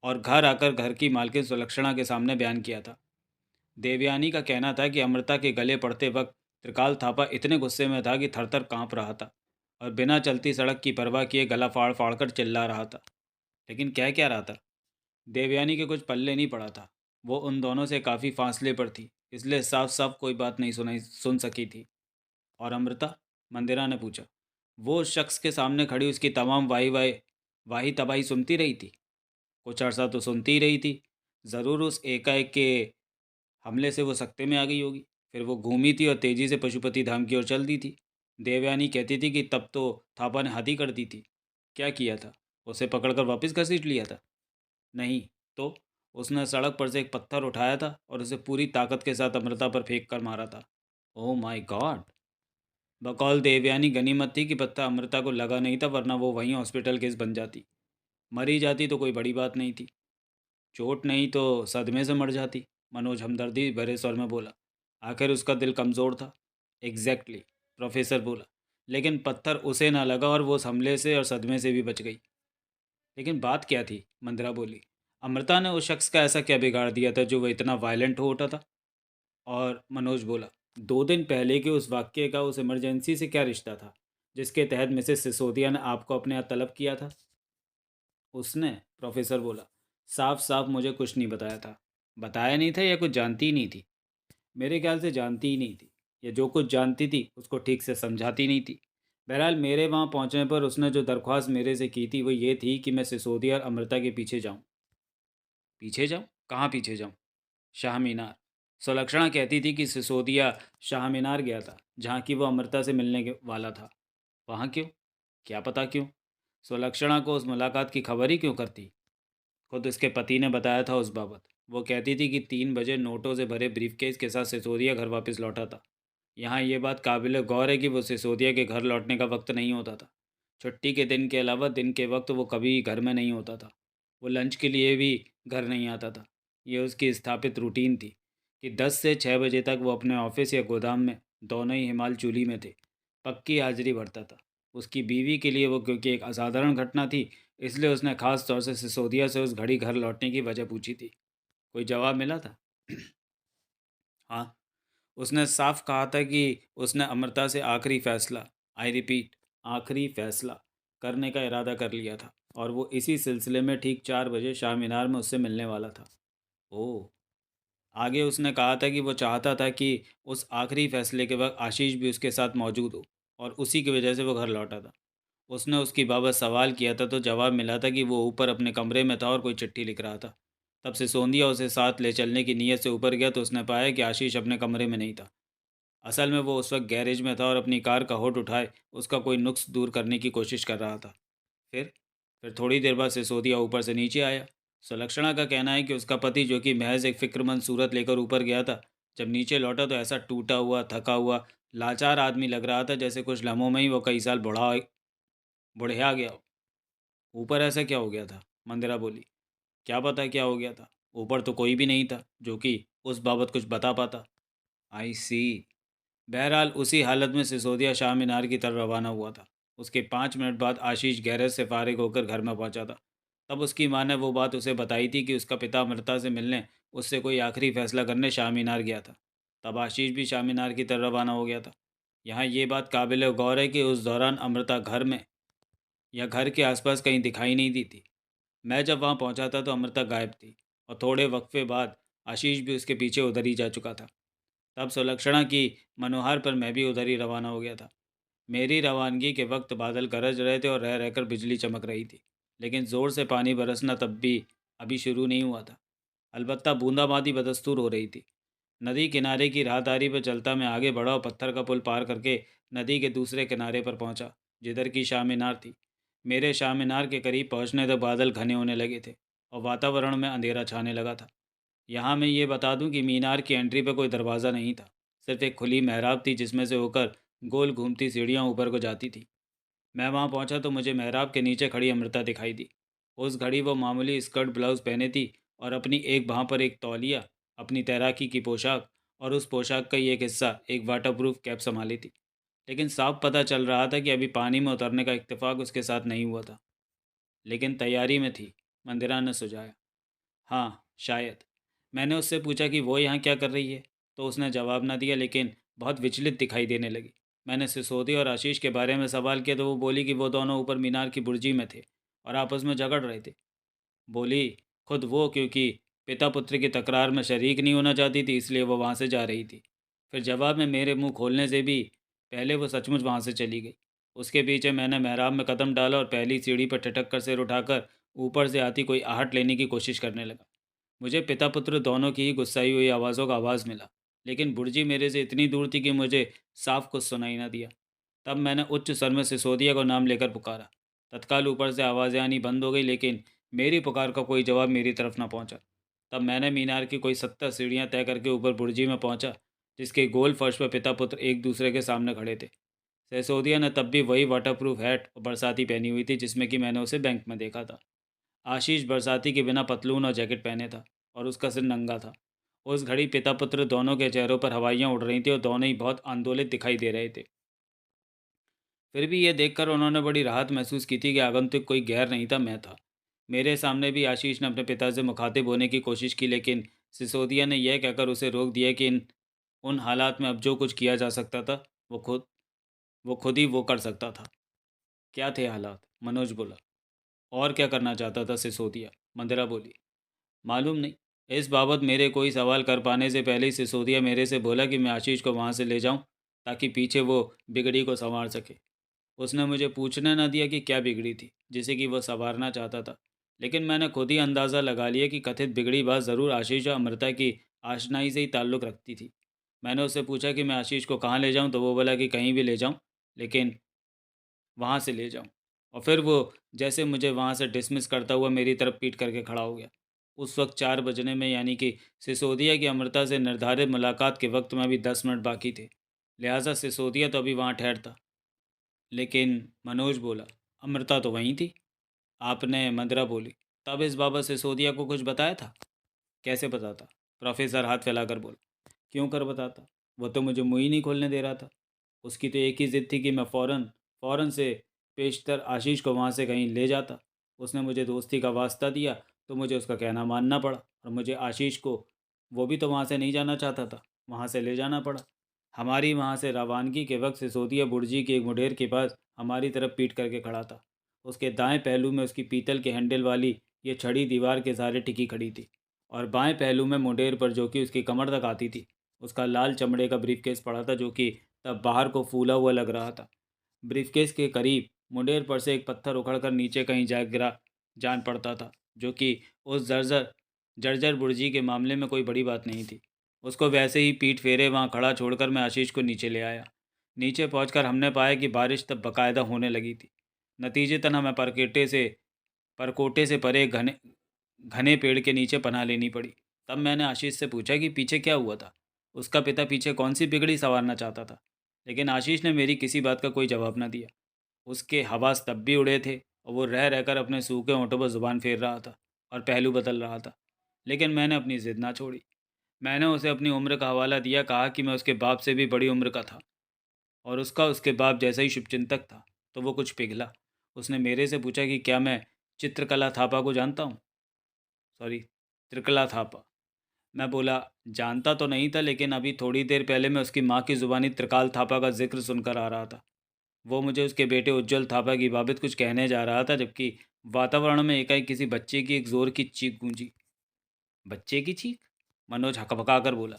और घर आकर घर की मालकिन सुलक्षणा के सामने बयान किया था। देवयानी का कहना था कि अमृता के गले पड़ते वक्त त्रिकाल थापा इतने गुस्से में था कि थर थर काँप रहा था और बिना चलती सड़क की परवाह किए गला फाड़ फाड़ कर चिल्ला रहा था। लेकिन कह क्या रहा था? देवयानी के कुछ पल्ले नहीं पड़ा था। वो उन दोनों से काफ़ी फासले पर थी, इसलिए साफ साफ कोई बात नहीं सुन सकी थी। और अमृता? मंदिरा ने पूछा। वो उस शख्स के सामने खड़ी उसकी तमाम वाही तबाही सुनती रही थी। कुछ अरसा तो सुनती ही रही थी। ज़रूर उस एकाएक के हमले से वो सकते में आ गई होगी। फिर वो घूमी थी और तेजी से पशुपति धाम की ओर चल दी थी। देवयानी कहती थी कि तब तो थापा ने हद ही कर दी थी। क्या किया था? उसे पकड़कर वापस घसीट लिया था? नहीं तो उसने सड़क पर से एक पत्थर उठाया था और उसे पूरी ताकत के साथ अमृता पर फेंक कर मारा था। Oh my God! बकौल देवयानी गनीमत थी कि पत्थर अमृता को लगा नहीं था, वरना वो वहीं हॉस्पिटल केस बन जाती। मरी जाती तो कोई बड़ी बात नहीं थी। चोट नहीं तो सदमे से मर जाती। मनोज हमदर्दी भरे स्वर में बोला। आखिर उसका दिल कमज़ोर था। एग्जैक्टली, प्रोफेसर बोला। लेकिन पत्थर उसे ना लगा और वो उस हमले से और सदमे से भी बच गई। लेकिन बात क्या थी? मंदिरा बोली। अमृता ने उस शख्स का ऐसा क्या बिगाड़ दिया था जो वह इतना वायलेंट हो उठा था? और मनोज बोला। 2 दिन पहले के उस वाक्य का उस इमरजेंसी से क्या रिश्ता था, जिसके तहत मिसेस सिसोदिया ने आपको अपने यहाँ तलब किया था? उसने, प्रोफेसर बोला, साफ साफ मुझे कुछ नहीं बताया था। बताया नहीं था या कुछ जानती ही नहीं थी? मेरे ख्याल से जानती ही नहीं थी, या जो कुछ जानती थी उसको ठीक से समझाती नहीं थी। बहरहाल मेरे वहाँ पहुँचने पर उसने जो दरख्वास्त मेरे से की थी वो ये थी कि मैं सिसोदिया और अमृता के पीछे जाऊँ। पीछे जाऊँ? कहाँ पीछे जाऊँ? शाह मीनार। सुलक्षणा कहती थी कि सिसोदिया शाह मीनार गया था, जहाँ की वो अमृता से मिलने वाला था। वहाँ क्यों? क्या पता क्यों? सुलक्षणा को उस मुलाकात की खबर ही क्यों करती? खुद उसके पति ने बताया था उस बाबत। वो कहती थी कि 3 बजे नोटों से भरे ब्रीफकेस के साथ सिसोदिया घर वापस लौटा था। यहाँ ये बात काबिल गौर है कि वो सिसोदिया के घर लौटने का वक्त नहीं होता था। छुट्टी के दिन के अलावा दिन के वक्त वो कभी घर में नहीं होता था। वो लंच के लिए भी घर नहीं आता था। ये उसकी स्थापित रूटीन थी कि 10 से 6 बजे तक वो अपने ऑफिस या गोदाम में, दोनों ही हिमाल चूली में थे, पक्की हाजिरी भरता था। उसकी बीवी के लिए वो क्योंकि एक असाधारण घटना थी, इसलिए उसने खास तौर से सिसोदिया से उस घड़ी घर लौटने की वजह पूछी थी। कोई जवाब मिला था? हाँ, उसने साफ कहा था कि उसने अमृता से आखिरी फैसला, आई रिपीट, आखिरी फैसला करने का इरादा कर लिया था, और वो इसी सिलसिले में ठीक 4 बजे शाह मीनार में उससे मिलने वाला था। ओह! आगे उसने कहा था कि वो चाहता था कि उस आखिरी फैसले के वक्त आशीष भी उसके साथ मौजूद हो, और उसी की वजह से वो घर लौटा था। उसने उसकी बाबत सवाल किया था तो जवाब मिला था कि वो ऊपर अपने कमरे में था और कोई चिट्ठी लिख रहा था। तब से सोंदिया उसे साथ ले चलने की नीयत से ऊपर गया तो उसने पाया कि आशीष अपने कमरे में नहीं था। असल में वो उस वक्त गैरेज में था और अपनी कार का हुड उठाए उसका कोई नुक्स दूर करने की कोशिश कर रहा था। फिर फिर थोड़ी देर बाद सिसोदिया ऊपर से नीचे आया। सुलक्षणा का कहना है कि उसका पति, जो कि महज एक फिक्रमंद सूरत लेकर ऊपर गया था, जब नीचे लौटा तो ऐसा टूटा हुआ, थका हुआ, लाचार आदमी लग रहा था जैसे कुछ लम्हों में ही वो कई साल बुढ़िया गया हो। ऊपर ऐसा क्या हो गया था? मंदिरा बोली। क्या पता क्या हो गया था। ऊपर तो कोई भी नहीं था जो कि उस बाबत कुछ बता पाता। आई सी। बहरहाल उसी हालत में सिसोदिया शाह मीनार की तरफ रवाना हुआ था। उसके 5 मिनट बाद आशीष गैरेज से फारिग होकर घर में पहुंचा था। तब उसकी माँ ने वो बात उसे बताई थी कि उसका पिता अमृता से मिलने उससे कोई आखिरी फैसला करने शाह मीनार गया था। तब आशीष भी शाह मीनार की तरफ रवाना हो गया था। यहाँ ये बात काबिल गौर है कि उस दौरान अमृता घर में या घर के आसपास कहीं दिखाई नहीं दी थी। मैं जब वहाँ पहुँचा था तो अमृता गायब थी, और थोड़े वक्फे बाद आशीष भी उसके पीछे उधर ही जा चुका था। तब सुलक्षणा की मनोहार पर मैं भी उधर ही रवाना हो गया था। मेरी रवानगी के वक्त बादल गरज रहे थे और रह रहकर बिजली चमक रही थी, लेकिन ज़ोर से पानी बरसना तब भी अभी शुरू नहीं हुआ था। अलबत्ता बूंदाबांदी बदस्तूर हो रही थी। नदी किनारे की राहदारी पर चलता मैं आगे बढ़ा और पत्थर का पुल पार करके नदी के दूसरे किनारे पर पहुंचा, जिधर की शाह मीनार थी। मेरे शाह मीनार के करीब पहुंचने तक बादल घने होने लगे थे और वातावरण में अंधेरा छाने लगा था। यहाँ मैं ये बता दूं कि मीनार की एंट्री पर कोई दरवाज़ा नहीं था, सिर्फ एक खुली मेहराब थी जिसमें से होकर गोल घूमती सीढ़ियाँ ऊपर को जाती थी। मैं वहाँ पहुँचा तो मुझे मेहराब के नीचे खड़ी अमृता दिखाई दी। उस घड़ी वो मामूली स्कर्ट ब्लाउज पहने थी और अपनी एक बाँह पर एक तौलिया, अपनी तैराकी की पोशाक और उस पोशाक का ही एक हिस्सा एक वाटरप्रूफ कैप संभाली थी। लेकिन साफ पता चल रहा था कि अभी पानी में उतरने का इत्तेफाक उसके साथ नहीं हुआ था, लेकिन तैयारी में थी। मंदिरा ने सुझाया। हाँ, शायद। मैंने उससे पूछा कि वो यहाँ क्या कर रही है, तो उसने जवाब ना दिया, लेकिन बहुत विचलित दिखाई देने लगी। मैंने सिसोदी और आशीष के बारे में सवाल किया तो वो बोली कि वो दोनों ऊपर मीनार की बुर्जी में थे और आपस में झगड़ रहे थे। बोली, खुद वो क्योंकि पिता पुत्र की तकरार में शरीक नहीं होना चाहती थी, इसलिए वो वहाँ से जा रही थी। फिर जवाब में मेरे मुंह खोलने से भी पहले वो सचमुच वहाँ से चली गई। उसके पीछे मैंने मेहराब में कदम डाला और पहली सीढ़ी पर ठिठक कर सिर उठाकर ऊपर से आती कोई आहट लेने की कोशिश करने लगा। मुझे पिता पुत्र दोनों की ही गुस्साई हुई आवाज़ों का आवाज़ मिला, लेकिन बुर्जी मेरे से इतनी दूर थी कि मुझे साफ कुछ सुनाई न दिया। तब मैंने उच्च स्वर में सिसोदिया को नाम लेकर पुकारा। तत्काल ऊपर से आवाज़ें आनी बंद हो गई, लेकिन मेरी पुकार का कोई जवाब मेरी तरफ न पहुंचा। तब मैंने मीनार की कोई 70 सीढ़ियाँ तय करके ऊपर बुर्जी में पहुंचा, जिसके गोल फर्श पर पिता पुत्र एक दूसरे के सामने खड़े थे। सिसोदिया ने तब भी वही वाटरप्रूफ हैट और बरसाती पहनी हुई थी जिसमें कि मैंने उसे बैंक में देखा था। आशीष बरसाती के बिना पतलून और जैकेट पहने था और उसका सिर नंगा था। उस घड़ी पिता पुत्र दोनों के चेहरों पर हवाइयाँ उड़ रही थी और दोनों ही बहुत आंदोलित दिखाई दे रहे थे। फिर भी ये देखकर उन्होंने बड़ी राहत महसूस की थी कि आगंतुक कोई गैर नहीं था, मैं था। मेरे सामने भी आशीष ने अपने पिता से मुखातिब होने की कोशिश की, लेकिन सिसोदिया ने यह कहकर उसे रोक दिया कि इन उन हालात में अब जो कुछ किया जा सकता था वो खुद वो खुद ही वो कर सकता था। क्या थे हालात? मनोज बोला। और क्या करना चाहता था सिसोदिया? मंदिरा बोली। मालूम नहीं। इस बाबत मेरे कोई सवाल कर पाने से पहले ही सिसोदिया मेरे से बोला कि मैं आशीष को वहाँ से ले जाऊँ, ताकि पीछे वो बिगड़ी को संवार सके। उसने मुझे पूछने न दिया कि क्या बिगड़ी थी जिसे कि वह संवारना चाहता था, लेकिन मैंने खुद ही अंदाज़ा लगा लिया कि कथित बिगड़ी बात ज़रूर आशीष और अमृता की आशनाई से ही ताल्लुक़ रखती थी। मैंने उससे पूछा कि मैं आशीष को कहाँ ले जाऊँ, तो वो बोला कि कहीं भी ले जाऊँ, लेकिन वहाँ से ले जाऊँ। और फिर वो जैसे मुझे वहाँ से डिसमिस करता हुआ मेरी तरफ पीट करके खड़ा हो गया। उस वक्त 4 बजने में, यानी कि सिसोदिया की अमृता से निर्धारित मुलाकात के वक्त में अभी 10 मिनट बाकी थे। लिहाजा सिसोदिया तो अभी वहाँ ठहरता। लेकिन मनोज बोला, अमृता तो वहीं थी। आपने? मंदरा बोली। तब इस बाबत सिसोदिया को कुछ बताया था? कैसे बताता? प्रोफेसर हाथ फैलाकर बोला। क्यों कर बताता? वो तो मुझे मुंह ही नहीं खोलने दे रहा था। उसकी तो एक ही ज़िद थी कि मैं फ़ौरन फ़ौरन से पेशतर आशीष को वहाँ से कहीं ले जाता। उसने मुझे दोस्ती का वास्ता दिया तो मुझे उसका कहना मानना पड़ा, और मुझे आशीष को, वो भी तो वहाँ से नहीं जाना चाहता था, वहाँ से ले जाना पड़ा। हमारी वहाँ से रवानगी के वक्त सिसोदिया बुर्जी के एक मुडेर के पास हमारी तरफ पीट करके खड़ा था। उसके दाएं पहलू में उसकी पीतल के हैंडल वाली ये छड़ी दीवार के सहारे टिकी खड़ी थी, और बाएं पहलू में मुडेर पर, जो कि उसकी कमर तक आती थी, उसका लाल चमड़े का ब्रीफकेस पड़ा था, जो कि तब बाहर को फूला हुआ लग रहा था। ब्रीफकेस के करीब मुंडेर पर से एक पत्थर उखड़कर नीचे कहीं जा गिरा जान पड़ता था, जो कि उस जर्जर जर्जर बुर्जी के मामले में कोई बड़ी बात नहीं थी। उसको वैसे ही पीठ फेरे वहाँ खड़ा छोड़कर मैं आशीष को नीचे ले आया। नीचे पहुंचकर हमने पाया कि बारिश तब बाकायदा होने लगी थी। नतीजतन हमें परकोटे से परे घने घने पेड़ के नीचे पनाह लेनी पड़ी। तब मैंने आशीष से पूछा कि पीछे क्या हुआ था, उसका पिता पीछे कौन सी बिगड़ी संवारना चाहता था। लेकिन आशीष ने मेरी किसी बात का कोई जवाब न दिया। उसके हवास तब भी उड़े थे और वो रह रहकर अपने सूखे होंठों पर जुबान फेर रहा था और पहलू बदल रहा था। लेकिन मैंने अपनी जिद ना छोड़ी। मैंने उसे अपनी उम्र का हवाला दिया, कहा कि मैं उसके बाप से भी बड़ी उम्र का था और उसका उसके बाप जैसा ही शुभचिंतक था। तो वो कुछ पिघला। उसने मेरे से पूछा कि क्या मैं चित्रकला थापा को जानता हूँ। सॉरी, त्रिकला थापा। मैं बोला, जानता तो नहीं था, लेकिन अभी थोड़ी देर पहले मैं उसकी माँ की ज़ुबानी त्रिकाल थापा का जिक्र सुनकर आ रहा था। वो मुझे उसके बेटे उज्ज्वल थापा की बाबत कुछ कहने जा रहा था, जबकि वातावरण में एकाएक किसी बच्चे की एक जोर की चीख गूंजी। बच्चे की चीख? मनोज हकबका कर बोला।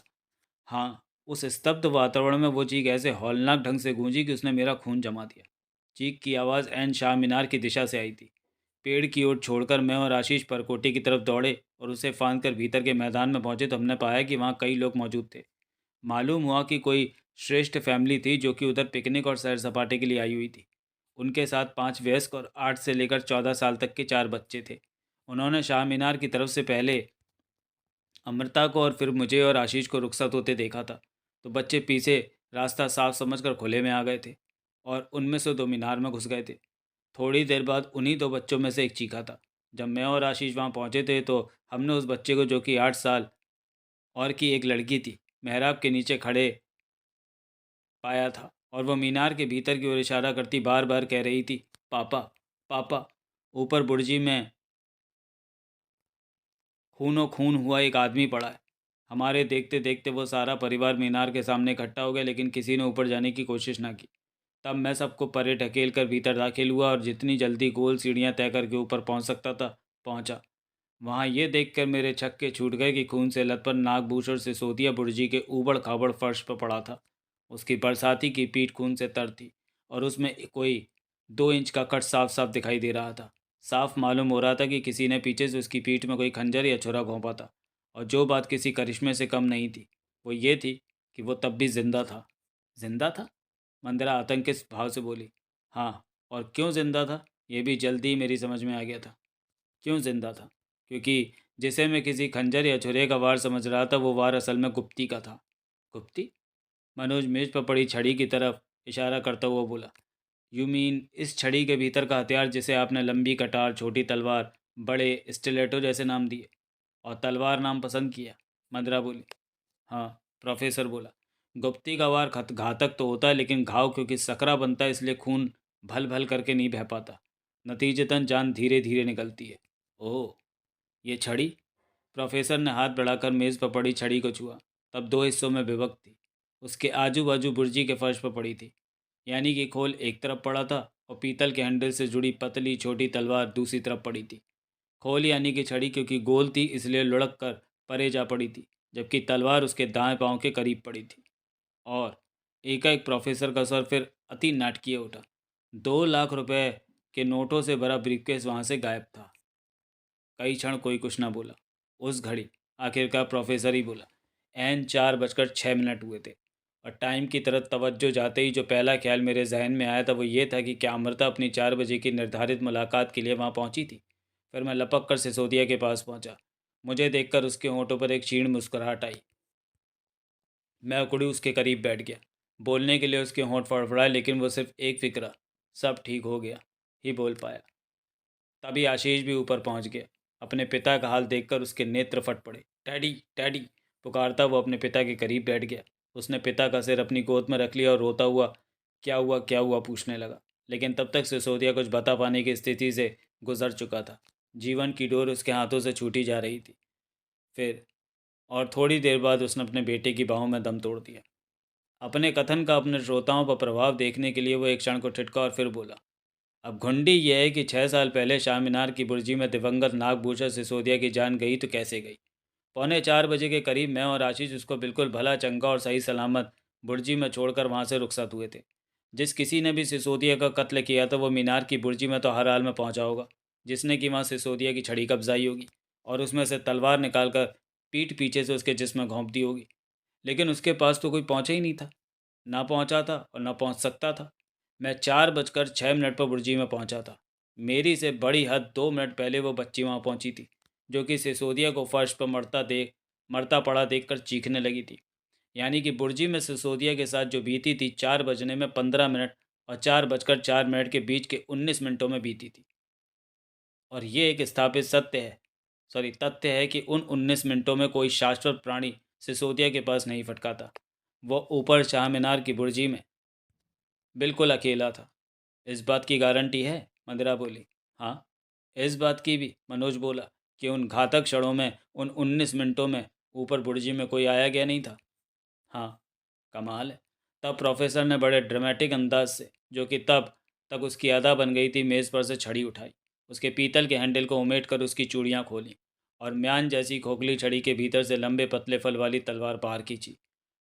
हाँ, उस स्तब्ध वातावरण में वो चीख ऐसे हौलनाक ढंग से गूंजी कि उसने मेरा खून जमा दिया। चीख की आवाज़ ऐन शाह मीनार की दिशा से आई थी। पेड़ की ओर छोड़कर मैं और आशीष परकोटी की तरफ दौड़े और उसे फांद कर भीतर के मैदान में पहुंचे तो हमने पाया कि वहाँ कई लोग मौजूद थे। मालूम हुआ कि कोई श्रेष्ठ फैमिली थी जो कि उधर पिकनिक और सैर सपाटे के लिए आई हुई थी। उनके साथ 5 वयस्क और 8 से लेकर 14 साल तक के 4 बच्चे थे। उन्होंने शाह मीनार की तरफ से पहले अमृता को और फिर मुझे और आशीष को रुखसत होते देखा था। तो बच्चे पीछे रास्ता साफ समझकर खुले में आ गए थे और उनमें से 2 मीनार में घुस गए थे। थोड़ी देर बाद उन्हीं 2 बच्चों में से एक चीखा था। जब मैं और आशीष वहाँ पहुँचे थे तो हमने उस बच्चे को, जो कि 8 साल और की एक लड़की थी, मेहराब के नीचे खड़े पाया था और वह मीनार के भीतर की ओर इशारा करती बार बार कह रही थी, पापा, पापा। ऊपर बुर्जी में खूनो खून हुआ एक आदमी पड़ा है। हमारे देखते देखते वो सारा परिवार मीनार के सामने इकट्ठा हो गया, लेकिन किसी ने ऊपर जाने की कोशिश ना की। तब मैं सबको परे ढकेल कर भीतर दाखिल हुआ और जितनी जल्दी गोल सीढ़ियाँ तय करके ऊपर पहुँच सकता था, पहुँचा। वहाँ ये देखकर मेरे छक्के छूट गए कि खून से लथपथ नागभूषण सिसोदिया बुर्जी के ऊबड़ खाबड़ फर्श पर पड़ा था। उसकी बरसाती की पीठ खून से तर थी और उसमें कोई 2 इंच का कट साफ साफ दिखाई दे रहा था। साफ मालूम हो रहा था कि किसी ने पीछे से उसकी पीठ में कोई खंजर या छुरा घोंपा था। और जो बात किसी करिश्मे से कम नहीं थी, वो ये थी कि वो तब भी जिंदा था। जिंदा था? मंदिरा आतंकित भाव से बोली। हाँ, और क्यों जिंदा था ये भी जल्दी ही मेरी समझ में आ गया था। क्यों जिंदा था? क्योंकि जिसे मैं किसी खंजर या छुरे का वार समझ रहा था, वो वार असल में गुप्ती का था। गुप्ती? मनोज मेज पर पड़ी छड़ी की तरफ इशारा करता हुआ बोला। यू मीन इस छड़ी के भीतर का हथियार, जिसे आपने लंबी कटार, छोटी तलवार, बड़े स्टिलेटो जैसे नाम दिए और तलवार नाम पसंद किया? मंदरा बोली। हाँ, प्रोफेसर बोला। गुप्ती का वार घातक तो होता है, लेकिन घाव क्योंकि सकरा बनता है, इसलिए खून भल भल करके नहीं बह पाता। नतीजतन जान धीरे धीरे निकलती है। ओह, ये छड़ी? प्रोफेसर ने हाथ बढ़ाकर मेज़ पर पड़ी छड़ी को छुआ। तब 2 हिस्सों में विभक्त थी। उसके आजू बाजू बुर्जी के फर्श पर पड़ी थी। यानी कि खोल एक तरफ पड़ा था और पीतल के हैंडल से जुड़ी पतली छोटी तलवार दूसरी तरफ पड़ी थी। खोल यानी कि छड़ी क्योंकि गोल थी, इसलिए लुढ़क कर परे जा पड़ी थी, जबकि तलवार उसके दाएं पांव के करीब पड़ी थी। और एकाएक प्रोफेसर का स्वर फिर अति नाटकीय उठा। 2 लाख रुपए के नोटों से भरा ब्रीफकेस वहां से गायब था। कई क्षण कोई कुछ ना बोला। उस घड़ी आखिरकार प्रोफेसर ही बोला। एन 4:06 हुए थे और टाइम की तरफ तवज्जो जाते ही जो पहला ख्याल मेरे जहन में आया था वो ये था कि क्या अमृता अपनी 4 बजे की निर्धारित मुलाकात के लिए वहाँ पहुँची थी। फिर मैं लपक कर सिसोदिया के पास पहुँचा। मुझे देखकर उसके होंठों पर एक क्षीण मुस्कुराहट आई। मैं उकड़ी उसके करीब बैठ गया। बोलने के लिए उसके होंठ फड़फड़ाए, लेकिन वो सिर्फ एक फिक्रा, सब ठीक हो गया, ही बोल पाया। तभी आशीष भी ऊपर पहुंच गया। अपने पिता का हाल देखकर उसके नेत्र फट पड़े। डैडी, डैडी पुकारता वो अपने पिता के करीब बैठ गया। उसने पिता का सिर अपनी गोद में रख लिया और रोता हुआ क्या हुआ पूछने लगा। लेकिन तब तक सिसोदिया कुछ बता पाने की स्थिति से गुजर चुका था। जीवन की डोर उसके हाथों से छूटी जा रही थी। फिर और थोड़ी देर बाद उसने अपने बेटे की बाहों में दम तोड़ दिया। अपने कथन का अपने श्रोताओं पर प्रभाव देखने के लिए वो एक क्षण को ठिठका और फिर बोला। अब घुंडी यह है कि 6 साल पहले शाह मीनार की बुर्जी में दिवंगत नागभूषण सिसोदिया की जान गई तो कैसे गई। 3:45 बजे के करीब मैं और आशीष उसको बिल्कुल भला चंगा और सही सलामत बुर्जी में छोड़कर वहाँ से रुखसत हुए थे। जिस किसी ने भी सिसोदिया का कत्ल किया था वो मीनार की बुर्जी में तो हर हाल में पहुँचा होगा, जिसने कि वहाँ सिसोदिया की छड़ी कब्जाई होगी और उसमें से तलवार निकालकर पीठ पीछे से उसके जिस्म में घोंप दी होगी। लेकिन उसके पास तो कोई पहुँचा ही नहीं था, ना पहुँचा था और ना पहुँच सकता था। मैं 4:06 पर बुर्जी में पहुँचा था। मेरी से बड़ी हद 2 मिनट पहले वो बच्ची वहाँ पहुँची थी, जो कि सिसोदिया को फर्श पर मरता पड़ा देखकर चीखने लगी थी। यानी कि बुर्जी में सिसोदिया के साथ जो बीती थी 4 बजने में 15 मिनट और 4:04 के बीच के 19 मिनटों में बीती थी। और ये एक स्थापित तथ्य है कि उन 19 मिनटों में कोई शाश्वत प्राणी सिसोदिया के पास नहीं फटका था। वो ऊपर शाह मीनार की बुर्जी में बिल्कुल अकेला था। इस बात की गारंटी है? मंदिरा बोली। हाँ, इस बात की भी, मनोज बोला, कि उन घातक क्षणों में, उन 19 मिनटों में ऊपर बुर्जी में कोई आया गया नहीं था। हाँ, कमाल है। तब प्रोफेसर ने बड़े ड्रामेटिक अंदाज से, जो कि तब तक उसकी अदा बन गई थी, मेज़ पर से छड़ी उठाई, उसके पीतल के हैंडल को उमेट कर उसकी चूड़ियाँ खोलीं और म्यान जैसी खोखली छड़ी के भीतर से लंबे पतले फल वाली तलवार बाहर खींची।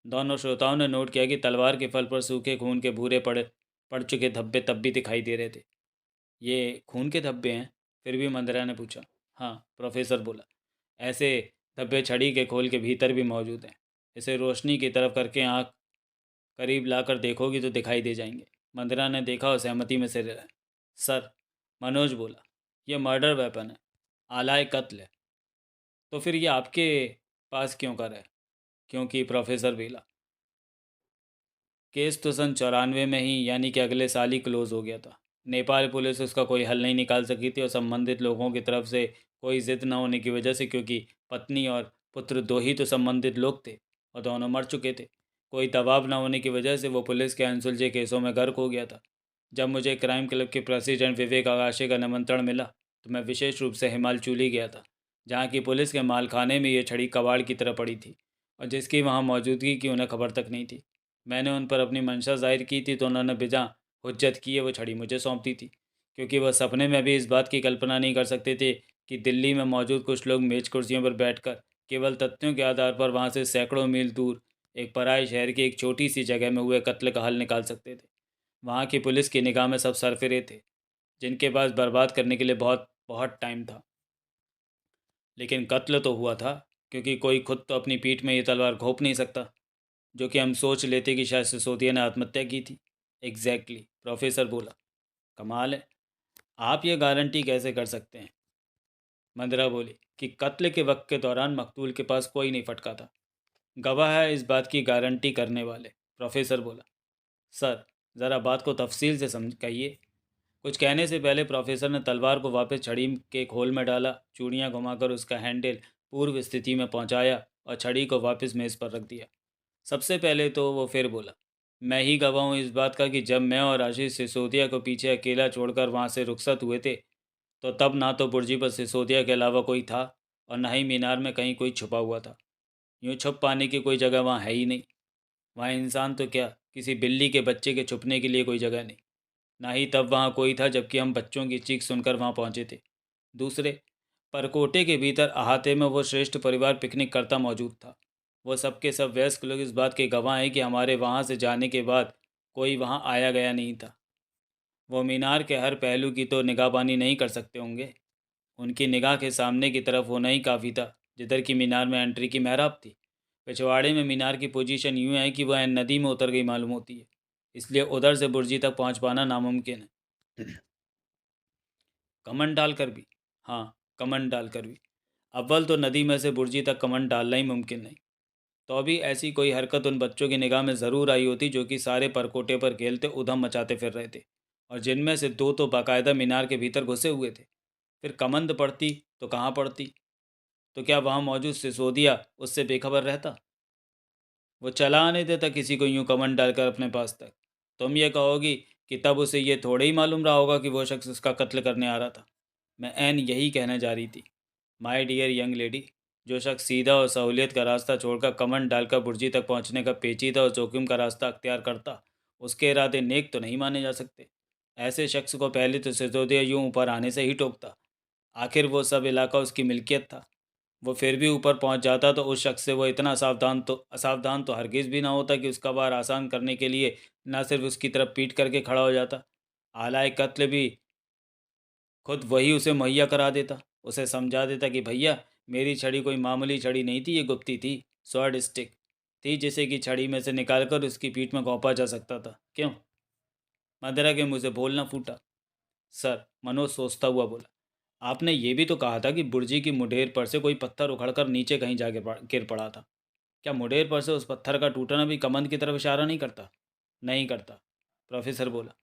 दोनों श्रोताओं ने नोट किया कि तलवार के फल पर सूखे खून के भूरे पड़ चुके धब्बे तब भी दिखाई दे रहे थे। ये खून के धब्बे हैं? फिर भी मंदरा ने पूछा। हाँ, प्रोफेसर बोला, ऐसे धब्बे छड़ी के खोल के भीतर भी मौजूद हैं। इसे रोशनी की तरफ करके आँख करीब लाकर देखोगी तो दिखाई दे जाएंगे। मंदरा ने देखा और सहमति में सिर हिलाया। सर, मनोज बोला, यह मर्डर वेपन है, आलाए कत्ल है। तो फिर ये आपके पास क्यों कर है? क्योंकि प्रोफेसर बेला, केस तो सन 94 में ही, यानी कि अगले साल ही क्लोज हो गया था। नेपाल पुलिस उसका कोई हल नहीं निकाल सकी थी और संबंधित लोगों की तरफ से कोई जिद न होने की वजह से, क्योंकि पत्नी और पुत्र दो ही तो संबंधित लोग थे और दोनों मर चुके थे, कोई दबाव न होने की वजह से वो पुलिस के अनसुलझे केसों में गर्क हो गया था। जब मुझे क्राइम क्लब के प्रेसिडेंट विवेक आगाशे का निमंत्रण मिला तो मैं विशेष रूप से हिमालचूली गया था, जहाँ की पुलिस के मालखाने में ये छड़ी कबाड़ की तरह पड़ी थी और जिसकी वहाँ मौजूदगी की उन्हें खबर तक नहीं थी। मैंने उन पर अपनी मंशा जाहिर की थी तो उन्होंने बिजा हुज्जत किए वो छड़ी मुझे सौंप दी थी, क्योंकि वह सपने में भी इस बात की कल्पना नहीं कर सकते थे कि दिल्ली में मौजूद कुछ लोग मेज कुर्सियों पर बैठकर केवल तथ्यों के आधार पर वहाँ से सैकड़ों मील दूर एक पराए शहर की एक छोटी सी जगह में हुए कत्ल का हल निकाल सकते थे। वहाँ की पुलिस की निगाह में सब सरफिरे थे, जिनके पास बर्बाद करने के लिए बहुत बहुत टाइम था। लेकिन कत्ल तो हुआ था, क्योंकि कोई खुद तो अपनी पीठ में ये तलवार घोंप नहीं सकता, जो कि हम सोच लेते कि शायद सिसोदिया ने आत्महत्या की थी। एग्जैक्टली, प्रोफेसर बोला। कमाल है, आप ये गारंटी कैसे कर सकते हैं? मंदरा बोली कि कत्ल के वक्त के दौरान मकतूल के पास कोई नहीं फटका था। गवाह है इस बात की गारंटी करने वाले, प्रोफेसर बोला। सर, ज़रा बात को तफसील से समझ कहिए। कुछ कहने से पहले प्रोफेसर ने तलवार को वापस छड़ी के खोल में डाला, चूड़ियाँ घुमाकर उसका हैंडल पूर्व स्थिति में पहुंचाया और छड़ी को वापस मेज़ पर रख दिया। सबसे पहले तो वो फिर बोला, मैं ही गवाह हूँ इस बात का कि जब मैं और आशीष सिसोदिया को पीछे अकेला छोड़कर वहाँ से रुखसत हुए थे, तो तब ना तो बुर्जी पर सिसोदिया के अलावा कोई था और ना ही मीनार में कहीं कोई छुपा हुआ था। यूँ छुप पाने की कोई जगह वहाँ है ही नहीं। वहाँ इंसान तो क्या, किसी बिल्ली के बच्चे के छुपने के लिए कोई जगह नहीं। ना ही तब वहाँ कोई था जबकि हम बच्चों की चीख सुनकर वहाँ पहुँचे थे। दूसरे, परकोटे के भीतर अहाते में वो श्रेष्ठ परिवार पिकनिक करता मौजूद था। वो सब के सब वयस्क लोग इस बात के गवाह हैं कि हमारे वहाँ से जाने के बाद कोई वहाँ आया गया नहीं था। वो मीनार के हर पहलू की तो निगाहबानी नहीं कर सकते होंगे। उनकी निगाह के सामने की तरफ होना ही काफ़ी था, जिधर की मीनार में एंट्री की मेहराब थी। पिछवाड़े में मीनार की पोजीशन यूँ है कि वह नदी में उतर गई मालूम होती है, इसलिए उधर से बुर्जी तक पहुँच पाना नामुमकिन है। कमन डालकर भी? हाँ, कमन डालकर भी। अव्वल तो नदी में से बुर्जी तक कमन डालना ही मुमकिन नहीं। तो अभी ऐसी कोई हरकत उन बच्चों की निगाह में ज़रूर आई होती जो कि सारे परकोटे पर खेलते उधम मचाते फिर रहे थे, और जिनमें से दो तो बाकायदा मीनार के भीतर घुसे हुए थे। फिर कमंद पड़ती तो कहाँ पड़ती? तो क्या वहाँ मौजूद सिसोदिया उससे बेखबर रहता? वो चला आने देता किसी को यूं कमंड डालकर अपने पास तक? तुम ये कहोगी कि तब उसे ये थोड़े ही मालूम रहा होगा कि वो शख्स उसका कत्ल करने आ रहा था। मैं ऐन यही कहने जा रही थी, माय डियर यंग लेडी। जो शख्स सीधा और सहूलियत का रास्ता छोड़कर कमंड डालकर बुर्जी तक पहुंचने का पेचीदा और जोखिम का रास्ता अख्तियार करता, उसके इरादे नेक तो नहीं माने जा सकते। ऐसे शख्स को पहले तो सिसोदिया यूं ऊपर आने से ही टोकता। आखिर वो सब इलाका उसकी मिल्कियत था। वो फिर भी ऊपर पहुंच जाता तो उस शख्स से वो इतना असावधान तो हरगिज़ भी ना होता कि उसका वार आसान करने के लिए ना सिर्फ उसकी तरफ पीट करके खड़ा हो जाता, आलाए कत्ल भी खुद वही उसे मुहैया करा देता। उसे समझा देता कि भैया, मेरी छड़ी कोई मामूली छड़ी नहीं थी, ये गुप्ती थी, स्वॉर्ड स्टिक थी, जिसे कि छड़ी में से निकालकर उसकी पीठ में घोंपा जा सकता था। क्यों? मदरा के मुँह से बोलना फूटा। सर, मनोज सोचता हुआ बोला, आपने ये भी तो कहा था कि बुर्जी की मुढेर पर से कोई पत्थर उखड़कर नीचे कहीं जा गिर पड़ा था। क्या मुढेर पर से उस पत्थर का टूटना भी कमंद की तरफ इशारा नहीं करता? नहीं करता, प्रोफेसर बोला।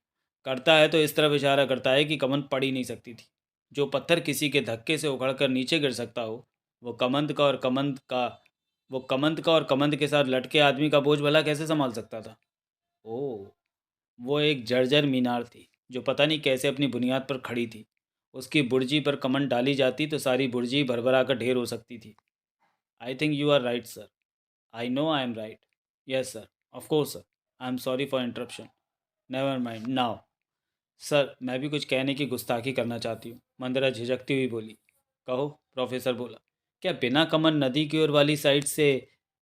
करता है तो इस तरफ इशारा करता है कि कमंद पड़ ही नहीं सकती थी। जो पत्थर किसी के धक्के से उखड़कर नीचे गिर सकता हो, वो कमंद का और कमंद का वो कमंद का और कमंद के साथ लटके आदमी का बोझ भला कैसे संभाल सकता था? ओह, वो एक जर्जर मीनार थी जो पता नहीं कैसे अपनी बुनियाद पर खड़ी थी। उसकी बुर्जी पर कमन डाली जाती तो सारी बुर्जी भरभरा कर ढेर हो सकती थी। I think you are right sir. I know I am right. Yes sir. Of course sir. I am sorry for interruption. Never mind now. Sir मैं भी कुछ कहने की गुस्ताखी करना चाहती हूँ, मंदरा झिझकती हुई बोली। कहो, प्रोफेसर बोला। क्या बिना कमन नदी की ओर वाली साइड से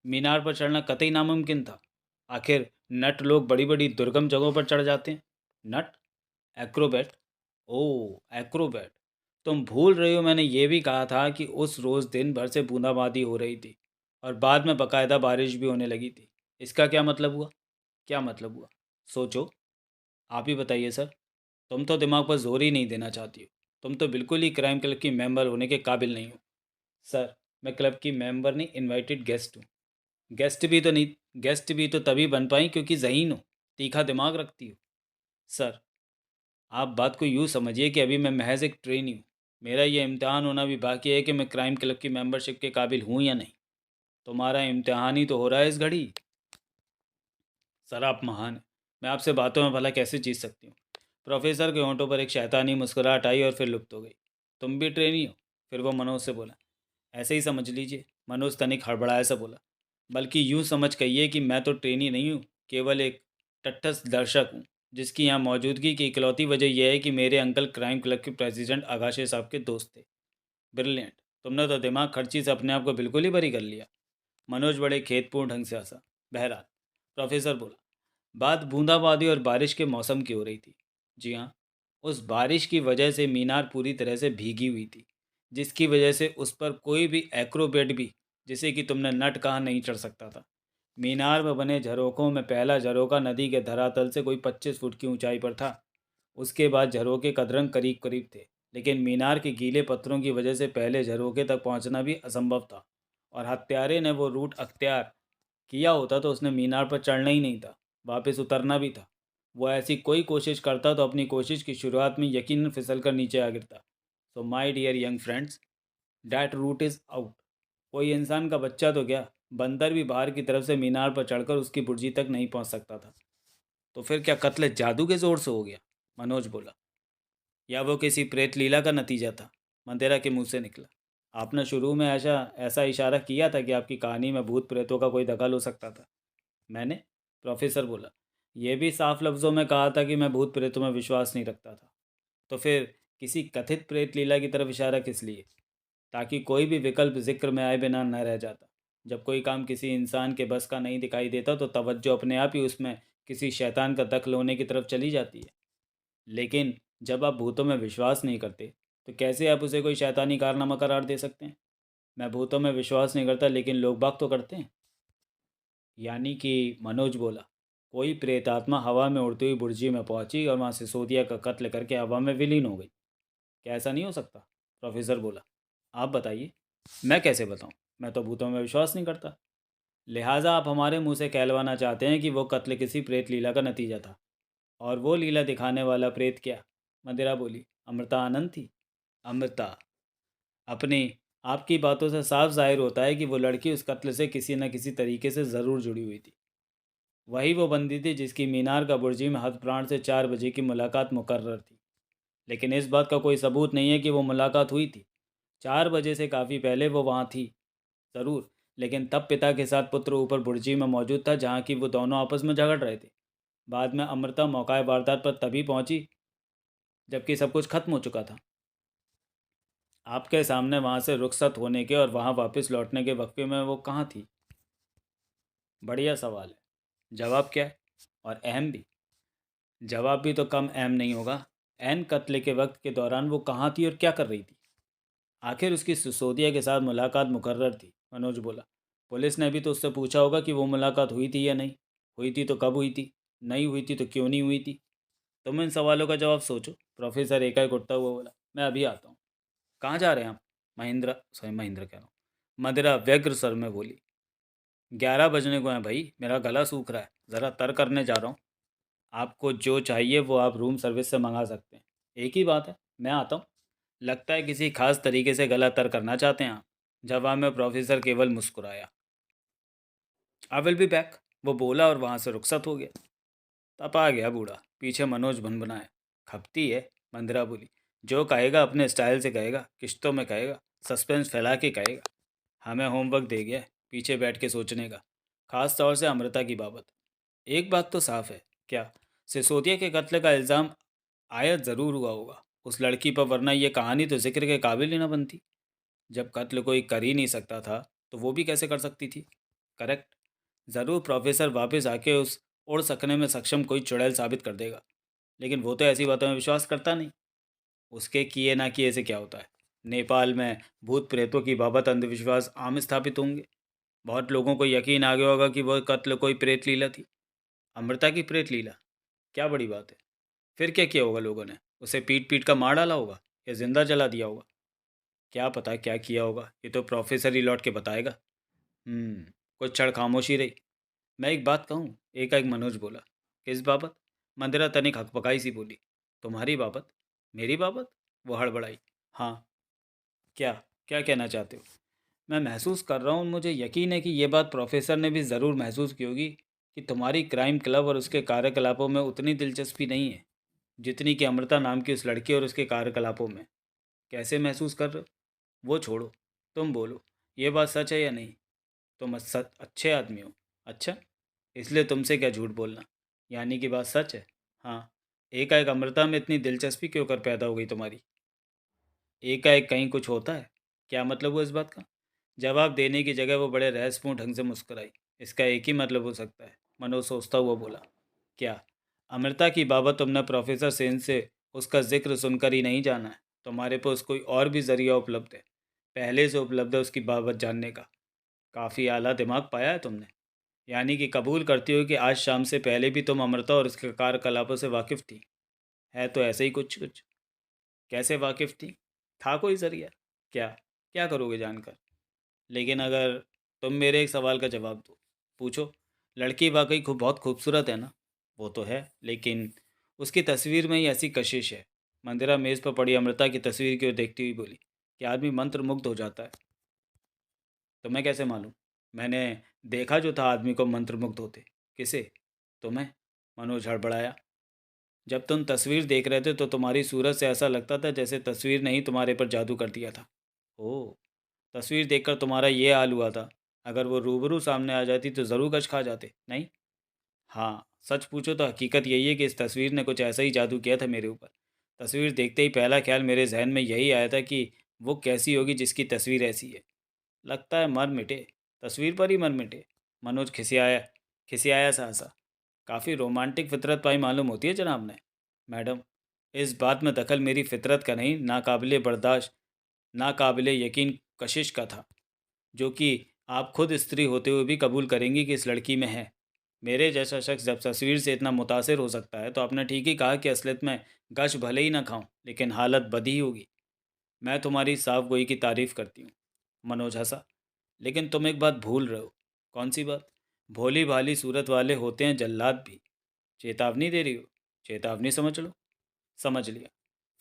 मीनार पर चढ़ना कतई नामुमकिन था? आखिर नट लोग बड़ी बड़ी दुर्गम जगहों पर चढ़ जाते हैं। नट? एक्रोबैट? ओह एक्रोबैट। तुम भूल रही हो, मैंने ये भी कहा था कि उस रोज़ दिन भर से बूंदाबांदी हो रही थी और बाद में बकायदा बारिश भी होने लगी थी। इसका क्या मतलब हुआ? क्या मतलब हुआ? सोचो। आप ही बताइए सर। तुम तो दिमाग पर जोर ही नहीं देना चाहती हो। तुम तो बिल्कुल ही क्राइम क्लब की मेंबर होने के काबिल नहीं हो। सर, मैं क्लब की मेंबर नहीं, इनवाइटेड गेस्ट हूँ। गेस्ट भी तो तभी बन पाई क्योंकि ज़हीन हो, तीखा दिमाग रखती हो। सर, आप बात को यूँ समझिए कि अभी मैं महज एक ट्रेनी हूँ। मेरा ये इम्तिहान होना भी बाकी है कि मैं क्राइम क्लब की मेंबरशिप के काबिल हूँ या नहीं। तुम्हारा इम्तिहान ही तो हो रहा है इस घड़ी। सर आप महान हैं। मैं आपसे बातों में भला कैसे जीत सकती हूँ? प्रोफेसर के होंठों पर एक शैतानी मुस्कुराहट आई और फिर लुप्त हो गई। तुम भी ट्रेनी हो? फिर वो मनोज से बोला। ऐसे ही समझ लीजिए, मनोज तनिक हड़बड़ाया सा बोला। बल्कि यूँ समझ कहिए कि मैं तो ट्रेनी नहीं हूँ, केवल एक टट्ठस दर्शक हूँ, जिसकी यहाँ मौजूदगी की इकलौती वजह यह है कि मेरे अंकल क्राइम क्लब के प्रेसिडेंट आगाशे साहब के दोस्त थे। ब्रिलियंट। तुमने तो दिमाग खर्ची से अपने आप को बिल्कुल ही बरी कर लिया। मनोज बड़े खेतपूर्ण ढंग से हंसा। बहरहाल, प्रोफेसर बोला, बात बूंदाबांदी और बारिश के मौसम की हो रही थी। जी हाँ, उस बारिश की वजह से मीनार पूरी तरह से भीगी हुई थी, जिसकी वजह से उस पर कोई भी एक्रोबेट भी, जिसे कि तुमने नट कहा, नहीं चढ़ सकता था। मीनार में बने झरोकों में पहला झरोका नदी के धरातल से कोई 25 फुट की ऊंचाई पर था। उसके बाद झरोके कदरंग करीब करीब थे, लेकिन मीनार के गीले पत्थरों की वजह से पहले झरोके तक पहुंचना भी असंभव था। और हत्यारे ने वो रूट अख्तियार किया होता तो उसने मीनार पर चढ़ना ही नहीं था, वापस उतरना भी था। वो ऐसी कोई कोशिश करता तो अपनी कोशिश की शुरुआत में यकीनन फिसल कर नीचे आ गिरता। So my dear young friends, that route is out. कोई इंसान का बच्चा तो क्या, बंदर भी बाहर की तरफ से मीनार पर चढ़कर उसकी बुर्जी तक नहीं पहुंच सकता था। तो फिर क्या कत्ल जादू के ज़ोर से हो गया? मनोज बोला। या वो किसी प्रेत लीला का नतीजा था? मंदेरा के मुंह से निकला। आपने शुरू में ऐसा ऐसा इशारा किया था कि आपकी कहानी में भूत प्रेतों का कोई दखल हो सकता था। मैंने? प्रोफेसर बोला। यह भी साफ लफ्ज़ों में कहा था कि मैं भूत प्रेतों में विश्वास नहीं रखता था। तो फिर किसी कथित प्रेत लीला की तरफ इशारा किस लिए? ताकि कोई भी विकल्प जिक्र में आए बिना न रह जाता। जब कोई काम किसी इंसान के बस का नहीं दिखाई देता तो तवज्जो अपने आप ही उसमें किसी शैतान का दखल होने की तरफ चली जाती है। लेकिन जब आप भूतों में विश्वास नहीं करते, तो कैसे आप उसे कोई शैतानी कारनामा करार दे सकते हैं? मैं भूतों में विश्वास नहीं करता, लेकिन लोग बाग तो करते हैं। यानी कि, मनोज बोला, कोई प्रेतात्मा हवा में उड़ती हुई बुर्जी में पहुंची और वहां सिसोदिया का कत्ल करके हवा में विलीन हो गई। क्या ऐसा नहीं हो सकता? प्रोफेसर बोला। आप बताइए। मैं कैसे बताऊं? मैं तो भूतों में विश्वास नहीं करता। लिहाजा आप हमारे मुंह से कहलवाना चाहते हैं कि वो कत्ल किसी प्रेत लीला का नतीजा था। और वो लीला दिखाने वाला प्रेत क्या? मदिरा बोली। अमृता आनंद थी। अमृता? अपनी आपकी बातों से साफ जाहिर होता है कि वो लड़की उस कत्ल से किसी न किसी तरीके से ज़रूर जुड़ी हुई थी। वही वो बंदी थी जिसकी मीनार का बुर्जी में हद प्राण से 4 बजे की मुलाकात मुकर्रर थी। लेकिन इस बात का कोई सबूत नहीं है कि वो मुलाकात हुई थी। 4 बजे से काफ़ी पहले वो वहाँ थी, ज़रूर। लेकिन तब पिता के साथ पुत्र ऊपर बुर्जी में मौजूद था, जहाँ की वो दोनों आपस में झगड़ रहे थे। बाद में अमृता मौका वारदात पर तभी पहुंची जबकि सब कुछ खत्म हो चुका था। आपके सामने वहाँ से रुखसत होने के और वहाँ वापस लौटने के वक्फे में वो कहाँ थी? बढ़िया सवाल है। जवाब क्या है? और अहम भी। जवाब भी तो कम अहम नहीं होगा। एन कत्ले के वक्त के दौरान वो कहाँ थी और क्या कर रही थी? आखिर उसकी सिसोदिया के साथ मुलाकात मुकर्रर थी, मनोज बोला। पुलिस ने भी तो उससे पूछा होगा कि वो मुलाकात हुई थी या नहीं। हुई थी तो कब हुई थी? नहीं हुई थी तो क्यों नहीं हुई थी? तुम इन सवालों का जवाब सोचो। प्रोफेसर एकाएक उठता हुआ बोला। मैं अभी आता हूँ। कहाँ जा रहे हैं आप? महेंद्र कह रहा हूँ। मदिरा व्यग्र स्वर में बोली। 11 बजने को हैं भाई, मेरा गला सूख रहा है, ज़रा तर करने जा रहा हूँ। आपको जो चाहिए वो आप रूम सर्विस से मंगा सकते हैं। एक ही बात है, मैं आता हूँ। लगता है किसी खास तरीके से गला तर करना चाहते हैं आप। जवाब में प्रोफेसर केवल मुस्कुराया। आई विल बी बैक, वो बोला और वहाँ से रुखसत हो गया। तब आ गया बूढ़ा, पीछे मनोज भनभनाया। खपती है, मंदिरा बोली। जो कहेगा अपने स्टाइल से कहेगा, किश्तों में कहेगा, सस्पेंस फैला के कहेगा। हमें होमवर्क दे गया है, पीछे बैठ के सोचने का, खास तौर से अमृता की बाबत। एक बात तो साफ है। क्या? सिसोदिया के कत्ल का इल्ज़ाम आयद ज़रूर हुआ होगा उस लड़की पर, वरना ये कहानी तो जिक्र के काबिल ही ना बनती। जब कत्ल कोई कर ही नहीं सकता था तो वो भी कैसे कर सकती थी? करेक्ट। ज़रूर प्रोफेसर वापस आके उस उड़ सकने में सक्षम कोई चुड़ैल साबित कर देगा, लेकिन वो तो ऐसी बातों में विश्वास करता नहीं। उसके किए ना किए से क्या होता है? नेपाल में भूत प्रेतों की बाबत अंधविश्वास आम स्थापित होंगे। बहुत लोगों को यकीन आ गया होगा कि वह कत्ल कोई प्रेत लीला थी। अमृता की प्रेत लीला? क्या बड़ी बात है? फिर क्या किया होगा लोगों ने? उसे पीट पीट कर मार डाला होगा या जिंदा जला दिया होगा? क्या पता क्या किया होगा, ये तो प्रोफेसर ही लौट के बताएगा। कुछ क्षण खामोशी रही। मैं एक बात कहूँ? एकाएक मनोज बोला। किस बाबत? मंदिरा तनिक हकपकाई सी बोली। तुम्हारी बाबत? मेरी बाबत? वो हड़बड़ाई। हाँ। क्या? क्या कहना चाहते हो? मैं महसूस कर रहा हूँ, मुझे यकीन है कि ये बात प्रोफेसर ने भी ज़रूर महसूस की होगी, कि तुम्हारी क्राइम क्लब और उसके कार्यकलापों में उतनी दिलचस्पी नहीं है जितनी कि अमृता नाम की उस लड़की और उसके कार्यकलापों में। कैसे महसूस कर रहे हो? वो छोड़ो, तुम बोलो, ये बात सच है या नहीं? तुम अच्छे आदमी हो। अच्छा, इसलिए तुमसे क्या झूठ बोलना। यानी कि बात सच है? हाँ। एकाएक अमृता में इतनी दिलचस्पी क्यों कर पैदा हो गई तुम्हारी? एकाएक कहीं कुछ होता है? क्या मतलब हुआ इस बात का? जवाब देने की जगह वो बड़े रहस्यपूर्ण ढंग से मुस्कुराई। इसका एक ही मतलब हो सकता है, मनोज सोचता हुआ बोला। क्या? अमृता की बाबत तुमने प्रोफेसर सेन से उसका जिक्र सुनकर ही नहीं जाना है? तुम्हारे पास कोई और भी जरिया उपलब्ध है, पहले से उपलब्ध है उसकी बाबत जानने का? काफ़ी आला दिमाग पाया है तुमने। यानी कि कबूल करती हो कि आज शाम से पहले भी तुम अमृता और उसके कार्यकलापों से वाकिफ़ थी? है तो ऐसे ही कुछ कुछ। कैसे वाकिफ़ थी? था कोई जरिया? क्या? क्या करोगे जानकर? लेकिन अगर तुम मेरे एक सवाल का जवाब दो। पूछो। लड़की वाकई खूब बहुत खूबसूरत है ना? वो तो है, लेकिन उसकी तस्वीर में ही ऐसी कशिश है। मंदिरा मेज़ पर पड़ी अमृता की तस्वीर की ओर देखती हुई बोली कि आदमी मंत्र मुग्ध हो जाता है। तुम्हें कैसे मालूम? मैंने देखा जो था आदमी को मंत्र मुग्ध होते। किसे? तुम्हें? मनोज हड़बड़ाया। जब तुम तस्वीर देख रहे थे तो तुम्हारी सूरत से ऐसा लगता था जैसे तस्वीर ने ही तुम्हारे पर जादू कर दिया था। ओह, तस्वीर देखकर तुम्हारा ये हाल हुआ था? अगर वो रूबरू सामने आ जाती तो ज़रूर गच खा जाते, नहीं? हाँ, सच पूछो तो हकीकत यही है कि इस तस्वीर ने कुछ ऐसा ही जादू किया था मेरे ऊपर। तस्वीर देखते ही पहला ख्याल मेरे जहन में यही आया था कि वो कैसी होगी जिसकी तस्वीर ऐसी है। लगता है मर मिटे, तस्वीर पर ही मर मिटे। मनोज खिसियाया, खिसियाया सा हंसा। काफ़ी रोमांटिक फितरत पाई मालूम होती है जनाब ने। मैडम, इस बात में दखल मेरी फितरत का नहीं, नाकाबिले बर्दाश्त, नाकाबिले यकीन कशिश का था, जो कि आप खुद स्त्री होते हुए भी कबूल करेंगी कि इस लड़की में है। मेरे जैसा शख्स जब तस्वीर से इतना मुतासिर हो सकता है तो आपने ठीक ही कहा कि असलियत में गश भले ही ना खाऊं, लेकिन हालत बदी होगी। मैं तुम्हारी साफ गोई की तारीफ़ करती हूँ। मनोज हंसा। लेकिन तुम एक बात भूल रहे हो। कौन सी बात? भोली भाली सूरत वाले होते हैं जल्लाद भी। चेतावनी दे रही हो? चेतावनी समझ लो। समझ लिया।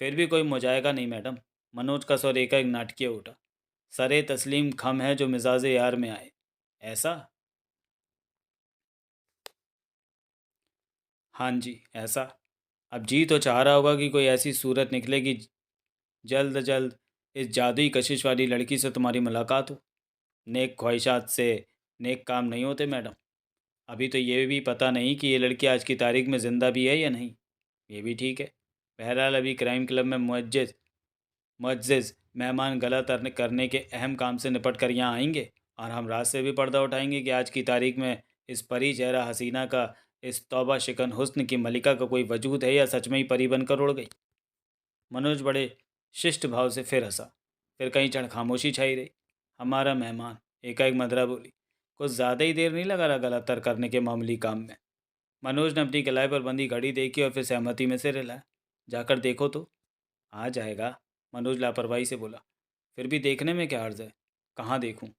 फिर भी कोई मुजायका नहीं मैडम। मनोज का स्वर एकाएक नाटकीय उठा। सरे तस्लीम खम है जो मिजाज यार में आए। ऐसा? हाँ जी, ऐसा। अब जी तो चाह रहा होगा कि कोई ऐसी सूरत निकले कि जल्द जल्द इस जादुई कशिश वाली लड़की से तुम्हारी मुलाकात हो। नेक ख्वाहिशात से नेक काम नहीं होते मैडम। अभी तो ये भी पता नहीं कि ये लड़की आज की तारीख में ज़िंदा भी है या नहीं। ये भी ठीक है। बहरहाल अभी क्राइम क्लब में मुअज्जिज़ मेहमान गलत करने के अहम काम से निपट कर यहाँ आएंगे, और हम रात से भी पर्दा उठाएंगे कि आज की तारीख में इस परी चेहरा हसीना का, इस तौबा शिकन हुस्न की मलिका का कोई वजूद है या सच में ही परी बनकर उड़ गई। मनोज बड़े शिष्ट भाव से फिर हंसा। फिर कहीं क्षण खामोशी छाई रही। हमारा मेहमान, एकाएक मदरा बोली। कुछ ज़्यादा ही देर नहीं लगा रहा गलत करने के मामूली काम में। मनोज ने अपनी कलाई पर बंधी घड़ी देखी और फिर सहमति में सिर हिलाया। जाकर देखो तो। आ जाएगा, मनोज लापरवाही से बोला। फिर भी देखने में क्या अर्ज है? कहाँ देखूं?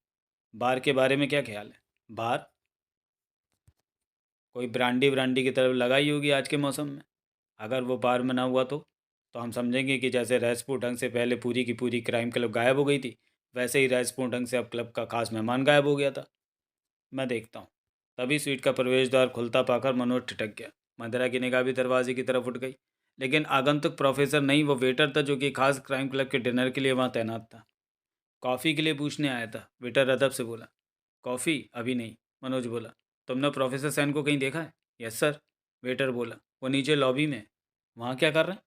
बार के बारे में क्या ख्याल है? बार? कोई ब्रांडी ब्रांडी की तरफ लगाई होगी आज के मौसम में। अगर वो बार में ना हुआ तो हम समझेंगे कि जैसे रहस्यपूर्ण ढंग से पहले पूरी की पूरी क्राइम क्लब गायब हो गई थी, वैसे ही रहस्यपूर्ण ढंग से अब क्लब का खास मेहमान गायब हो गया था। मैं देखता हूँ। तभी स्वीट का प्रवेश द्वार खुलता पाकर मनोज ठिठक गया। मंदरा की निगाह भी दरवाजे की तरफ उठ गई। लेकिन आगंतुक प्रोफेसर नहीं, वो वेटर था जो कि खास क्राइम क्लब के डिनर के लिए वहाँ तैनात था। कॉफ़ी के लिए पूछने आया था, वेटर अदब से बोला। कॉफ़ी? अभी नहीं, मनोज बोला। तुमने प्रोफेसर सेन को कहीं देखा है? यस सर, वेटर बोला। वो नीचे लॉबी में है। वहाँ क्या कर रहे हैं?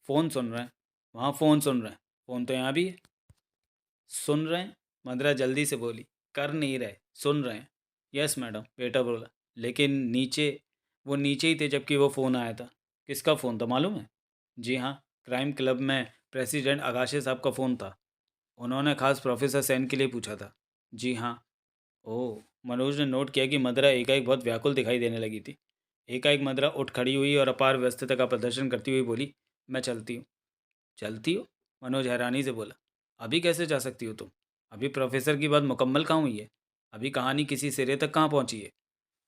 फ़ोन सुन रहे हैं। वहाँ फ़ोन सुन रहे हैं। फ़ोन तो यहाँ भी है। सुन रहे हैं? मद्रा जल्दी से बोली। कर नहीं रहे, सुन रहे हैं। यस मैडम, वेटर बोला। लेकिन नीचे, वो नीचे ही थे जबकि वो फ़ोन आया था। किसका फ़ोन था मालूम है? जी हाँ, क्राइम क्लब में प्रेसिडेंट अगाशे साहब का फ़ोन था। उन्होंने खास प्रोफेसर सेन के लिए पूछा था। जी हाँ। ओह! मनोज ने नोट किया कि मद्रा एकाएक बहुत व्याकुल दिखाई देने लगी थी। एकाएक मद्रा उठ खड़ी हुई और अपार व्यस्तता का प्रदर्शन करती हुई बोली, मैं चलती हूँ। चलती हो? मनोज हैरानी से बोला। अभी कैसे जा सकती हो तुम? अभी प्रोफेसर की बात मुकम्मल कहाँ हुई है? अभी कहानी किसी सिरे तक कहाँ पहुँची है?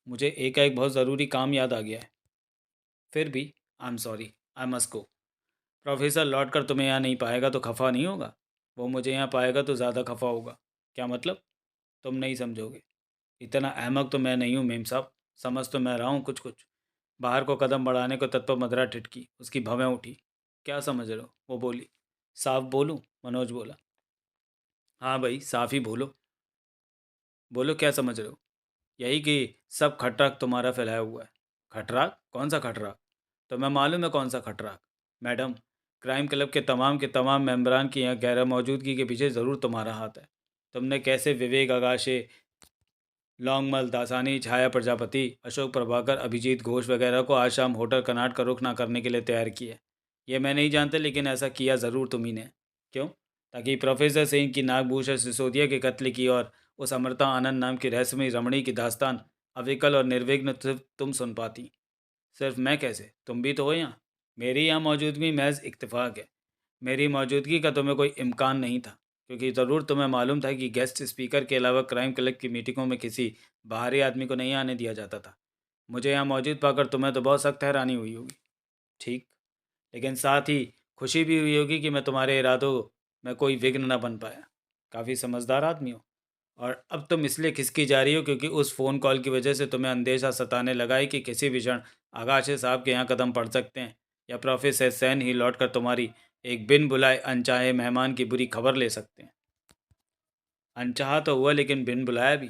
मुझे एकाएक बहुत ज़रूरी काम याद आ गया है। फिर भी आई am sorry, I must go. Professor लौट कर तुम्हें यहाँ नहीं पाएगा तो खफा नहीं होगा। वो मुझे यहाँ पाएगा तो ज़्यादा खफा होगा। क्या मतलब? तुम नहीं समझोगे। इतना अहमक तो मैं नहीं हूँ मेम साहब। समझ तो मैं रहा हूँ कुछ कुछ। बाहर को कदम बढ़ाने को तत्पर मदरा टिटकी, उसकी भवें उठी। क्या समझ रहे हो? वो बोली। साफ बोलूँ? मनोज बोला। हाँ भाई, साफ ही बोलो। बोलो क्या समझ रहे हो? यही कि सब खटराक तुम्हारा फैलाया हुआ है। खटराक? कौन सा खटराक? तो मैं मालूम है कौन सा खटराक। मैडम, क्राइम क्लब के तमाम मेंबरान की यहाँ गैर मौजूदगी के पीछे ज़रूर तुम्हारा हाथ है। तुमने कैसे विवेक अगाशे, लौंगमल, दासानी, छाया प्रजापति, अशोक प्रभाकर, अभिजीत घोष वगैरह को आज शाम होटल कनाट का रुख ना करने के लिए तैयार किया है। ये मैं नहीं जानता, लेकिन ऐसा किया ज़रूर तुम्ही ने। क्यों? ताकि प्रोफेसर सिंह की नागभूषण सिसोदिया के कत्ल की और उस अमृता आनंद नाम की रहस्यमयी रमणी की दास्तान अविकल और निर्विघ्न सिर्फ तुम सुन पाती। सिर्फ मैं कैसे? तुम भी तो हो यहाँ। मेरी यहाँ मौजूदगी महज इत्तेफाक है। मेरी मौजूदगी का तुम्हें कोई इम्कान नहीं था, क्योंकि ज़रूर तुम्हें मालूम था कि गेस्ट स्पीकर के अलावा क्राइम क्लब की मीटिंगों में किसी बाहरी आदमी को नहीं आने दिया जाता था। मुझे यहाँ मौजूद पाकर तुम्हें तो बहुत सख्त हैरानी हुई होगी। ठीक, लेकिन साथ ही खुशी भी हुई होगी कि मैं तुम्हारे इरादों में कोई विघ्न न बन पाया। काफ़ी समझदार आदमी हो। और अब तुम इसलिए खिसकी जा रही हो क्योंकि उस फ़ोन कॉल की वजह से तुम्हें अंदेशा सताने लगा है कि किसी भी क्षण आगाशे साहब के यहाँ कदम पड़ सकते हैं, या प्रोफेसर सैन ही लौट कर तुम्हारी एक बिन बुलाए अनचाहे मेहमान की बुरी खबर ले सकते हैं। अनचाहा तो हुआ, लेकिन बिन बुलाया भी।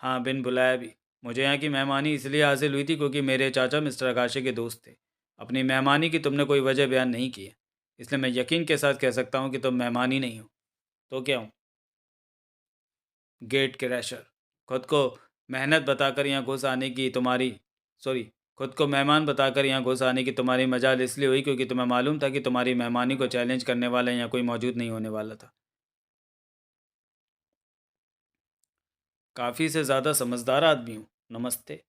हाँ, बिन बुलाया भी। मुझे यहाँ की मेहमानी इसलिए हासिल हुई थी क्योंकि मेरे चाचा मिस्टर आकाशे के दोस्त थे। अपनी मेहमानी की तुमने कोई वजह बयान नहीं की है, इसलिए मैं यकीन के साथ कह सकता हूँ कि तुम मेहमान ही नहीं हो। तो क्या हूँ? Gate crasher. खुद को मेहनत बताकर यहाँ घुस आने की तुम्हारी सॉरी खुद को मेहमान बताकर यहाँ घुस आने की तुम्हारी मजाल इसलिए हुई क्योंकि तुम्हें मालूम था कि तुम्हारी मेहमानी को चैलेंज करने वाला यहाँ कोई मौजूद नहीं होने वाला था। काफ़ी से ज़्यादा समझदार आदमी हूँ। नमस्ते।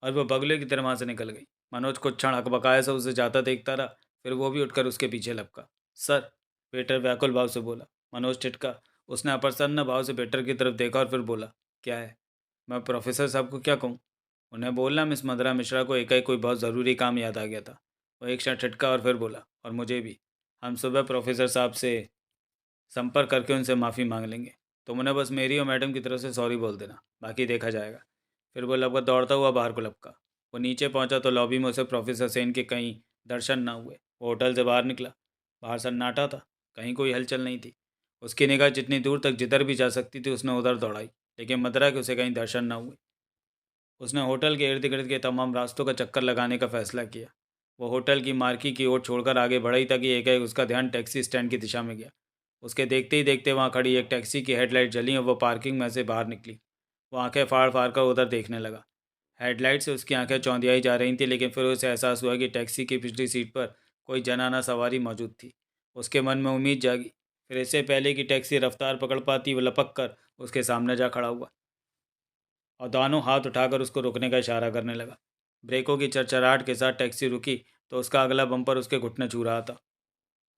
और वह बगले की तरह वहाँ से निकल गई। मनोज कुछ क्षण अकबकाया सा उसे जाता देखता रहा, फिर वो भी उठकर उसके पीछे लपका। सर, वेटर व्याकुल भाव से बोला। मनोज टिटका। उसने अप्रसन्न भाव से वेटर की तरफ देखा और फिर बोला, क्या है? मैं प्रोफेसर साहब को क्या कहूँ? उन्हें बोलना मिस मदरा मिश्रा को एकाएक कोई बहुत ज़रूरी काम याद आ गया था। वो एक क्षण ठिठका और फिर बोला, और मुझे भी। हम सुबह प्रोफेसर साहब से संपर्क करके उनसे माफ़ी मांग लेंगे। तुम उन्हें बस मेरी और मैडम की तरफ से सॉरी बोल देना, बाकी देखा जाएगा। फिर वो लगभग दौड़ता हुआ बाहर को लपका। वो नीचे पहुंचा तो लॉबी में उसे प्रोफेसर सेन के कहीं दर्शन ना हुए। वो होटल से बाहर निकला। बाहर सन्नाटा था, कहीं कोई हलचल नहीं थी। उसकी निगाह जितनी दूर तक जिधर भी जा सकती थी उसने उधर दौड़ाई, लेकिन मदरा के उसे कहीं दर्शन ना हुए। उसने होटल के इर्द गिर्द के तमाम रास्तों का चक्कर लगाने का फैसला किया। वो होटल की मार्की की ओर छोड़कर आगे बढ़ा ही था कि एकाएक उसका ध्यान टैक्सी स्टैंड की दिशा में गया। उसके देखते ही देखते वहाँ खड़ी एक टैक्सी की हेडलाइट जली और वो पार्किंग में से बाहर निकली। वो आंखें फाड़ फाड़ कर उधर देखने लगा। हेडलाइट से उसकी आंखें चौंधियाई जा रही थी, लेकिन फिर उसे एहसास हुआ कि टैक्सी की पिछली सीट पर कोई जनाना सवारी मौजूद थी। उसके मन में उम्मीद जागी। फिर इससे पहले कि टैक्सी रफ्तार पकड़ पाती, वो लपक कर उसके सामने जा खड़ा हुआ और दोनों हाथ उठाकर उसको रुकने का इशारा करने लगा। ब्रेकों की चरचराहट के साथ टैक्सी रुकी तो उसका अगला बम्पर उसके घुटने छू रहा था।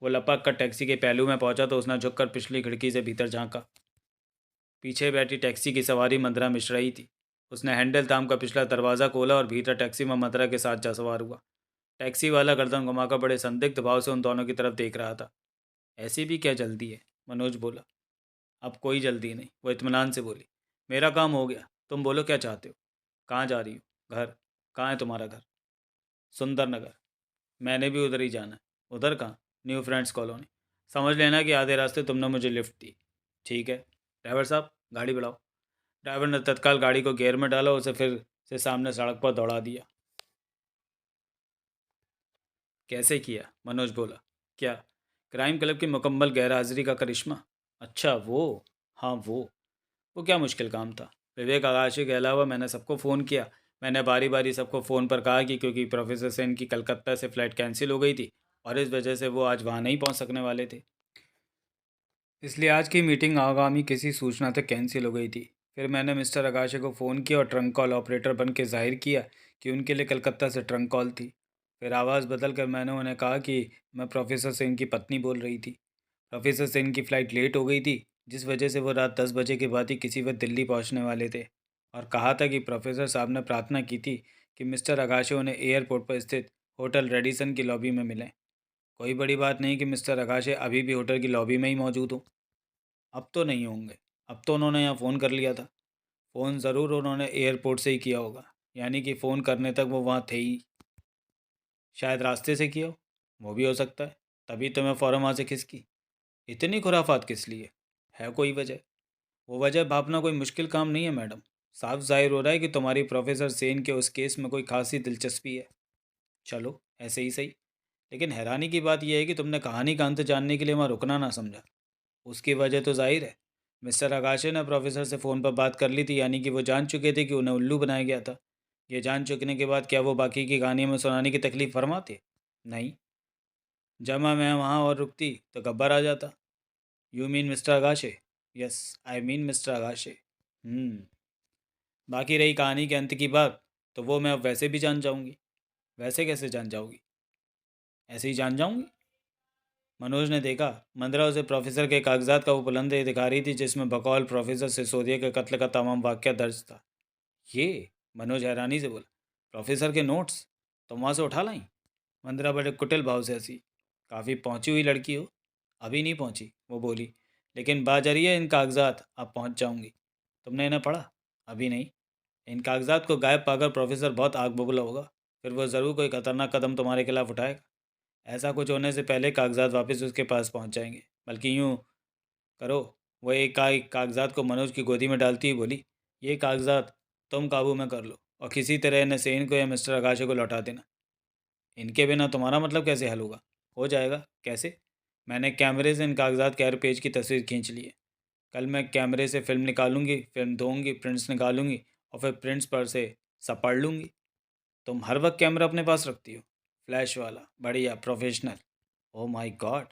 वो लपक कर टैक्सी के पहलू में पहुंचा तो उसने झुककर पिछली खिड़की से भीतर झांका। पीछे बैठी टैक्सी की सवारी मंदरा मिश्रा ही थी। उसने हैंडल थाम का पिछला दरवाज़ा खोला और भीतर टैक्सी में मंदरा के साथ जा सवार हुआ। टैक्सी वाला गर्दन घुमाकर बड़े संदिग्ध भाव से उन दोनों की तरफ देख रहा था। ऐसी भी क्या जल्दी है? मनोज बोला। अब कोई जल्दी नहीं, वो इत्मीनान से बोली। मेरा काम हो गया, तुम बोलो क्या चाहते हो? कहाँ जा रही हो? घर। कहाँ है तुम्हारा घर? सुंदर नगर। मैंने भी उधर ही जाना है। उधर कहाँ? New friends colony. समझ लेना कि आधे रास्ते तुमने मुझे लिफ्ट दी। ठीक है। ड्राइवर साहब, गाड़ी बढ़ाओ। ड्राइवर ने तत्काल गाड़ी को गियर में डाला, उसे फिर से सामने सड़क पर दौड़ा दिया। कैसे किया? मनोज बोला। क्या? क्राइम क्लब की मुकम्मल गैरहाजिरी का करिश्मा? अच्छा वो। हाँ वो क्या मुश्किल काम था? विवेक आकाशी के अलावा मैंने सबको फ़ोन किया। मैंने बारी बारी सबको फ़ोन पर कहा कि क्योंकि प्रोफेसर सेन की कलकत्ता से फ़्लाइट कैंसिल हो गई थी और इस वजह से वो आज वहाँ नहीं पहुँच सकने वाले थे, इसलिए आज की मीटिंग आगामी किसी सूचना तक कैंसिल हो गई थी। फिर मैंने मिस्टर आकाशे को फ़ोन किया और ट्रंक कॉल ऑपरेटर बन के जाहिर किया कि उनके लिए कलकत्ता से ट्रंक कॉल थी। फिर आवाज़ बदल कर मैंने उन्हें कहा कि मैं प्रोफेसर सेन की पत्नी बोल रही थी। प्रोफेसर सेन की फ़्लाइट लेट हो गई थी, जिस वजह से वो रात 10 बजे के बाद ही किसी वक्त दिल्ली पहुंचने वाले थे, और कहा था कि प्रोफेसर साहब ने प्रार्थना की थी कि मिस्टर आकाशे उन्हें एयरपोर्ट पर स्थित होटल रेडिसन की लॉबी में मिलें। कोई बड़ी बात नहीं कि मिस्टर आकाशे अभी भी होटल की लॉबी में ही मौजूद हो। अब तो नहीं होंगे। अब तो उन्होंने यहाँ फ़ोन कर लिया था। फ़ोन ज़रूर उन्होंने एयरपोर्ट से ही किया होगा, यानी कि फ़ोन करने तक वो वहाँ थे ही। शायद रास्ते से किया हो, वो भी हो सकता है। तभी तो मैं फ़ौरन वहाँ से खिसकी। इतनी खुराफात किस लिए? है कोई वजह? वो वजह भापना कोई मुश्किल काम नहीं है मैडम। साफ जाहिर हो रहा है कि तुम्हारी प्रोफेसर सेन के उस केस में कोई खासी दिलचस्पी है। चलो ऐसे ही सही। लेकिन हैरानी की बात यह है कि तुमने कहानी का अंत जानने के लिए वहाँ रुकना ना समझा। उसकी वजह तो जाहिर है। मिस्टर आकाशे ने प्रोफेसर से फ़ोन पर बात कर ली थी, यानी कि वो जान चुके थे कि उन्हें उल्लू बनाया गया था। ये जान चुकने के बाद क्या वो बाकी की कहानी में सुनाने की तकलीफ फरमाते? नहीं। जब मैं वहाँ और रुकती तो गब्बर आ जाता। यू मीन मिस्टर आकाशे? यस, आई मीन मिस्टर आकाशे। बाकी रही कहानी के अंत की बात, तो वो मैं अब वैसे भी जान जाऊंगी। वैसे कैसे जान जाओगी? ऐसे ही जान जाऊंगी। मनोज ने देखा, मंदरा उसे प्रोफेसर के कागजात का वो बुलंद दिखा रही थी जिसमें बकौल प्रोफेसर सिसोदिया के कत्ल का तमाम वाक्य दर्ज था। ये? मनोज हैरानी से बोला। प्रोफेसर के नोट्स? तुम वहाँ से उठा लाई? मंदरा बड़े कुटिल भाव से हंसी। काफ़ी पहुंची हुई लड़की हो। अभी नहीं पहुंची, वो बोली, लेकिन बाजरिए इन कागजात अब पहुंच जाऊंगी। तुमने इन्हें पढ़ा? अभी नहीं। इन कागजात को गायब पाकर प्रोफेसर बहुत आग बबूला होगा। फिर वो ज़रूर कोई खतरनाक कदम तुम्हारे खिलाफ उठाएगा। ऐसा कुछ होने से पहले कागजात वापस उसके पास पहुंच जाएंगे। बल्कि यूँ करो। वो एक कागजात को मनोज की गोदी में डालती ही बोली, ये कागजात तुम काबू में कर लो और किसी तरह इन्हें सेन को या मिस्टर आकाशे को लौटा देना। इनके बिना तुम्हारा मतलब कैसे हल होगा? हो जाएगा। कैसे? मैंने कैमरे से इन कागजात के हर पेज की तस्वीर खींच ली है। कल मैं कैमरे से फिल्म निकालूंगी, फिल्म धोऊंगी, प्रिंट्स निकालूंगी और फिर प्रिंट्स पर से सपाड़ लूंगी। तुम हर वक्त कैमरा अपने पास रखती हो? फ्लैश वाला, बढ़िया, प्रोफेशनल। Oh my God.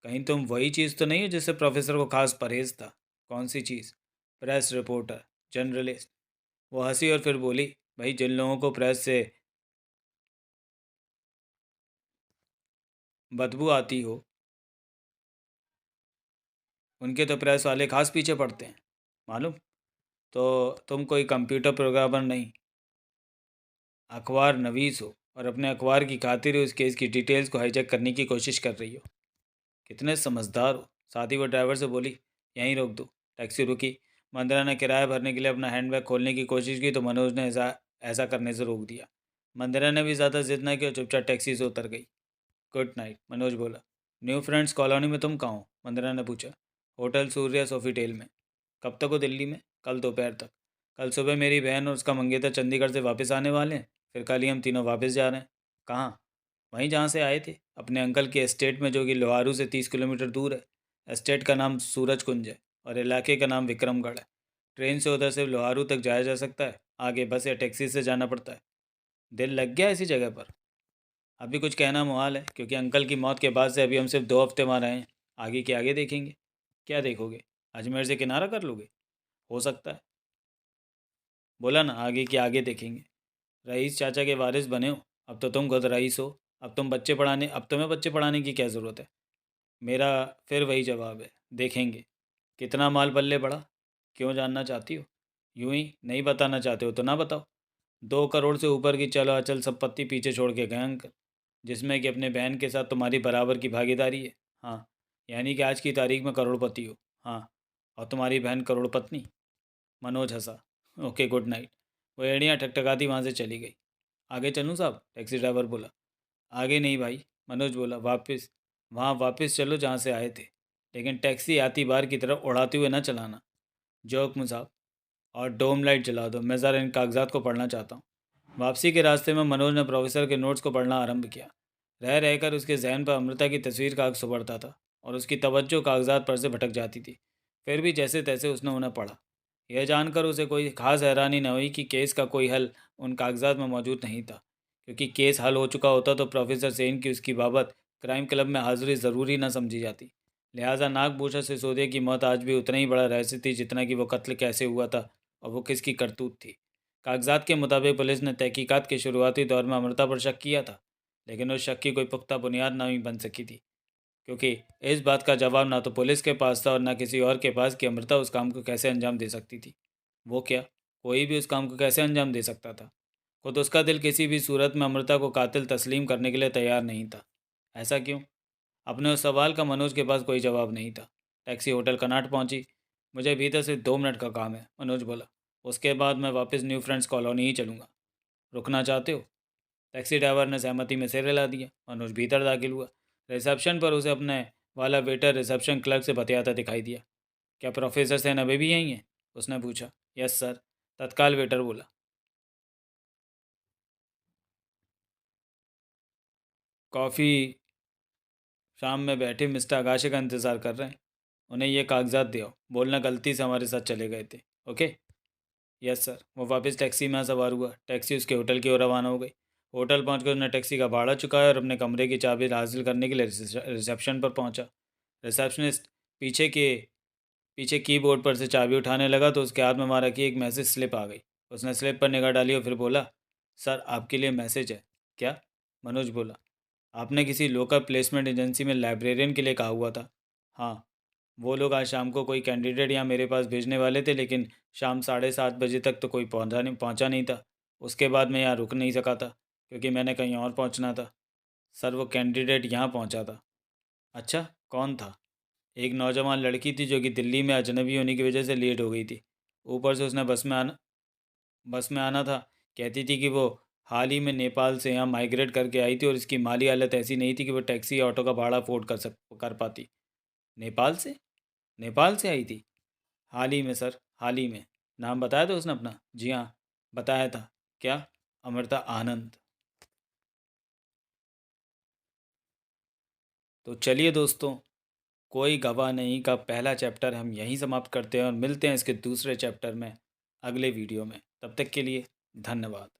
कहीं तुम वही चीज़ तो नहीं हो जिससे प्रोफेसर को खास परहेज था? कौन सी चीज़? Press reporter, journalist. वो हंसी और फिर बोली, भाई जिन लोगों को प्रेस से बदबू आती हो, उनके तो प्रेस वाले खास पीछे पड़ते हैं, मालूम? तो तुम कोई कंप्यूटर प्रोग्रामर नहीं, अखबार नवीस हो और अपने अखबार की खातिर ही उस केस की डिटेल्स को हाईजैक करने की कोशिश कर रही हो। कितने समझदार हो। साथ ही वो ड्राइवर से बोली, यहीं रोक दो। टैक्सी रुकी। मंदरा ने किराया भरने के लिए अपना हैंडबैग खोलने की कोशिश की तो मनोज ने ऐसा ऐसा करने से रोक दिया। मंदरा ने भी ज़्यादा जिद न की और चुपचाप टैक्सी से उतर गई। गुड नाइट, मनोज बोला। न्यू फ्रेंड्स कॉलोनी में तुम कहाँ हो? मंदरा ने पूछा। होटल सूर्या सोफीटेल में। कब तक हो दिल्ली में? कल दोपहर तक। कल सुबह मेरी बहन और उसका मंगेतर चंडीगढ़ से वापस आने वाले हैं। फिर कल ही हम तीनों वापस जा रहे हैं। कहाँ? वहीं जहाँ से आए थे, अपने अंकल के एस्टेट में, जो कि लोहारू से 30 किलोमीटर दूर है। एस्टेट का नाम सूरज कुंज है और इलाके का नाम विक्रमगढ़ है। ट्रेन से उधर से लोहारू तक जाया जा सकता है, आगे बस या टैक्सी से जाना पड़ता है। दिल लग गया इसी जगह पर? अभी कुछ कहना मुहाल है, क्योंकि अंकल की मौत के बाद से अभी हम सिर्फ 2 हफ्ते वहाँ रहे हैं। आगे के आगे देखेंगे। क्या देखोगे? अजमेर से किनारा कर लोगे? हो सकता है। बोला ना, आगे के आगे देखेंगे। रईस चाचा के वारिस बने हो। अब तो तुम खुद रईस हो। अब तुम्हें बच्चे पढ़ाने की क्या ज़रूरत है? मेरा फिर वही जवाब है, देखेंगे। कितना माल पल्ले पड़ा? क्यों जानना चाहती हो? यूं ही नहीं बताना चाहते हो तो ना बताओ। 2 करोड़ से ऊपर की चलो अचल संपत्ति पीछे छोड़ के गए अंकल, जिसमें कि अपने बहन के साथ तुम्हारी बराबर की भागीदारी है। हाँ, यानी कि आज की तारीख में करोड़पति हो। हाँ, और तुम्हारी बहन करोड़पत्नी। मनोज हंसा। Okay, good night. वो एड़ियाँ ठकठकाती वहाँ से चली गई। आगे चलूँ साहब? टैक्सी ड्राइवर बोला। आगे नहीं भाई, मनोज बोला। वापस चलो जहाँ से आए थे, लेकिन टैक्सी आती बार की तरफ उड़ाते हुए ना चलाना। जोक मुसाब, और डोम लाइट जला दो, मैं ज़रा इन कागजात को पढ़ना चाहता हूँ। वापसी के रास्ते में मनोज ने प्रोफेसर के नोट्स को पढ़ना आरंभ किया। रह रहकर उसके जहन पर अमृता की तस्वीर का अक्स उभरता था और उसकी तवज्जो कागजात पर से भटक जाती थी। फिर भी जैसे तैसे उसने उन्हें पढ़ा। यह जानकर उसे कोई खास हैरानी न हुई कि केस का कोई हल उन कागजात में मौजूद नहीं था, क्योंकि केस हल हो चुका होता तो प्रोफेसर सेन की उसकी बाबत क्राइम क्लब में हाजिरी ज़रूरी न समझी जाती। लिहाजा नागभूषण सिसोदिया की मौत आज भी उतना ही बड़ा रहस्य थी जितना कि वो कत्ल कैसे हुआ था और वो किसकी करतूत थी। कागजात के मुताबिक पुलिस ने तहकीकात के शुरुआती दौर में अमृता पर शक किया था, लेकिन उस शक की कोई पुख्ता बुनियाद नहीं बन सकी थी, क्योंकि इस बात का जवाब ना तो पुलिस के पास था और ना किसी और के पास कि अमृता उस काम को कैसे अंजाम दे सकती थी। वो क्या, कोई भी उस काम को कैसे अंजाम दे सकता था। खुद उसका दिल किसी भी सूरत में अमृता को कातिल तस्लीम करने के लिए तैयार नहीं था। ऐसा क्यों? अपने उस सवाल का मनोज के पास कोई जवाब नहीं था। टैक्सी होटल कनाट पहुंची। मुझे भीतर से 2 मिनट का काम है, मनोज बोला। उसके बाद मैं वापस न्यू फ्रेंड्स कॉलोनी ही चलूँगा। रुकना चाहते हो? टैक्सी ड्राइवर ने सहमति में सिर हिला दिया। मनोज भीतर दाखिल हुआ। रिसेप्शन पर उसे अपने वाला वेटर रिसेप्शन क्लर्क से बतियाता दिखाई दिया। क्या प्रोफेसर सेन अभी भी यहीं हैं? उसने पूछा। यस सर, तत्काल वेटर बोला। कॉफ़ी शाम में बैठे मिस्टर आगाशे का इंतज़ार कर रहे हैं। उन्हें ये कागजात दे आओ, बोलना गलती से हमारे साथ चले गए थे। ओके। Yes sir. वो वापस टैक्सी में सवार हुआ। टैक्सी उसके होटल की ओर रवाना हो गई। होटल पहुंचकर उसने टैक्सी का भाड़ा चुकाया और अपने कमरे की चाबी हासिल करने के लिए रिसेप्शन पर पहुंचा। रिसेप्शनिस्ट पीछे के पीछे कीबोर्ड पर से चाबी उठाने लगा तो उसके हाथ में मारा कि एक मैसेज स्लिप आ गई। उसने स्लिप पर निगाह डाली और फिर बोला, सर आपके लिए मैसेज है। क्या? मनोज बोला। आपने किसी लोकल प्लेसमेंट एजेंसी में लाइब्रेरियन के लिए कहा हुआ था। हाँ, वो लोग आज शाम को कोई कैंडिडेट यहाँ मेरे पास भेजने वाले थे, लेकिन शाम 7:30 बजे तक तो कोई पहुँचा नहीं था। उसके बाद मैं यहाँ रुक नहीं सका था, क्योंकि मैंने कहीं और पहुँचना था। सर वो कैंडिडेट यहाँ पहुँचा था। अच्छा, कौन था? एक नौजवान लड़की थी जो कि दिल्ली में अजनबी होने की वजह से लेट हो गई थी। ऊपर से उसने बस में आना था। कहती थी कि वो हाल ही में नेपाल से यहाँ माइग्रेट करके आई थी और इसकी माली हालत ऐसी नहीं थी कि वो टैक्सी या ऑटो का भाड़ा अफोर्ड कर पाती। नेपाल से? नेपाल से आई थी? हाल ही में सर, हाल ही में। नाम बताया था उसने अपना? जी हाँ, बताया था। क्या? अमृता आनंद। तो चलिए दोस्तों, कोई गवाह नहीं का पहला चैप्टर हम यहीं समाप्त करते हैं और मिलते हैं इसके दूसरे चैप्टर में अगले वीडियो में। तब तक के लिए धन्यवाद।